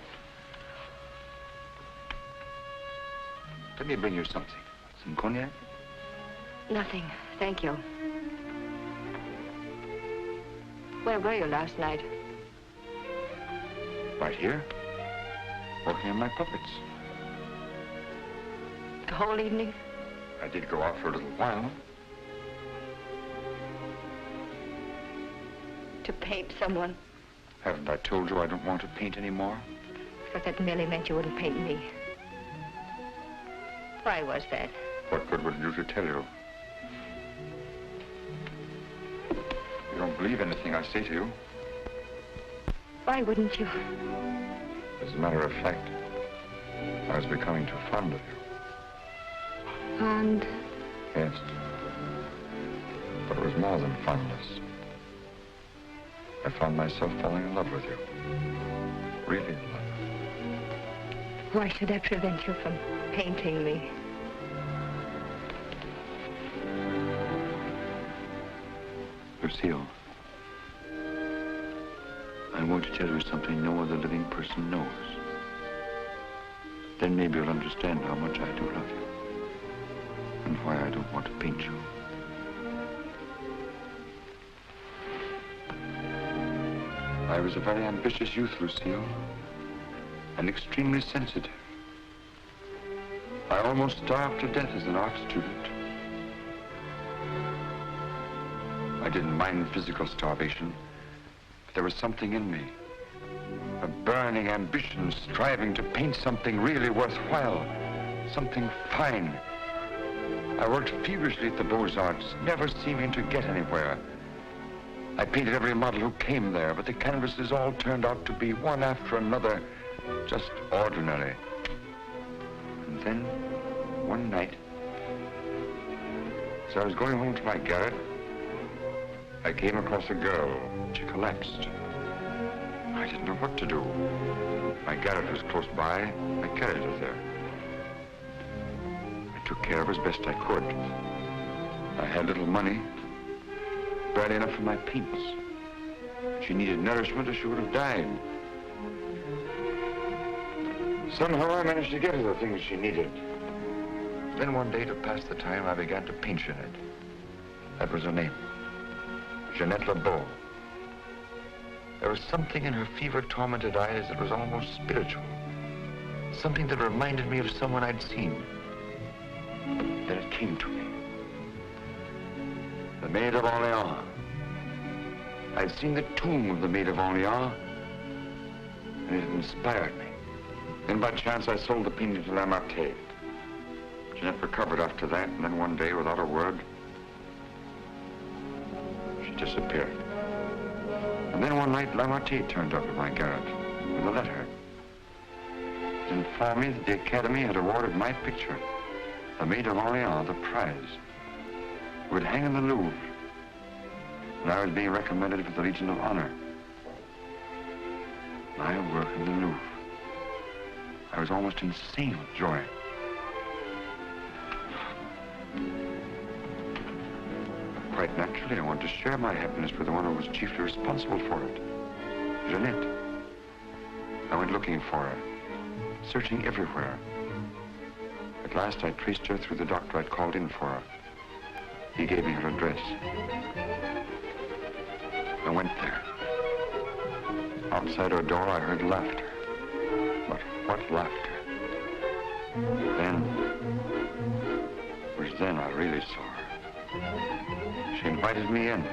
Let me bring you something. Some cognac? Nothing, thank you. Where were you last night? Right here. Working on my puppets. The whole evening? I did go out for a little while. To paint someone? Haven't I told you I don't want to paint anymore? But that merely meant you wouldn't paint me. Why was that? What good would it do to tell you? You don't believe anything I say to you. Why wouldn't you? As a matter of fact, I was becoming too fond of you. Fond? Yes. But it was more than fondness. I found myself falling in love with you. Really in love. Why should that prevent you from painting me? Lucille, I want to tell you something no other living person knows. Then maybe you'll understand how much I do love you. And why I don't want to paint you. I was a very ambitious youth, Lucille. And extremely sensitive. I almost starved to death as an art student. I didn't mind physical starvation, but there was something in me. A burning ambition striving to paint something really worthwhile, something fine. I worked feverishly at the Beaux-Arts, never seeming to get anywhere. I painted every model who came there, but the canvases all turned out to be one after another, just ordinary. And then, one night, as I was going home to my garret, I came across a girl. She collapsed. I didn't know what to do. My garret was close by. I carried her there. I took care of her as best I could. I had little money, barely enough for my paints. She needed nourishment or she would have died. Somehow I managed to get her the things she needed. Then one day, to pass the time, I began to paint Jeanette. That was her name. Jeanette LeBeau. There was something in her fever-tormented eyes that was almost spiritual. Something that reminded me of someone I'd seen. Then it came to me. The Maid of Orleans. I'd seen the tomb of the Maid of Orleans, and it had inspired me. Then by chance I sold the painting to Lamartine. Jeanette recovered after that, and then one day, without a word, she disappeared. And then one night, Lamartine turned up at my garret with a letter. It informed me that the Academy had awarded my picture, the Maid of Orleans, the prize. It would hang in the Louvre, and I was being recommended for the Legion of Honor. My work in the Louvre. I was almost insane with joy. Quite naturally, I wanted to share my happiness with the one who was chiefly responsible for it, Jeanette. I went looking for her, searching everywhere. At last, I traced her through the doctor I'd called in for her. He gave me her address. I went there. Outside her door, I heard laughter. But what laughter? Then, it was Then I really saw her. She invited me in.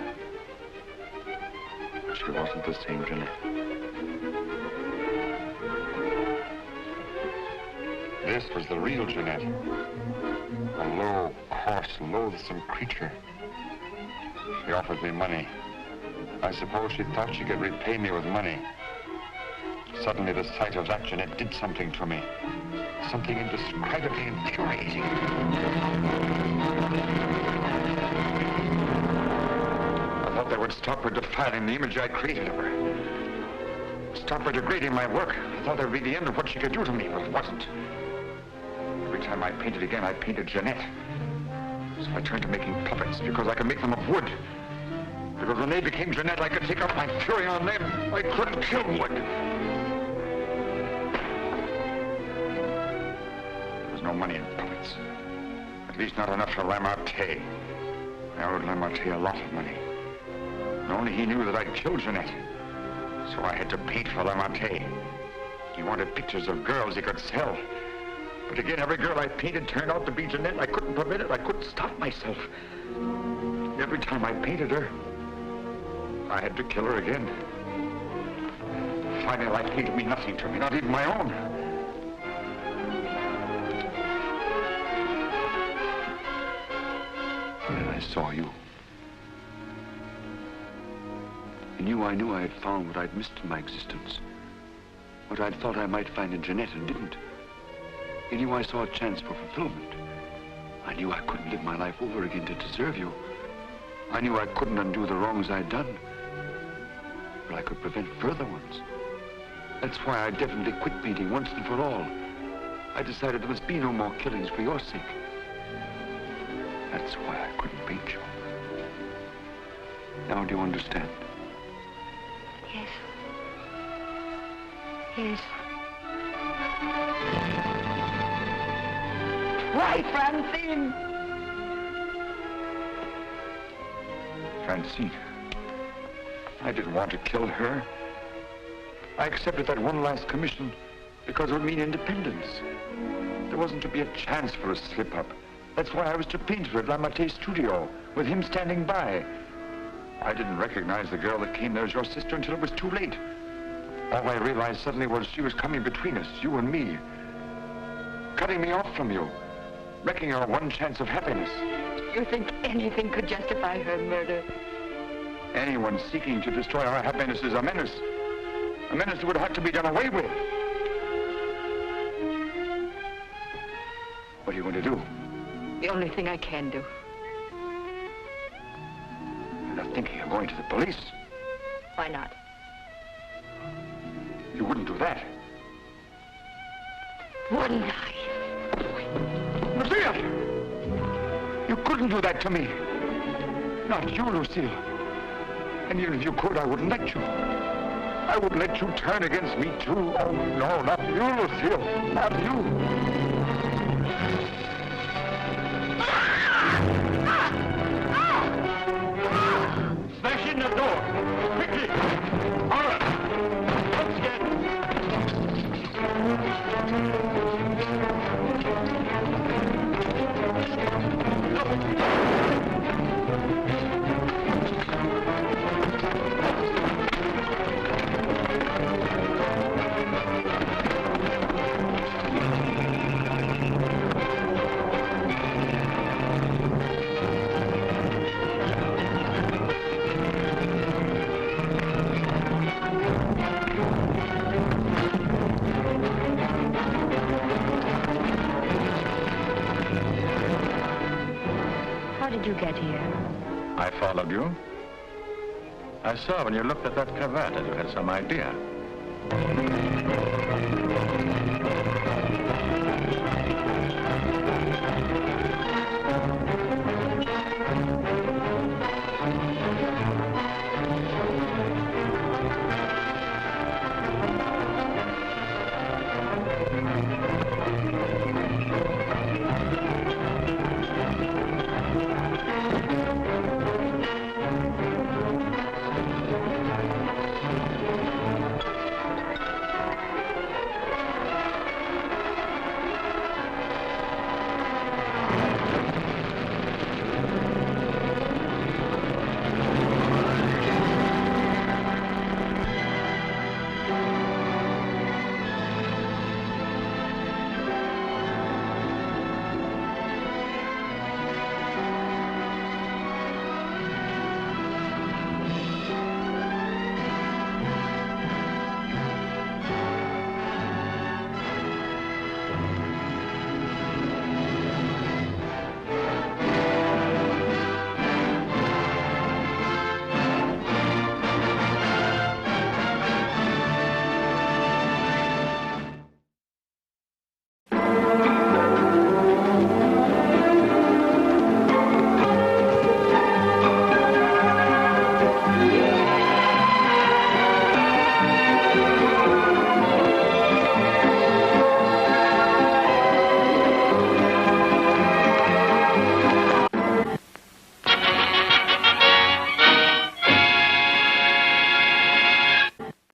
But she wasn't the same Jeanette. This was the real Jeanette. A low, coarse, loathsome creature. She offered me money. I suppose she thought she could repay me with money. Suddenly, the sight of that Jeanette did something to me. Something indescribably infuriating. I thought that would stop her defiling the image I created of her. Stop her degrading my work. I thought that would be the end of what she could do to me, but it wasn't. Every time I painted again, I painted Jeanette. So I turned to making puppets because I could make them of wood. Because when they became Jeanette, I could take out my fury on them. I couldn't kill wood. No money in puppets. At least not enough for Lamartine. I owed Lamartine a lot of money. And only he knew that I'd killed Jeanette. So I had to paint for Lamartine. He wanted pictures of girls he could sell. But again, every girl I painted turned out to be Jeanette. I couldn't prevent it. I couldn't stop myself. Every time I painted her, I had to kill her again. Finally, life came to mean nothing to me, not even my own. And I saw you. In you, I knew I had found what I'd missed in my existence. What I'd thought I might find in Jeanette and didn't. In you, I saw a chance for fulfillment. I knew I couldn't live my life over again to deserve you. I knew I couldn't undo the wrongs I'd done. But I could prevent further ones. That's why I definitely quit painting once and for all. I decided there must be no more killings for your sake. That's why I couldn't paint you. Now do you understand? Yes. Yes. Why, Francine? Francine. I didn't want to kill her. I accepted that one last commission because it would mean independence. There wasn't to be a chance for a slip-up. That's why I was to paint her at Lamartine's studio, with him standing by. I didn't recognize the girl that came there as your sister until it was too late. All I realized suddenly was she was coming between us, you and me. Cutting me off from you. Wrecking our one chance of happiness. You think anything could justify her murder? Anyone seeking to destroy our happiness is a menace. A menace that would have to be done away with. What are you going to do? The only thing I can do. You're not thinking of going to the police? Why not? You wouldn't do that. Wouldn't I? Lucille! You couldn't do that to me. Not you, Lucille. And even if you could, I wouldn't let you. I wouldn't let you turn against me, too. Oh, no, not you, Lucille. Not you. Smash in the door. Quickly. All right. Let's get... How did you get here? I followed you. I saw when you looked at that cravat that you had some idea.